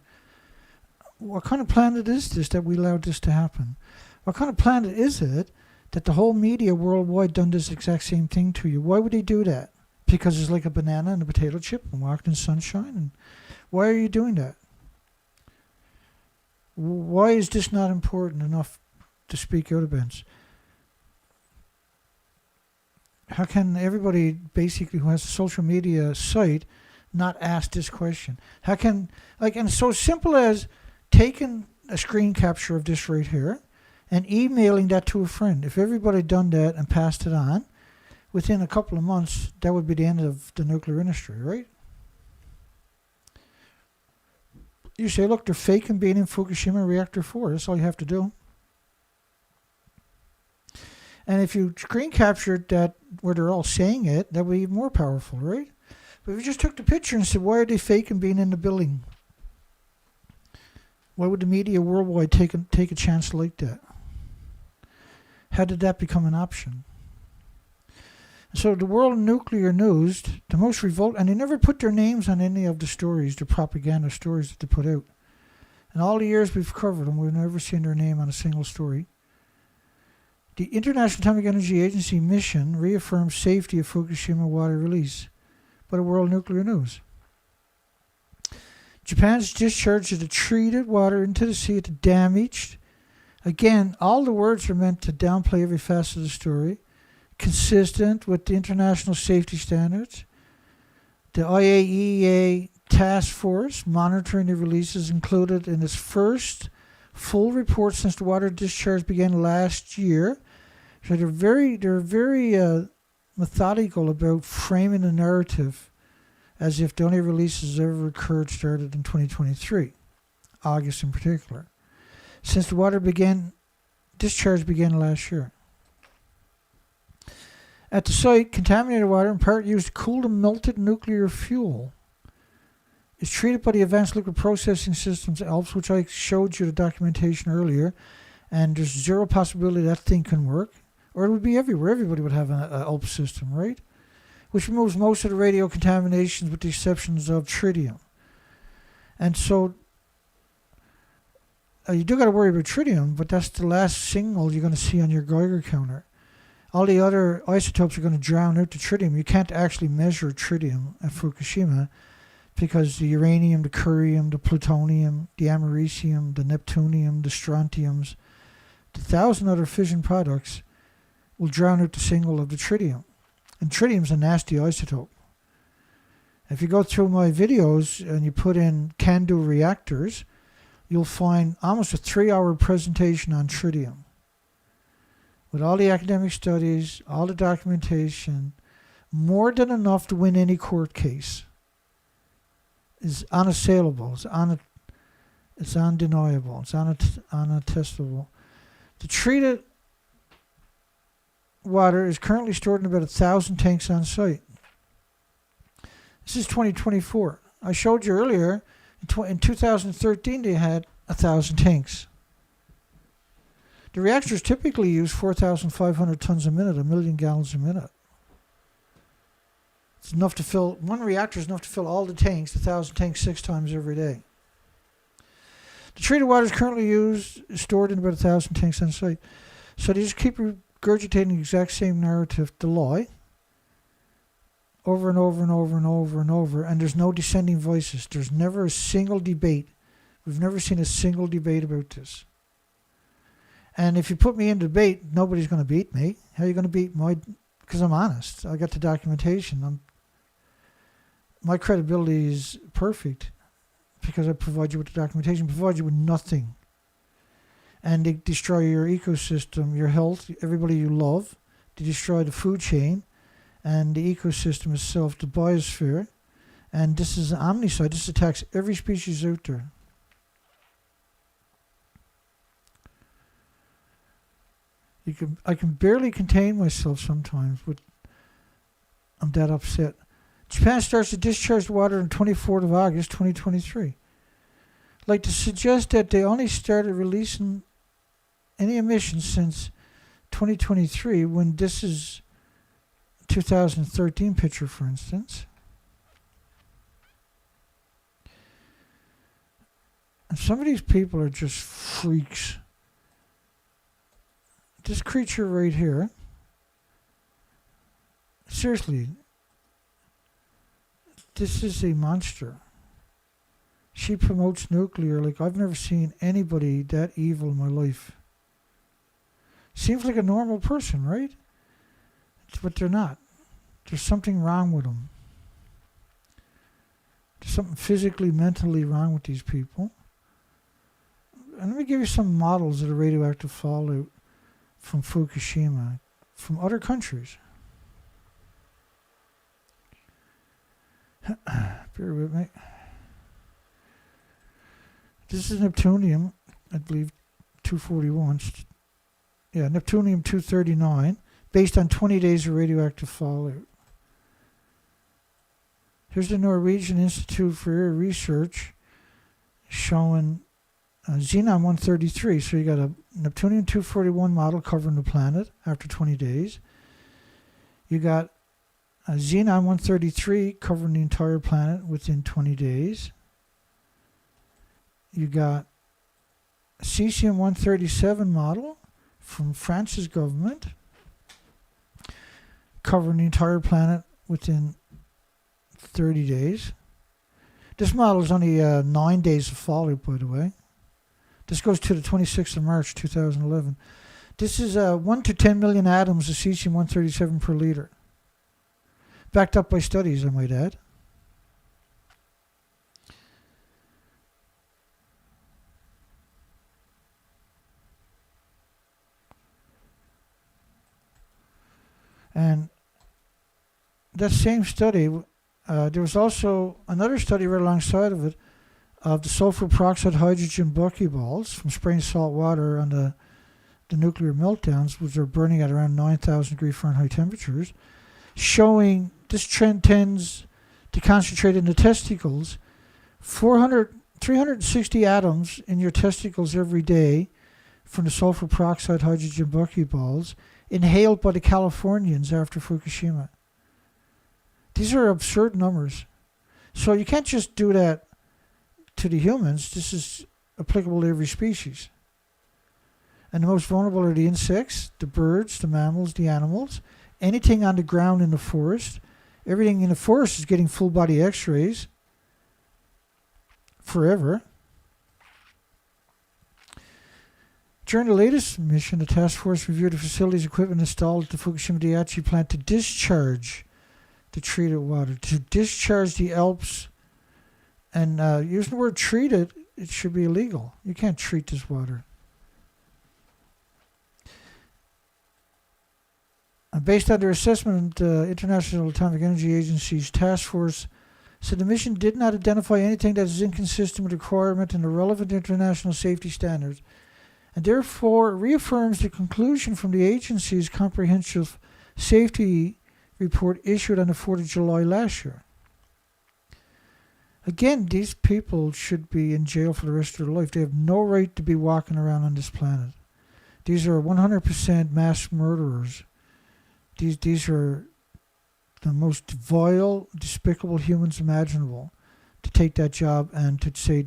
What kind of planet is this that we allowed this to happen? What kind of planet is it that the whole media worldwide done this exact same thing to you? Why would they do that? Because it's like a banana and a potato chip and walking in sunshine? And why are you doing that? Why is this not important enough to speak out against? How can everybody basically who has a social media site not ask this question? How can, and so simple as taking a screen capture of this right here and emailing that to a friend. If everybody done that and passed it on, within a couple of months, that would be the end of the nuclear industry, right? You say, look, they're faking being in Fukushima Reactor 4. That's all you have to do. And if you screen captured that where they're all saying it, that would be more powerful, right? But if you just took the picture and said, why are they faking being in the building? Why would the media worldwide take a chance like that? How did that become an option? So the world nuclear news, the most and they never put their names on any of the stories, the propaganda stories that they put out. In all the years we've covered them, we've never seen their name on a single story. The International Atomic Energy Agency mission reaffirms safety of Fukushima water release by the World Nuclear News. Japan's discharge of the treated water into the sea at the damaged. Again, all the words are meant to downplay every facet of the story. Consistent with the international safety standards. The IAEA task force monitoring the releases included in its first full report since the water discharge began last year. So they're very methodical about framing the narrative as if the only releases ever occurred started in 2023, August in particular, since the water discharge began last year. At the site, contaminated water, in part used to cool the melted nuclear fuel, is treated by the Advanced Liquid Processing Systems ALPS, which I showed you the documentation earlier, and there's zero possibility that thing can work, or it would be everywhere. Everybody would have an ALPS system, right? Which removes most of the radio contaminations with the exceptions of tritium. And so you do got to worry about tritium, but that's the last signal you're going to see on your Geiger counter. All the other isotopes are going to drown out the tritium. You can't actually measure tritium at Fukushima because the uranium, the curium, the plutonium, the americium, the neptunium, the strontiums, the 1,000 other fission products will drown out the signal of the tritium. And tritium's a nasty isotope. If you go through my videos and you put in can-do reactors, you'll find almost a 3-hour presentation on tritium. With all the academic studies, all the documentation, more than enough to win any court case. Is unassailable. It's undeniable. It's unattestable. The treated water is currently stored in about 1,000 tanks on site. This is 2024. I showed you earlier, in 2013 they had 1,000 tanks. The reactors typically use 4,500 tons a minute, 1 million gallons a minute. It's enough to fill, one reactor is enough to fill all the tanks, 1,000 tanks, 6 times every day. The treated water is currently stored in about 1,000 tanks on site. So they just keep regurgitating the exact same narrative, the lie, over and over and over and over and over, and there's no dissenting voices. There's never a single debate. We've never seen a single debate about this. And if you put me in debate, nobody's going to beat me. How are you going to beat my... Because I'm honest. I got the documentation. My credibility is perfect because I provide you with the documentation, provide you with nothing. And they destroy your ecosystem, your health, everybody you love. They destroy the food chain and the ecosystem itself, the biosphere. And this is an omnicide. This attacks every species out there. I can barely contain myself sometimes. I'm that upset. Japan starts to discharge the water on 24th of August, 2023. Like to suggest that they only started releasing any emissions since 2023, when this is 2013 picture, for instance. And some of these people are just freaks. This creature right here, seriously, this is a monster. She promotes nuclear like I've never seen anybody that evil in my life. Seems like a normal person, right? But they're not. There's something wrong with them. There's something physically, mentally wrong with these people. And let me give you some models of the radioactive fallout from Fukushima, from other countries. Bear with me. This is Neptunium, I believe, 241. Yeah, Neptunium 239, based on 20 days of radioactive fallout. Here's the Norwegian Institute for Air Research showing Xenon 133. So you got a Neptunium 241 model covering the planet after 20 days. You got a Xenon 133 covering the entire planet within 20 days. You got a Cesium 137 model from France's government covering the entire planet within 30 days. This model is only 9 days of fallout, by the way. This goes to the 26th of March 2011. This is 1 to 10 million atoms of cesium 137 per liter. Backed up by studies, I might add. And that same study, there was also another study right alongside of it of the sulfur peroxide hydrogen buckyballs from spraying salt water on the nuclear meltdowns, which are burning at around 9,000 degree Fahrenheit temperatures, showing this trend tends to concentrate in the testicles. 360 atoms in your testicles every day from the sulfur peroxide hydrogen buckyballs inhaled by the Californians after Fukushima. These are absurd numbers. So you can't just do that to the humans. This is applicable to every species. And the most vulnerable are the insects, the birds, the mammals, the animals, anything on the ground in the forest. Everything in the forest is getting full body x-rays forever. During the latest mission, the task force reviewed the facilities equipment installed at the Fukushima Daiichi plant to discharge the treated water, to discharge the ALPS. And using the word treated, it should be illegal. You can't treat this water. Based on their assessment, International Atomic Energy Agency's task force said the mission did not identify anything that is inconsistent with the requirement and the relevant international safety standards, and therefore reaffirms the conclusion from the agency's comprehensive safety report issued on the 4th of July last year. Again, these people should be in jail for the rest of their life. They have no right to be walking around on this planet. These are 100% mass murderers. These are the most vile, despicable humans imaginable to take that job and to say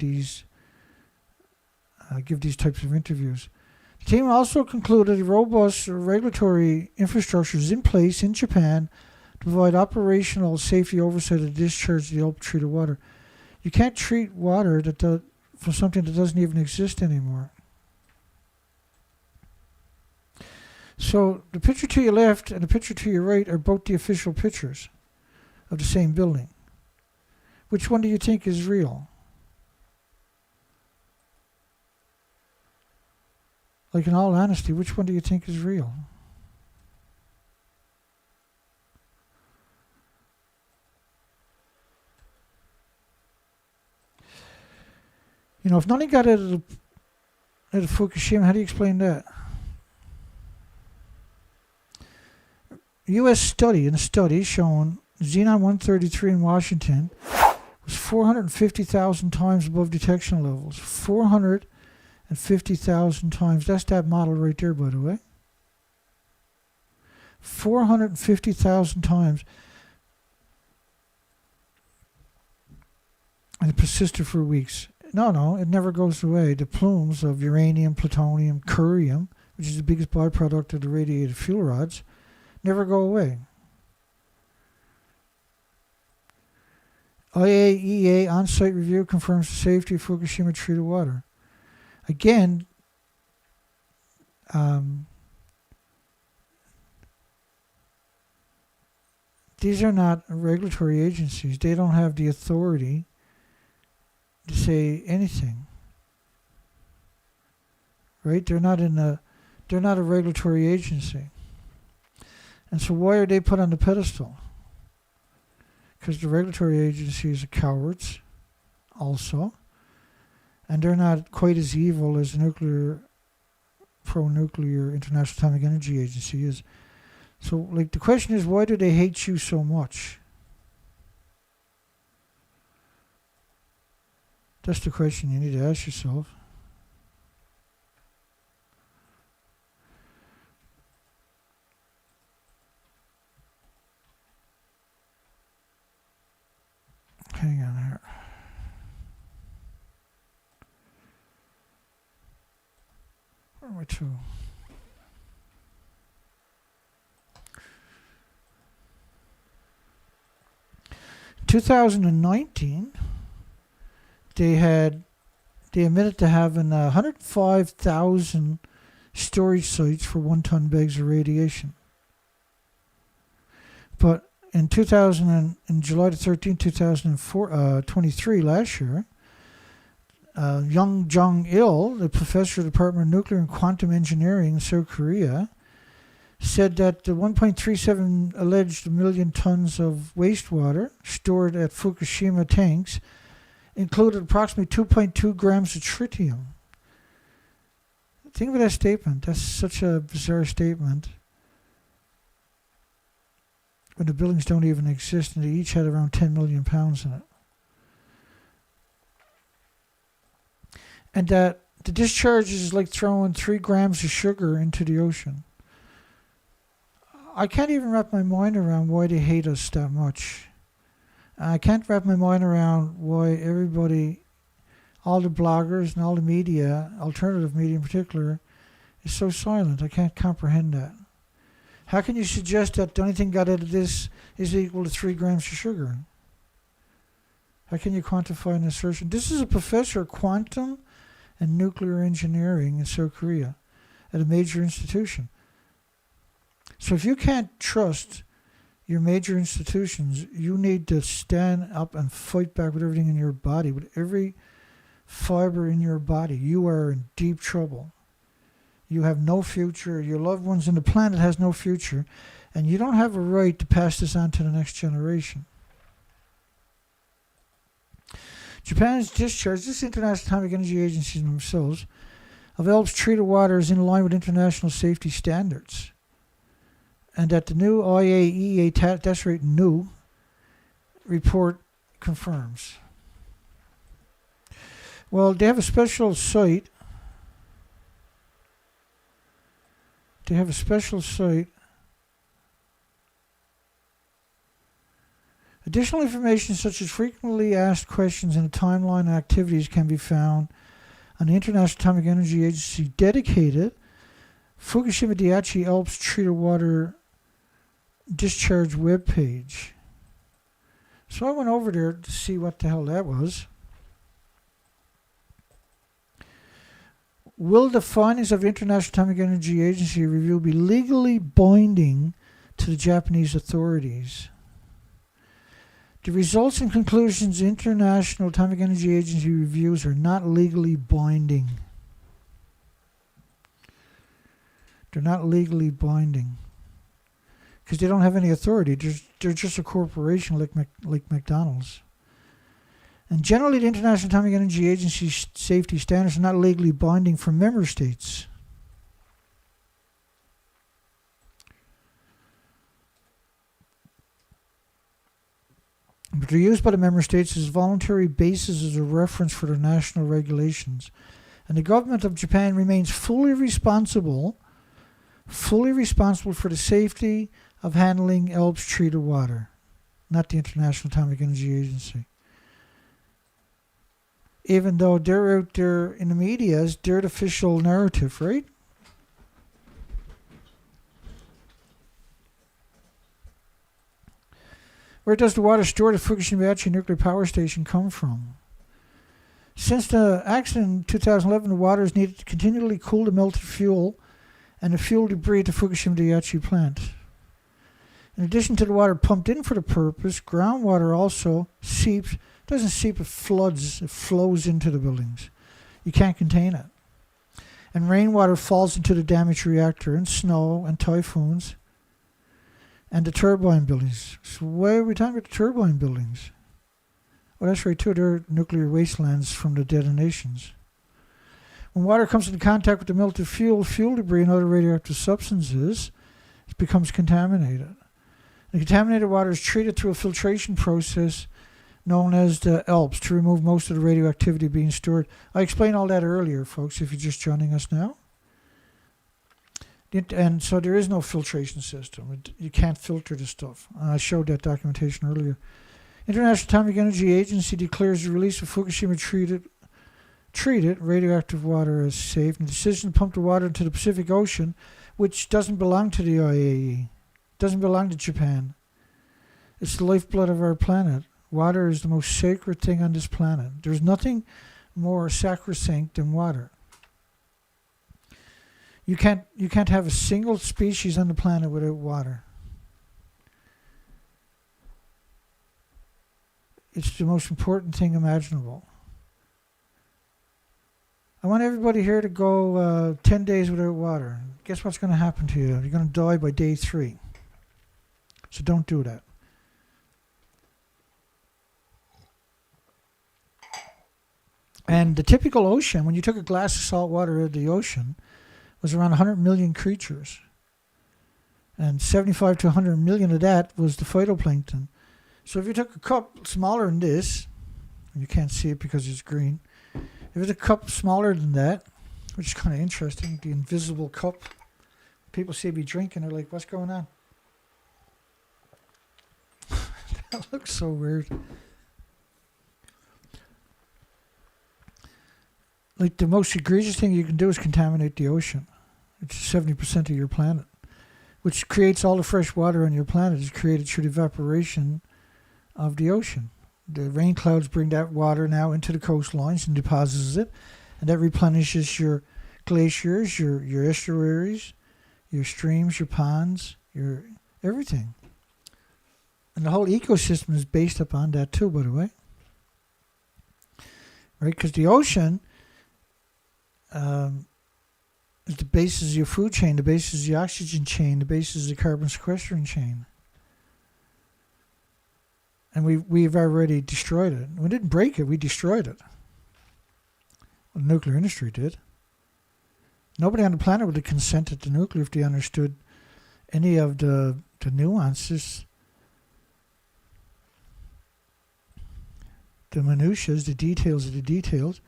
give these types of interviews. The team also concluded a robust regulatory infrastructure is in place in Japan to provide operational safety oversight of the discharge of the treated water. You can't treat water for something that doesn't even exist anymore. So the picture to your left and the picture to your right are both the official pictures of the same building. Which one do you think is real? Like, in all honesty, which one do you think is real? You know, if nothing got out of Fukushima, how do you explain that? U.S. study showing Xenon-133 in Washington was 450,000 times above detection levels. 450,000 times. That's that model right there, by the way. 450,000 times. And it persisted for weeks. No, it never goes away. The plumes of uranium, plutonium, curium, which is the biggest byproduct of the radiated fuel rods, never go away. IAEA on-site review confirms the safety of Fukushima treated water. Again, these are not regulatory agencies. They don't have the authority to say anything. Right? They're not a regulatory agency. And so why are they put on the pedestal? Because the regulatory agencies are cowards also. And they're not quite as evil as the pro-nuclear International Atomic Energy Agency is. So, like, the question is, why do they hate you so much? That's the question you need to ask yourself. Hang on here. Where am I to? In 2019, they admitted to having 105,000 storage sites for 1 ton bags of radiation. But in July the 13th, 2023, last year, Young Jong-il, the professor of the Department of Nuclear and Quantum Engineering in South Korea, said that the 1.37 alleged million tons of wastewater stored at Fukushima tanks included approximately 2.2 grams of tritium. Think of that statement. That's such a bizarre statement. When the buildings don't even exist and they each had around 10 million pounds in it. And that the discharge is like throwing 3 grams of sugar into the ocean. I can't even wrap my mind around why they hate us that much. I can't wrap my mind around why everybody, all the bloggers and all the media, alternative media in particular, is so silent. I can't comprehend that. How can you suggest that the only thing got out of this is equal to 3 grams of sugar? How can you quantify an assertion? This is a professor of quantum and nuclear engineering in South Korea at a major institution. So if you can't trust your major institutions, you need to stand up and fight back with everything in your body, with every fiber in your body. You are in deep trouble. You have no future. Your loved ones on the planet has no future. And you don't have a right to pass this on to the next generation. Japan's discharge, this International Atomic Energy Agency themselves, of Elb's treated water is in line with international safety standards. And that the new IAEA, that's right, new report confirms. Well, they have a special site they have a special site. Additional information such as frequently asked questions and a timeline of activities can be found on the International Atomic Energy Agency dedicated Fukushima Daiichi Alps treated water discharge webpage. So I went over there to see what the hell that was. Will the findings of the International Atomic Energy Agency review be legally binding to the Japanese authorities? The results and conclusions of International Atomic Energy Agency reviews are not legally binding. They're not legally binding because they don't have any authority. They're just a corporation like McDonald's. And generally, the International Atomic Energy Agency safety standards are not legally binding for member states. But they're used by the member states as voluntary basis as a reference for their national regulations. And the government of Japan remains fully responsible for the safety of handling Alps treated water, not the International Atomic Energy Agency. Even though they're out there in the media as their official narrative, right? Where does the water stored at Fukushima Daiichi nuclear power station come from? Since the accident in 2011, the water is needed to continually cool the melted fuel and the fuel debris at the Fukushima Daiichi plant. In addition to the water pumped in for the purpose, groundwater also seeps. Doesn't seep, it floods, it flows into the buildings. You can't contain it. And rainwater falls into the damaged reactor, and snow, and typhoons, and the turbine buildings. So why are we talking about the turbine buildings? Well, that's right too, they're nuclear wastelands from the detonations. When water comes into contact with the melted fuel debris, and other radioactive substances, it becomes contaminated. The contaminated water is treated through a filtration process known as the ALPS to remove most of the radioactivity being stored. I explained all that earlier, folks, if you're just joining us now. And so there is no filtration system. You can't filter the stuff. I showed that documentation earlier. International Atomic Energy Agency declares the release of Fukushima treated radioactive water as safe. And the decision to pump the water into the Pacific Ocean, which doesn't belong to the IAEA, doesn't belong to Japan. It's the lifeblood of our planet. Water is the most sacred thing on this planet. There's nothing more sacrosanct than water. You can't have a single species on the planet without water. It's the most important thing imaginable. I want everybody here to go 10 days without water. Guess what's going to happen to you? You're going to die by day 3. So don't do that. And the typical ocean, when you took a glass of salt water out of the ocean, was around 100 million creatures. And 75 to 100 million of that was the phytoplankton. So if you took a cup smaller than this, and you can't see it because it's green, if it's a cup smaller than that, which is kind of interesting, the invisible cup, people see me drinking, they're like, what's going on? That looks so weird. Like the most egregious thing you can do is contaminate the ocean. It's 70% of your planet, which creates all the fresh water on your planet is created through the evaporation of the ocean. The rain clouds bring that water now into the coastlines and deposits it, and that replenishes your glaciers, your estuaries, your streams, your ponds, your everything. And the whole ecosystem is based upon that too, by the way. Right? Because the ocean is the basis of your food chain, the basis of the oxygen chain, the basis of the carbon sequestering chain. And we've already destroyed it. We didn't break it, we destroyed it. Well, the nuclear industry did. Nobody on the planet would have consented to nuclear if they understood any of the nuances, the minutiae, the details of the details.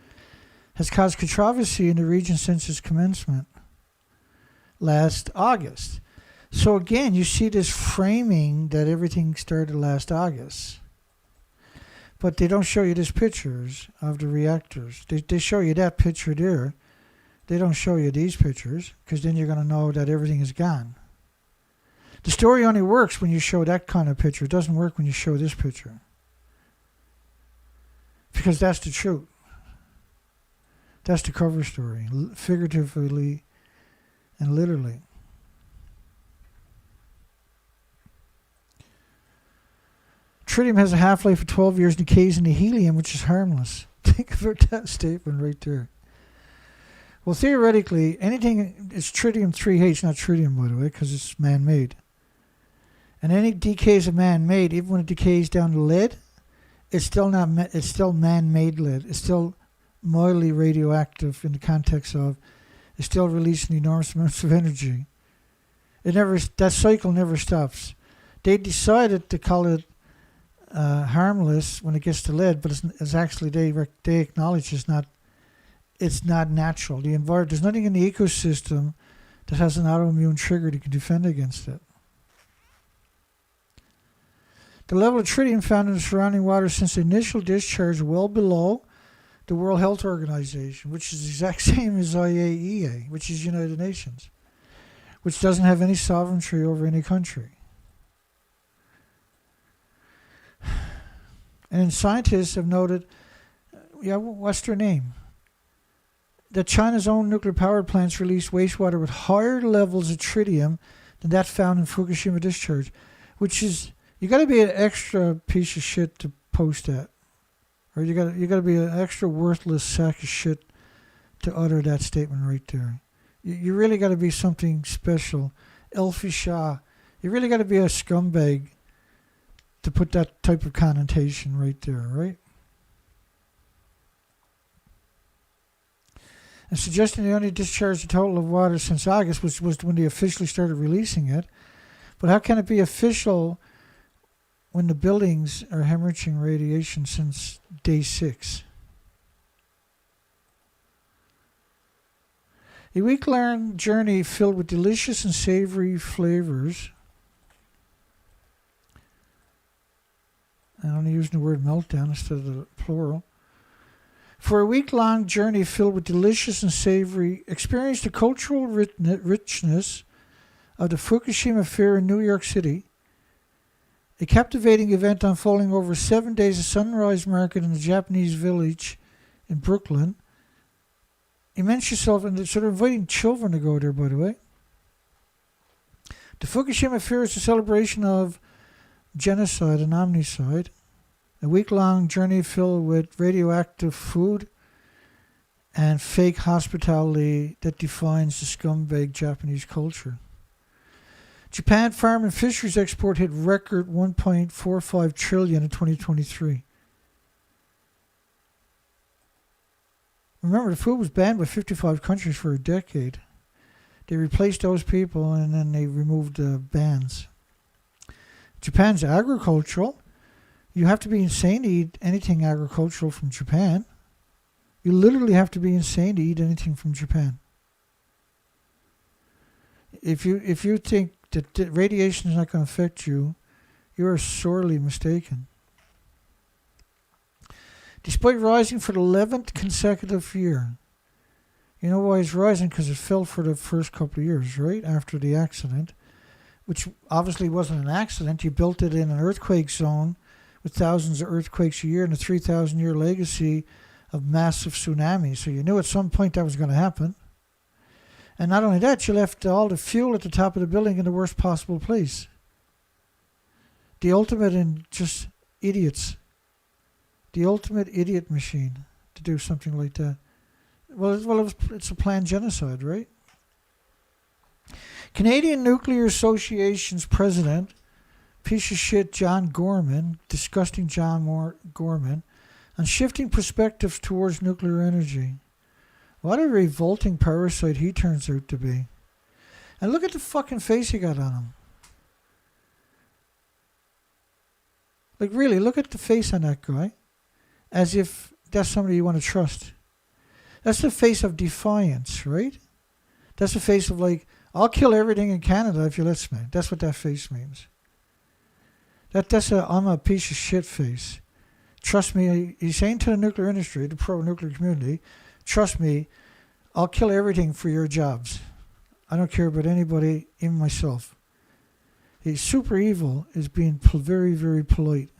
Has caused controversy in the region since its commencement. last August. So again, you see this framing that everything started last August. But they don't show you these pictures of the reactors. They show you that picture there. They don't show you these pictures, because then you're going to know that everything is gone. The story only works when you show that kind of picture. It doesn't work when you show this picture. Because that's the truth. That's the cover story, figuratively and literally. Tritium has a half-life of 12 years and decays into helium, which is harmless. Think about that statement right there. Well, theoretically, anything is tritium-3H, not tritium, by the way, because it's man-made. And any decays of man-made, even when it decays down to lead, it's still not. It's still man-made lead. It's still mildly radioactive in the context of it's still releasing enormous amounts of energy. That cycle never stops. They decided to call it harmless when it gets to lead, but it's actually they acknowledge it's not natural. There's nothing in the ecosystem that has an autoimmune trigger that can defend against it. The level of tritium found in the surrounding water since the initial discharge well below the World Health Organization, which is the exact same as IAEA, which is United Nations, which doesn't have any sovereignty over any country. And scientists have noted, what's their name? That China's own nuclear power plants release wastewater with higher levels of tritium than that found in Fukushima discharge, which is, you got to be an extra piece of shit to post that, or you got to be an extra worthless sack of shit to utter that statement right there. You really got to be something special, Elfie Shaw. You really got to be a scumbag to put that type of connotation right there, right? And suggesting they only discharged a total of water since August, which was when they officially started releasing it. But how can it be official when the buildings are hemorrhaging radiation since day 6? A week-long journey filled with delicious and savory flavors. I'm only using the word meltdown instead of the plural. For a week-long journey filled with delicious and savory, experience the cultural richness of the Fukushima Fair in New York City, a captivating event unfolding over 7 days of sunrise market in the Japanese village in Brooklyn. Immerse yourself, and they're sort of inviting children to go there, by the way. The Fukushima Fair is a celebration of genocide and omnicide. A week-long journey filled with radioactive food and fake hospitality that defines the scumbag Japanese culture. Japan farm and fisheries export hit record 1.45 trillion in 2023. Remember, the food was banned by 55 countries for a decade. They replaced those people and then they removed the bans. Japan's agricultural. You have to be insane to eat anything agricultural from Japan. You literally have to be insane to eat anything from Japan. If you think that radiation is not going to affect you, you are sorely mistaken. Despite rising for the 11th consecutive year, you know why it's rising? Because it fell for the first couple of years, right? After the accident, which obviously wasn't an accident. You built it in an earthquake zone with thousands of earthquakes a year and a 3,000-year legacy of massive tsunamis. So you knew at some point that was going to happen. And not only that, you left all the fuel at the top of the building in the worst possible place. The ultimate in just idiots. The ultimate idiot machine to do something like that. It's a planned genocide, right? Canadian Nuclear Association's president, piece of shit John Gorman, disgusting John Gorman, on shifting perspectives towards nuclear energy. What a revolting parasite he turns out to be. And look at the fucking face he got on him. Like, really, look at the face on that guy. As if that's somebody you want to trust. That's the face of defiance, right? That's the face of like, I'll kill everything in Canada if you let me. That's what that face means. I'm a piece of shit face. Trust me, he's saying to the nuclear industry, the pro-nuclear community, trust me, I'll kill everything for your jobs. I don't care about anybody, even myself. He's super evil is being very, very polite.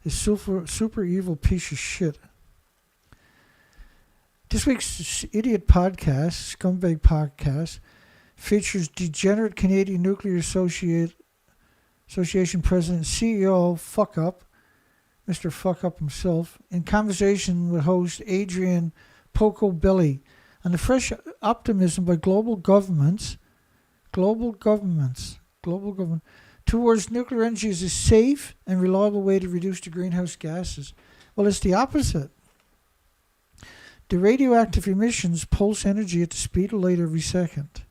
He's super evil piece of shit. This week's Idiot Podcast, Scumbag Podcast, features degenerate Canadian Nuclear Association President CEO Fuck Up, Mr. Fuck Up himself, in conversation with host Adrian Poco Belly on the fresh optimism by global government towards nuclear energy as a safe and reliable way to reduce the greenhouse gases. Well, it's the opposite. The radioactive emissions pulse energy at the speed of light every second.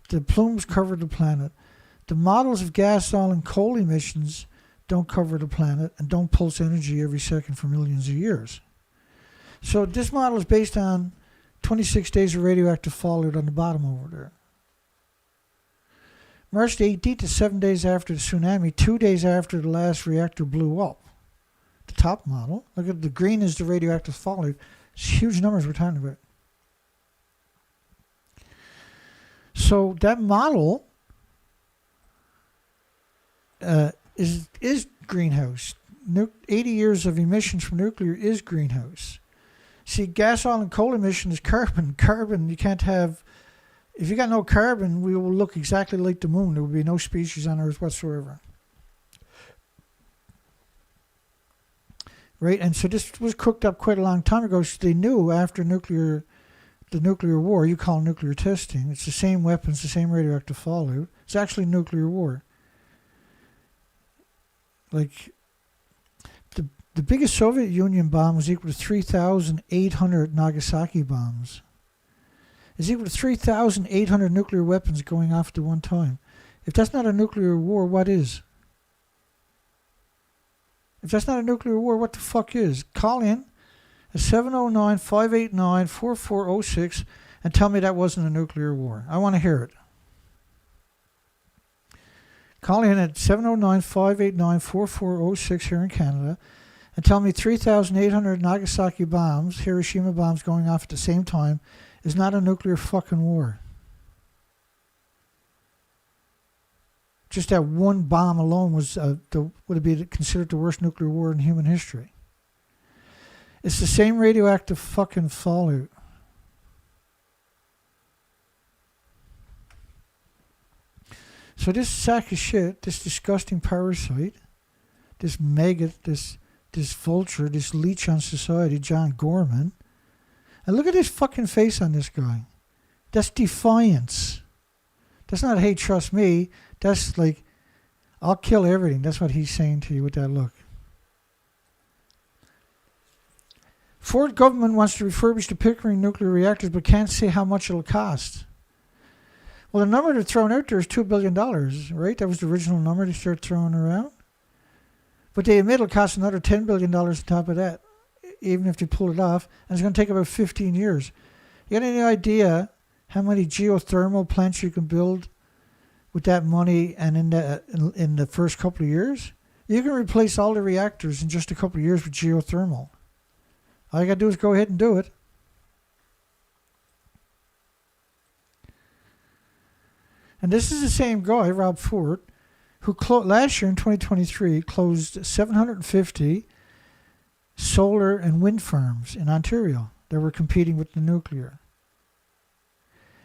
The plumes cover the planet. The models of gas, oil, and coal emissions don't cover the planet and don't pulse energy every second for millions of years. So this model is based on 26 days of radioactive fallout on the bottom over there. March the 18th is 7 days after the tsunami, 2 days after the last reactor blew up. The top model. Look at the green is the radioactive fallout. It's huge numbers we're talking about. So that model is greenhouse. 80 years of emissions from nuclear is greenhouse. See, gas, oil, and coal emission is carbon. Carbon, you can't have... If you got no carbon, we will look exactly like the moon. There will be no species on Earth whatsoever. Right? And so this was cooked up quite a long time ago. So they knew after the nuclear war, you call nuclear testing, it's the same weapons, the same radioactive fallout. It's actually nuclear war. Like, the biggest Soviet Union bomb was equal to 3,800 Nagasaki bombs. It's equal to 3,800 nuclear weapons going off at one time. If that's not a nuclear war, what is? If that's not a nuclear war, what the fuck is? Call in at 709-589-4406 and tell me that wasn't a nuclear war. I want to hear it. Call in at 709-589-4406 here in Canada and tell me 3,800 Nagasaki bombs, Hiroshima bombs going off at the same time is not a nuclear fucking war. Just that one bomb alone would have been considered the worst nuclear war in human history. It's the same radioactive fucking fallout. So this sack of shit, this disgusting parasite, this maggot, this vulture, this leech on society, John Gorman. And look at his fucking face on this guy. That's defiance. That's not, hey, trust me. That's like, I'll kill everything. That's what he's saying to you with that look. Ford government wants to refurbish the Pickering nuclear reactors but can't say how much it'll cost. Well, the number they're throwing out there is $2 billion, right? That was the original number they started throwing around. But they admit it'll cost another $10 billion on top of that, even if they pull it off. And it's going to take about 15 years. You got any idea how many geothermal plants you can build with that money and in the first couple of years? You can replace all the reactors in just a couple of years with geothermal. All you got to do is go ahead and do it. And this is the same guy, Rob Ford, who last year in 2023 closed 750 solar and wind farms in Ontario that were competing with the nuclear.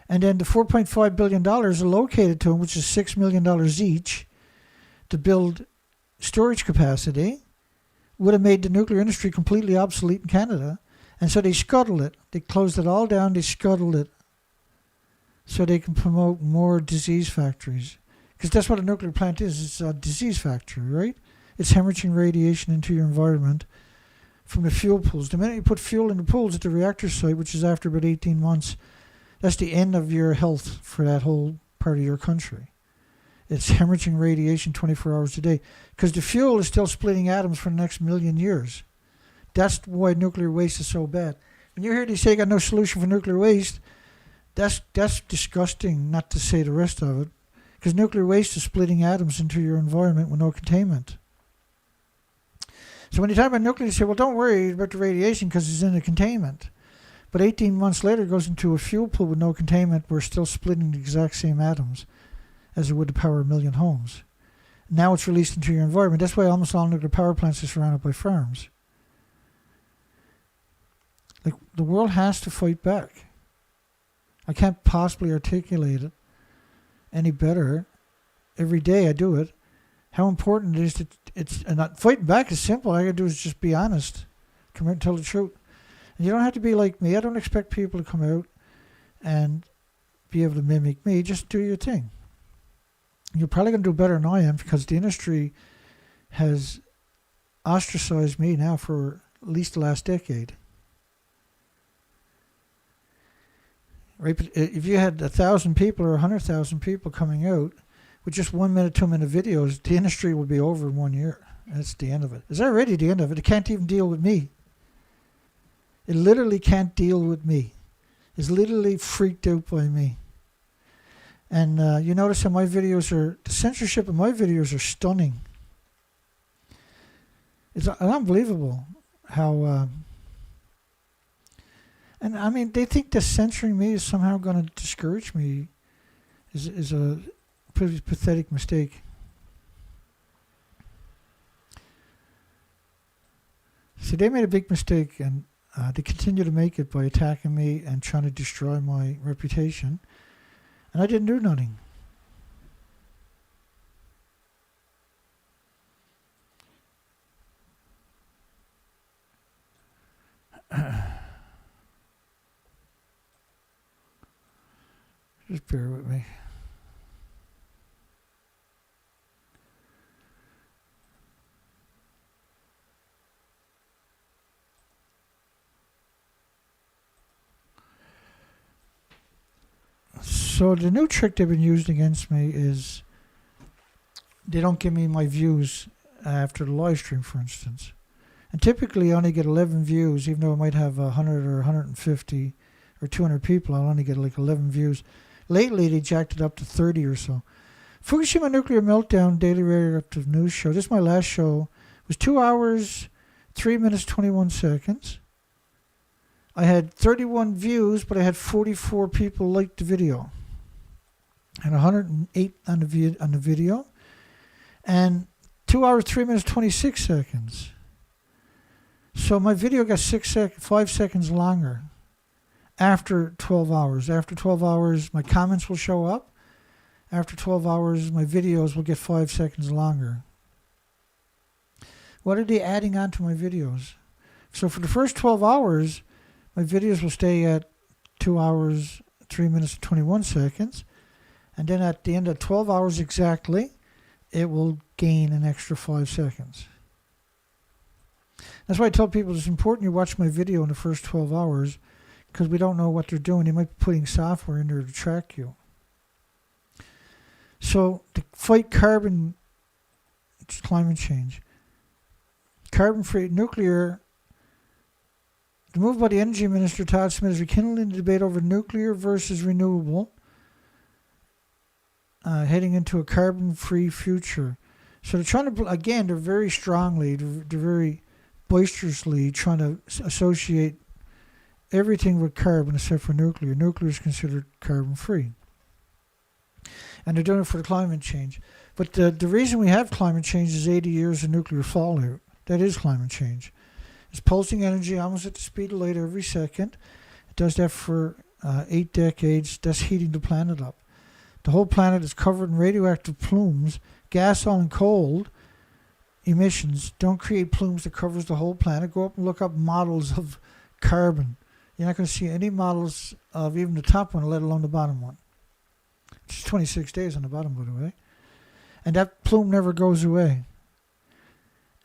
And then the $4.5 billion allocated to him, which is $6 million each, to build storage capacity, would have made the nuclear industry completely obsolete in Canada. And so they scuttled it. They closed it all down. They scuttled it so they can promote more disease factories. Because that's what a nuclear plant is. It's a disease factory, right? It's hemorrhaging radiation into your environment from the fuel pools. The minute you put fuel in the pools at the reactor site, which is after about 18 months, that's the end of your health for that whole part of your country. It's hemorrhaging radiation 24 hours a day. Because the fuel is still splitting atoms for the next million years. That's why nuclear waste is so bad. When you hear they say got no solution for nuclear waste, That's disgusting, not to say the rest of it, because nuclear waste is splitting atoms into your environment with no containment. So when you talk about nuclear, you say, well, don't worry about the radiation because it's in a containment. But 18 months later, it goes into a fuel pool with no containment. We're still splitting the exact same atoms as it would to power 1 million homes. Now it's released into your environment. That's why almost all nuclear power plants are surrounded by farms. Like, the world has to fight back. I can't possibly articulate it any better. Every day I do it. How important it is that and not fighting back is simple. All I gotta do is just be honest. Come out and tell the truth. And you don't have to be like me. I don't expect people to come out and be able to mimic me. Just do your thing. You're probably going to do better than I am because the industry has ostracized me now for at least the last decade. Right? But if you had 1,000 people or 100,000 people coming out with just 1 minute, 2 minute videos, the industry would be over in 1 year. That's the end of it. It's already the end of it. It can't even deal with me. It literally can't deal with me. It's literally freaked out by me. And you notice how my videos the censorship of my videos are stunning. It's unbelievable how, and I mean, they think that censoring me is somehow going to discourage me is a pretty pathetic mistake. See, they made a big mistake, and they continue to make it by attacking me and trying to destroy my reputation. And I didn't do nothing. Just bear with me. So the new trick they've been using against me is they don't give me my views after the live stream, for instance. And typically I only get 11 views, even though I might have 100 or 150 or 200 people, I'll only get like 11 views. Lately they jacked it up to 30 or so. Fukushima Nuclear Meltdown Daily Radioactive News Show, this is my last show, was 2 hours, 3 minutes, 21 seconds. I had 31 views, but I had 44 people like the video. And 108 on the video. And 2 hours, 3 minutes, 26 seconds. So my video got 5 seconds longer after 12 hours. After 12 hours, my comments will show up. After 12 hours, my videos will get 5 seconds longer. What are they adding on to my videos? So for the first 12 hours, my videos will stay at 2 hours, 3 minutes, and 21 seconds. And then at the end of 12 hours exactly, it will gain an extra 5 seconds. That's why I tell people it's important you watch my video in the first 12 hours because we don't know what they're doing. They might be putting software in there to track you. So to fight climate change, carbon-free nuclear, the move by the Energy Minister Todd Smith is rekindling the debate over nuclear versus renewable, heading into a carbon-free future. So they're trying to, again, they're very strongly, they're very boisterously trying to associate everything with carbon except for nuclear. Nuclear is considered carbon-free. And they're doing it for the climate change. But the reason we have climate change is 80 years of nuclear fallout. That is climate change. It's pulsing energy almost at the speed of light every second. It does that for 8 decades. That's heating the planet up. The whole planet is covered in radioactive plumes. Gas, oil, and coal emissions don't create plumes that covers the whole planet. Go up and look up models of carbon. You're not going to see any models of even the top one, let alone the bottom one. It's 26 days on the bottom, by the way. And that plume never goes away.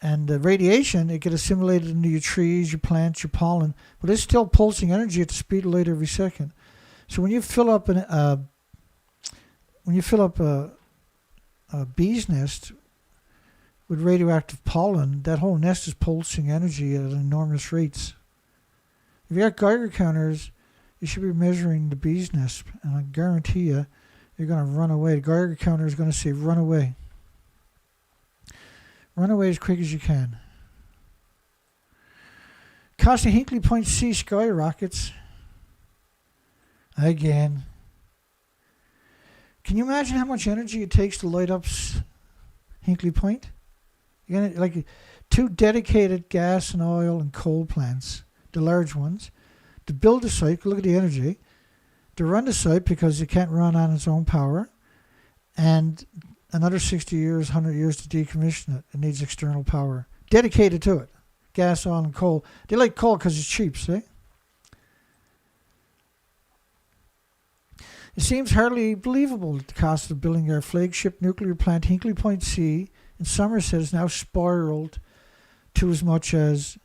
And the radiation, it gets assimilated into your trees, your plants, your pollen, but it's still pulsing energy at the speed of light every second. So when you fill up a bee's nest with radioactive pollen, that whole nest is pulsing energy at enormous rates. If you got Geiger counters, You should be measuring the bee's nest, and I guarantee you, you're going to run away. The Geiger counter is going to say, run away. Run away as quick as you can. Cost of Hinkley Point C skyrockets. Again. Can you imagine how much energy it takes to light up Hinkley Point? You're gonna, like 2 dedicated gas and oil and coal plants, the large ones, to build the site. Look at the energy. To run the site because it can't run on its own power, and another 60 years, 100 years to decommission it. It needs external power dedicated to it. Gas, oil, and coal. They like coal because it's cheap, see? It seems hardly believable that the cost of building our flagship nuclear plant, Hinkley Point C, in Somerset, has now spiraled to as much as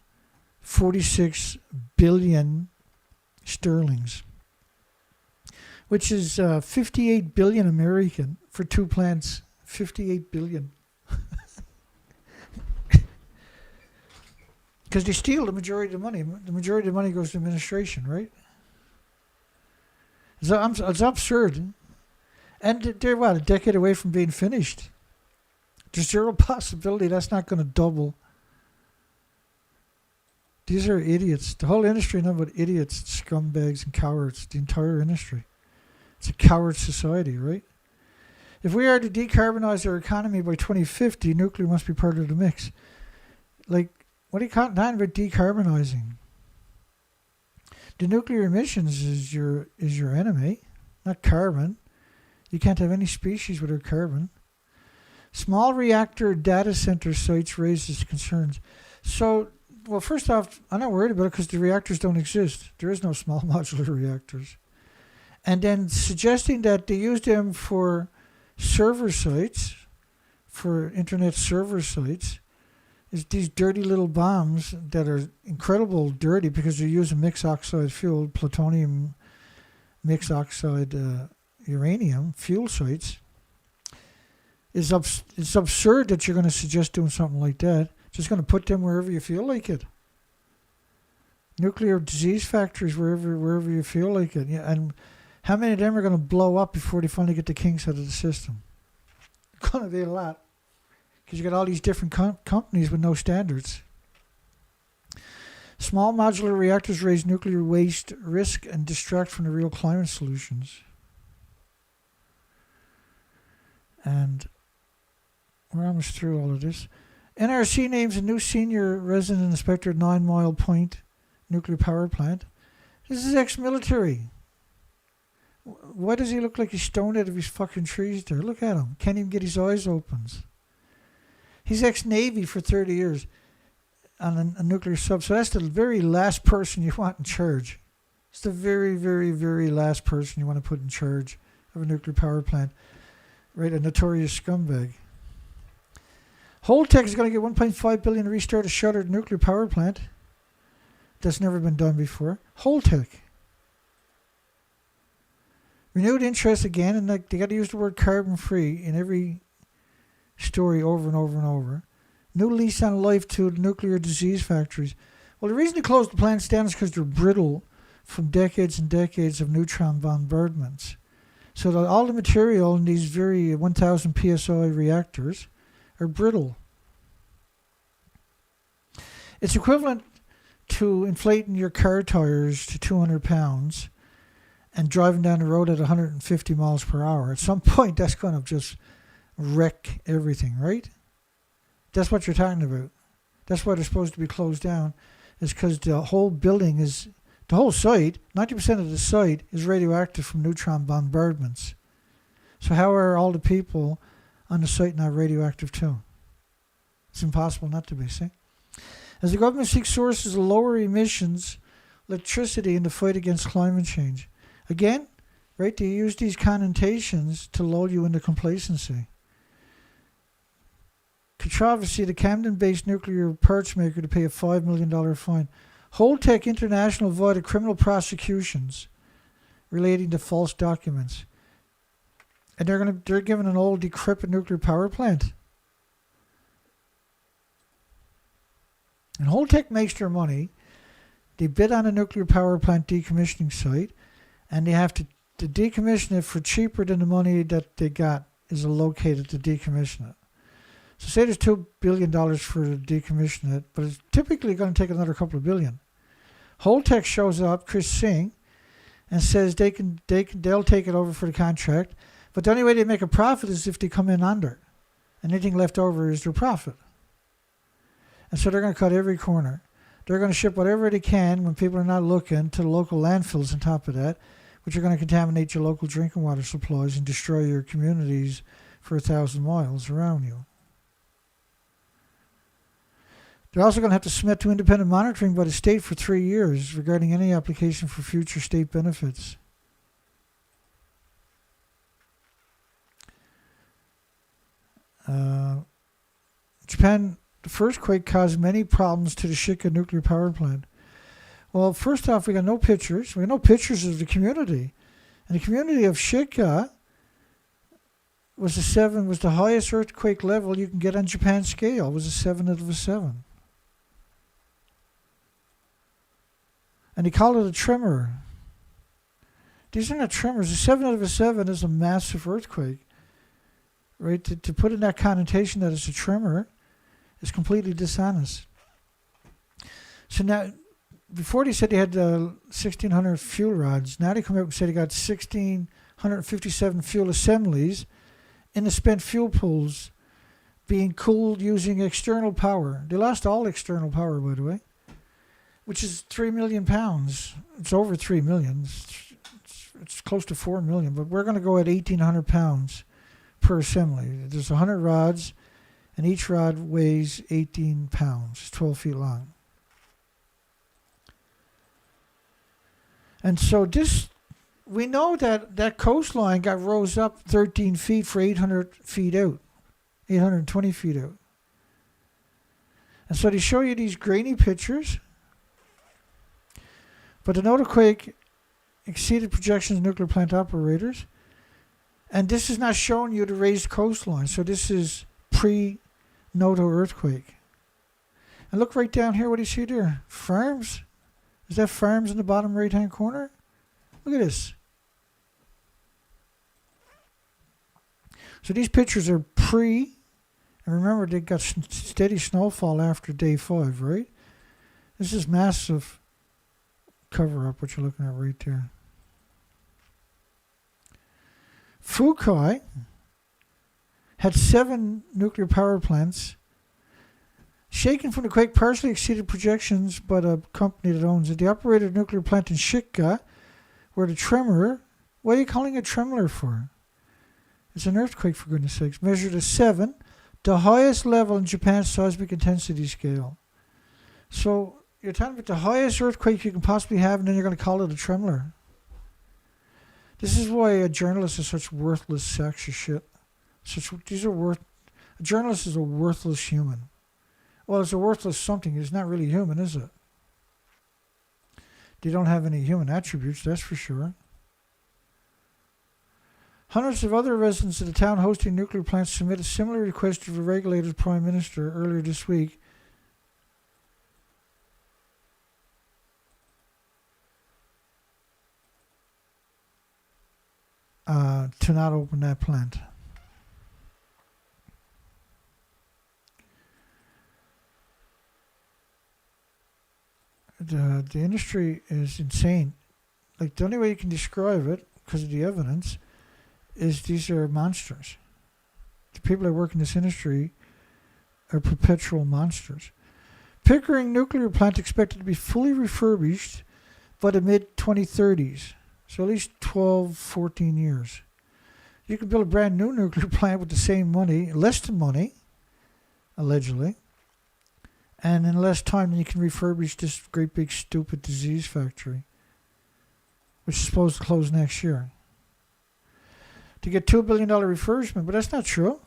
46 billion sterlings, which is 58 billion American for 2 plants. 58 billion. Because they steal the majority of the money. The majority of the money goes to administration, right? It's absurd. And they're, what, a decade away from being finished. There's zero possibility that's not going to double. These are idiots. The whole industry, nothing but idiots, scumbags, and cowards. The entire industry. It's a coward society, right? If we are to decarbonize our economy by 2050, nuclear must be part of the mix. Like, what are you talking about decarbonizing? The nuclear emissions is your enemy, not carbon. You can't have any species without carbon. Small reactor data center sites raises concerns. So, well, first off, I'm not worried about it because the reactors don't exist. There is no small modular reactors. And then suggesting that they use them for server sites, for internet server sites, is these dirty little bombs that are incredible dirty because they're using mixed oxide fuel, plutonium, mixed oxide uranium fuel sites. It's absurd that you're going to suggest doing something like that. Just going to put them wherever you feel like it. Nuclear disease factories wherever you feel like it. Yeah, and how many of them are going to blow up before they finally get the kinks out of the system? It's going to be a lot. Because you got all these different companies with no standards. Small modular reactors raise nuclear waste risk and distract from the real climate solutions. And we're almost through all of this. NRC names a new senior resident inspector at 9 Mile Point nuclear power plant. This is ex-military. Why does he look like he's stoned out of his fucking trees there? Look at him. Can't even get his eyes open. He's ex-Navy for 30 years on a nuclear sub. So that's the very last person you want in charge. It's the very, very, very last person you want to put in charge of a nuclear power plant. Right, a notorious scumbag. Holtec is going to get $1.5 billion to restart a shuttered nuclear power plant. That's never been done before. Holtec. Renewed interest again, and they got to use the word carbon-free in every story over and over and over. New lease on life to nuclear disease factories. Well, the reason they closed the plants down is because they're brittle from decades and decades of neutron bombardments. So that all the material in these very 1,000 psi reactors are brittle. It's equivalent to inflating your car tires to 200 pounds and driving down the road at 150 miles per hour. At some point, that's going to just wreck everything, right? That's what you're talking about. That's why they're supposed to be closed down, is because the whole building is, the whole site, 90% of the site is radioactive from neutron bombardments. So how are all the people on the site not radioactive too? It's impossible not to be, see? As the government seeks sources of lower emissions, electricity in the fight against climate change. Again, right, they use these connotations to lull you into complacency. Controversy, the Camden-based nuclear parts maker to pay a $5 million fine. Holtec International avoided criminal prosecutions relating to false documents. And they're given an old decrepit nuclear power plant. And Holtec makes their money. They bid on a nuclear power plant decommissioning site. and they have to decommission it for cheaper than the money that they got is allocated to decommission it. So say there's $2 billion for to decommission it, but it's typically going to take another couple of billion. Holtec shows up, Chris Singh, and says they'll take it over for the contract, but the only way they make a profit is if they come in under. Anything left over is their profit. And so they're going to cut every corner. They're going to ship whatever they can when people are not looking to the local landfills on top of that, which are going to contaminate your local drinking water supplies and destroy your communities for 1,000 miles around you. They're also going to have to submit to independent monitoring by the state for 3 years regarding any application for future state benefits. Japan, the first quake caused many problems to the Shika nuclear power plant. Well, first off, we got no pictures. We got no pictures of the community. And the community of Shika was the highest earthquake level you can get on Japan's scale. It was a 7 out of a 7. And they call it a tremor. These are not tremors. A 7 out of a 7 is a massive earthquake. Right? To put in that connotation that it's a tremor is completely dishonest. So now, before they said they had 1,600 fuel rods, now they come out and say they got 1,657 fuel assemblies in the spent fuel pools being cooled using external power. They lost all external power, by the way, which is 3 million pounds. It's over 3 million. It's close to 4 million, but we're going to go at 1,800 pounds per assembly. There's 100 rods, and each rod weighs 18 pounds, 12 feet long. And so we know that coastline got rose up 13 feet for 800 feet out, 820 feet out. And so they show you these grainy pictures. But the Noto quake exceeded projections of nuclear plant operators. And this is not showing you the raised coastline. So this is pre-Noto earthquake. And look right down here, what do you see there? Farms? Is that farms in the bottom right-hand corner? Look at this. So these pictures are and remember they got steady snowfall after day 5, right? This is massive cover-up, what you're looking at right there. Fukai had 7 nuclear power plants. Shaken from the quake, partially exceeded projections by the company that owns it. The operator of the nuclear plant in Shika, where the tremor, what are you calling a tremor for? It's an earthquake, for goodness sakes. Measured a 7, the highest level in Japan's seismic intensity scale. So you're talking about the highest earthquake you can possibly have, and then you're going to call it a tremor. This is why a journalist is such worthless sacks of shit. A journalist is a worthless human. Well, it's a worthless something. It's not really human, is it? They don't have any human attributes, that's for sure. Hundreds of other residents of the town hosting nuclear plants submitted similar requests to the regulator's prime minister earlier this week. To not open that plant. The industry is insane. Like, the only way you can describe it, because of the evidence, is these are monsters. The people that work in this industry are perpetual monsters. Pickering nuclear plant expected to be fully refurbished by the mid-2030s. So at least 12, 14 years. You can build a brand new nuclear plant with the same money, less than money, allegedly. And in less time than you can refurbish this great big stupid disease factory, which is supposed to close next year. To get $2 billion refurbishment, but that's not true.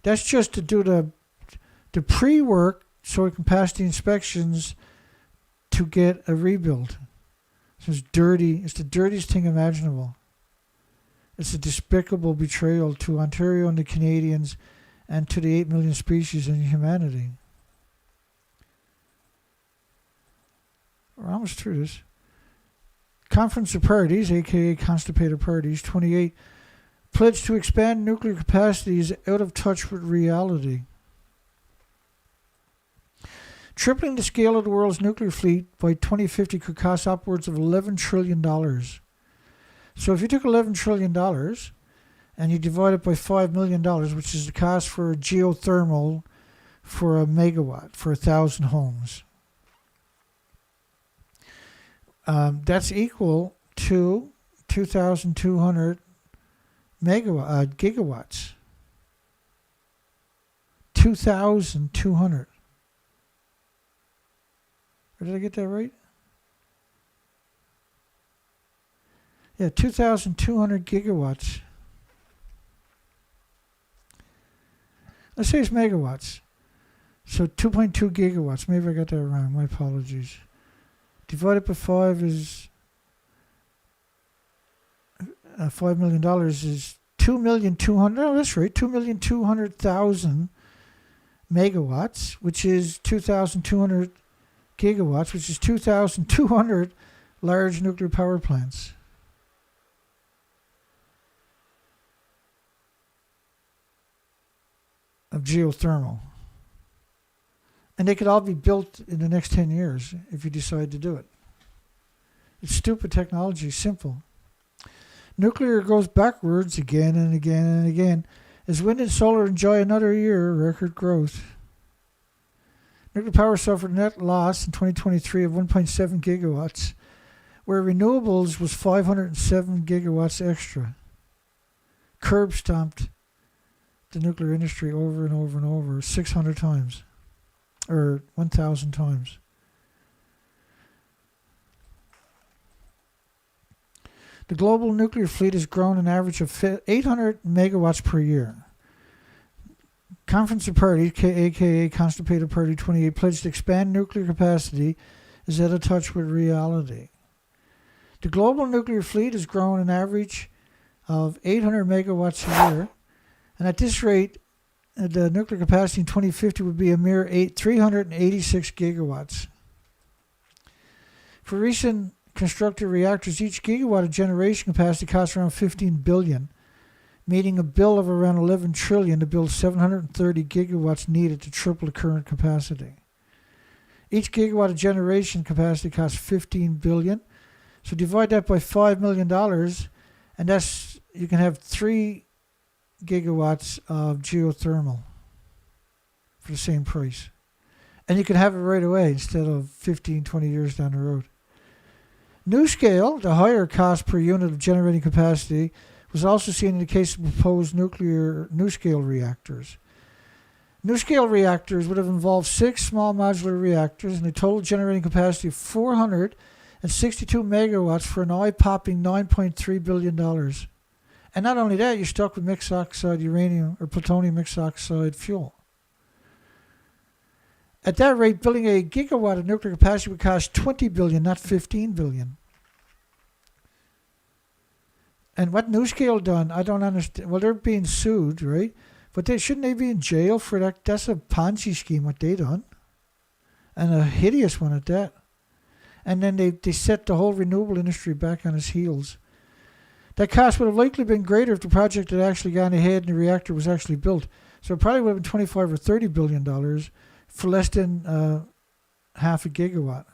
That's just to do the pre-work so it can pass the inspections to get a rebuild. So it's dirty. It's the dirtiest thing imaginable. It's a despicable betrayal to Ontario and the Canadians and to the 8 million species in humanity. We're almost through this. Conference of Parties, aka Constipated Parties, 28, pledged to expand nuclear capacity is out of touch with reality. Tripling the scale of the world's nuclear fleet by 2050 could cost upwards of $11 trillion. So if you took $11 trillion and you divide it by $5 million, which is the cost for geothermal for a megawatt for 1,000 homes, that's equal to 2,200 gigawatts. 2,200. Did I get that right? Yeah, 2,200 gigawatts. Let's say it's megawatts. So 2.2 gigawatts. Maybe I got that wrong. My apologies. Divided by 5 is $5 million is 2,200,000. Oh, that's right. 2,200,000 megawatts, which is 2,200 gigawatts, which is 2,200 large nuclear power plants. Of geothermal. And they could all be built in the next 10 years if you decide to do it. It's stupid technology, simple. Nuclear goes backwards again and again and again as wind and solar enjoy another year of record growth. Nuclear power suffered a net loss in 2023 of 1.7 gigawatts, where renewables was 507 gigawatts extra. Curb stomped the nuclear industry over and over and over 600 times, or 1,000 times. The global nuclear fleet has grown an average of 800 megawatts per year. Conference of Parties, aka Constipated Party 28, pledged to expand nuclear capacity is out of touch with reality. The global nuclear fleet has grown an average of 800 megawatts a year, and at this rate, the nuclear capacity in 2050 would be a mere 386 gigawatts. For recent constructed reactors, each gigawatt of generation capacity costs around $15 billion, meaning a bill of around $11 trillion to build 730 gigawatts needed to triple the current capacity. Each gigawatt of generation capacity costs $15 billion. So divide that by $5 million, and that's, you can have 3 gigawatts of geothermal for the same price. And you can have it right away instead of 15, 20 years down the road. NuScale, the higher cost per unit of generating capacity, was also seen in the case of proposed nuclear NuScale reactors. NuScale reactors would have involved 6 small modular reactors and a total generating capacity of 462 megawatts for an eye-popping $9.3 billion. And not only that, you're stuck with mixed oxide uranium or plutonium mixed oxide fuel. At that rate, building a gigawatt of nuclear capacity would cost $20 billion, not $15 billion. And what NuScale done, I don't understand. Well, they're being sued, right? But shouldn't they be in jail for that? That's a Ponzi scheme, what they done. And a hideous one at that. And then they set the whole renewable industry back on its heels. That cost would have likely been greater if the project had actually gone ahead and the reactor was actually built. So it probably would have been $25 or $30 billion for less than half a gigawatt.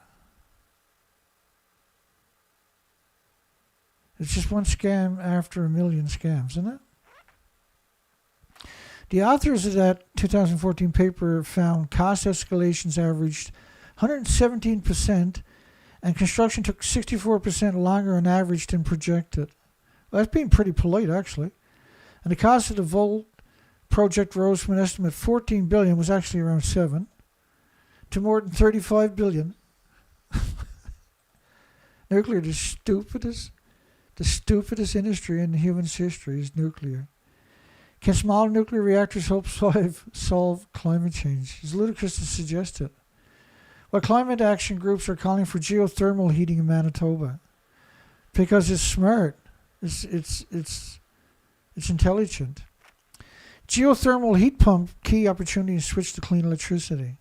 It's just one scam after a million scams, isn't it? The authors of that 2014 paper found cost escalations averaged 117%, and construction took 64% longer on average than projected. Well, that's being pretty polite, actually. And the cost of the Volt project rose from an estimate of $14 billion, was actually around $7, to more than $35 billion. Nuclear, the stupidest industry in human's history is nuclear. Can small nuclear reactors help solve climate change? It's ludicrous to suggest it. Well, climate action groups are calling for geothermal heating in Manitoba because it's smart. It's intelligent. Geothermal heat pump, key opportunity to switch to clean electricity.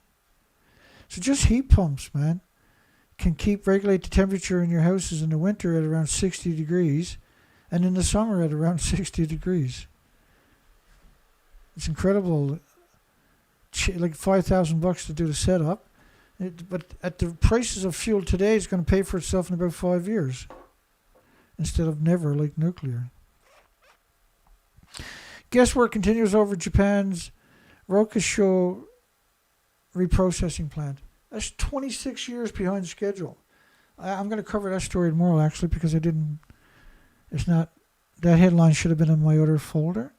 So just heat pumps, man. can regulate the temperature in your houses in the winter at around 60 degrees and in the summer at around 60 degrees. It's incredible. Like $5,000 to do the setup. But at the prices of fuel today, it's going to pay for itself in about 5 years instead of never, like nuclear. Guesswork continues over Japan's Rokusho reprocessing plant. That's 26 years behind schedule. I'm going to cover that story tomorrow, actually, because that headline should have been in my other folder.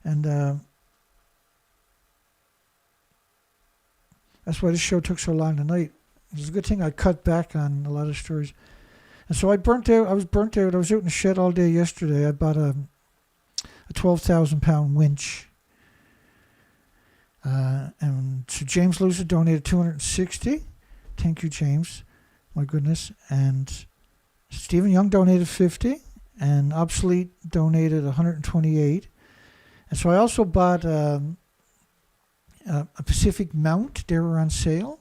And that's why this show took so long tonight. It's a good thing I cut back on a lot of stories. And so I was burnt out. I was out in the shed all day yesterday. I bought a 12,000-pound winch. And so James Lewis donated 260. Thank you, James. My goodness. And Stephen Young donated 50. And Obsolete donated 128. And so I also bought a Pacific mount. They were on sale.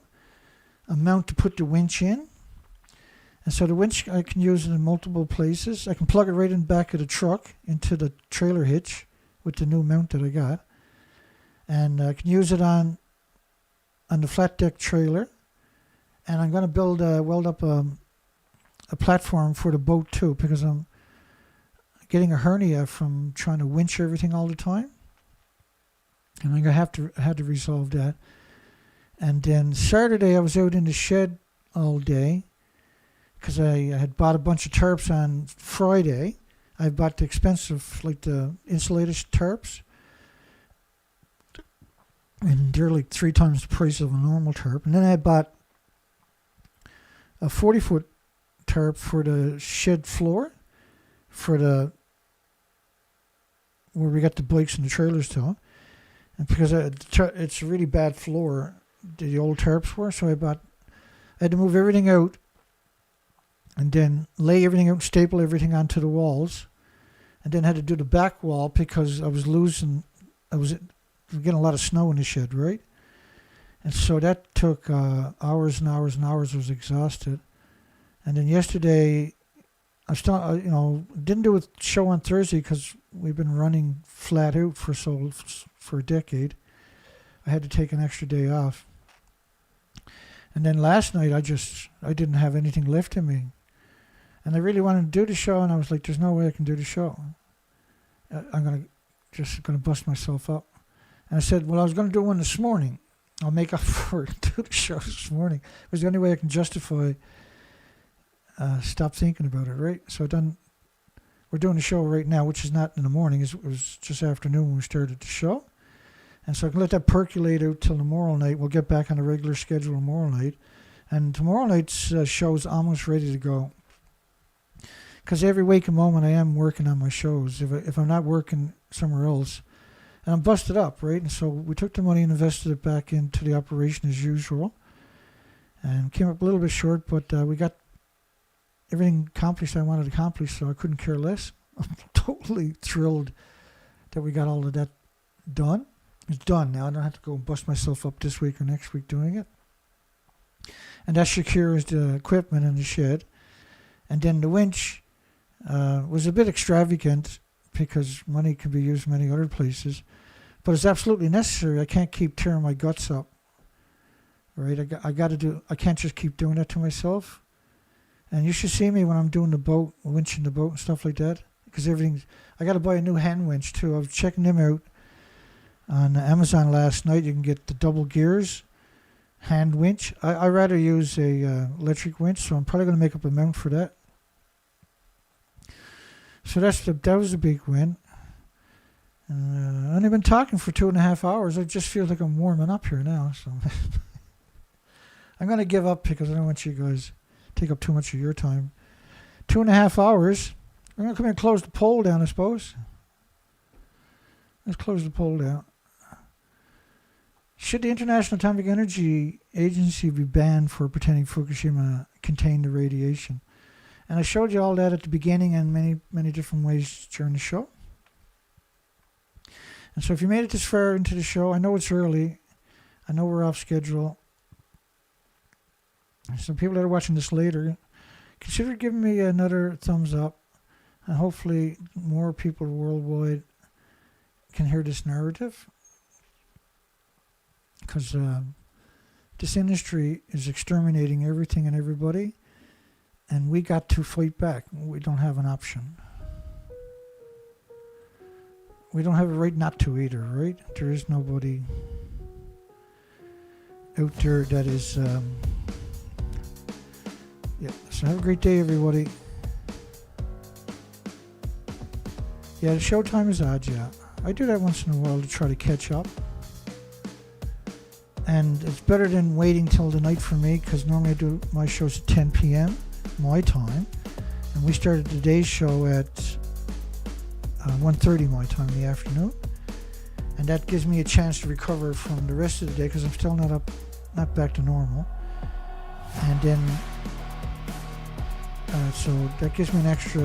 A mount to put the winch in. And so the winch, I can use it in multiple places. I can plug it right in the back of the truck into the trailer hitch with the new mount that I got. And I can use it on the flat deck trailer. And I'm going to weld up a platform for the boat too, because I'm getting a hernia from trying to winch everything all the time. And I'm going to have to resolve that. And then Saturday I was out in the shed all day because I had bought a bunch of tarps on Friday. I bought the expensive, like the insulated tarps. And they're like 3 times the price of a normal tarp. And then I bought a 40-foot tarp for the shed floor, where we got the bikes and the trailers to. And because it's a really bad floor, the old tarps were, so I had to move everything out and then lay everything out and staple everything onto the walls. And then had to do the back wall because I was getting a lot of snow in the shed, right? And so that took hours and hours and hours. I was exhausted. And then yesterday, didn't do a show on Thursday because we've been running flat out for a decade. I had to take an extra day off. And then last night, I didn't have anything left in me. And I really wanted to do the show, and I was like, there's no way I can do the show. I'm just going to bust myself up. And I said, well, I was going to do one this morning. I'll make up for it, do the show this morning. It was the only way I can justify stop thinking about it, right? So we're doing the show right now, which is not in the morning. It was just afternoon when we started the show. And so I can let that percolate out till tomorrow night. We'll get back on the regular schedule tomorrow night. And tomorrow night's show is almost ready to go. Because every waking moment I am working on my shows. If I'm not working somewhere else, and I'm busted up, right? And so we took the money and invested it back into the operation as usual. And came up a little bit short, but we got everything accomplished I wanted to accomplish, so I couldn't care less. I'm totally thrilled that we got all of that done. It's done now. I don't have to go and bust myself up this week or next week doing it. And that secures the equipment in the shed. And then the winch was a bit extravagant because money can be used many other places. But it's absolutely necessary. I can't keep tearing my guts up. Right? I can't just keep doing that to myself. And you should see me when I'm doing the boat, winching the boat and stuff like that. Because I got to buy a new hand winch too. I was checking them out on Amazon last night. You can get the double gears hand winch. I rather use a electric winch, so I'm probably going to make up a mount for that. So that was a big win. I've only been talking for 2.5 hours. I just feel like I'm warming up here now. So I'm going to give up because I don't want you guys to take up too much of your time. 2.5 hours. I'm going to come in and close the poll down, I suppose. Let's close the poll down. Should the International Atomic Energy Agency be banned for pretending Fukushima contained the radiation? And I showed you all that at the beginning and many, many different ways during the show. And so if you made it this far into the show, I know it's early. I know we're off schedule. So people that are watching this later, consider giving me another thumbs up, and hopefully more people worldwide can hear this narrative, because this industry is exterminating everything and everybody, and we got to fight back. We don't have an option. We don't have a right not to either, right? There is nobody out there that is... yeah, so have a great day, everybody. Yeah, the showtime is odd, yeah. I do that once in a while to try to catch up. And it's better than waiting till the night for me, because normally I do my shows at 10 p.m. my time. And we started today's show at 1:30 my time in the afternoon. And that gives me a chance to recover from the rest of the day, because I'm still not back to normal. And then, so that gives me an extra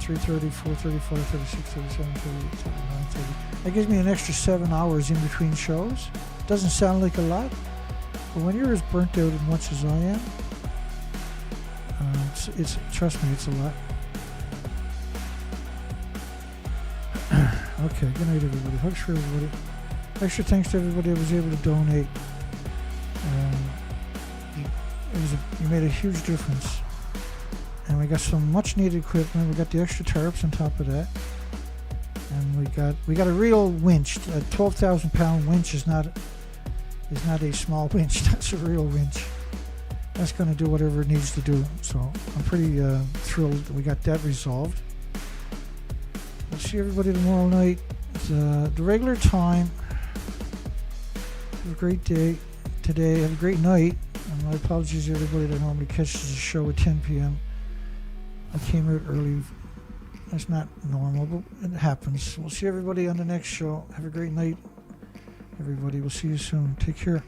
3:30, 4:30, 5:30, 6:30, 7:30, 8:30, 9:30. That gives me an extra 7 hours in between shows. Doesn't sound like a lot, but when you're as burnt out as much as I am, it's trust me, it's a lot. Okay, good night, everybody. Hugs for everybody. Extra thanks to everybody that was able to donate. You made a huge difference. And we got some much needed equipment. We got the extra tarps on top of that. And we got a real winch. A 12,000 pound winch is not a small winch. That's a real winch. That's going to do whatever it needs to do. So I'm pretty thrilled that we got that resolved. We'll see everybody tomorrow night. It's the regular time. Have a great day today. Have a great night. And my apologies to everybody that normally catches the show at 10 p.m. I came out early. That's not normal, but it happens. We'll see everybody on the next show. Have a great night, everybody. We'll see you soon. Take care.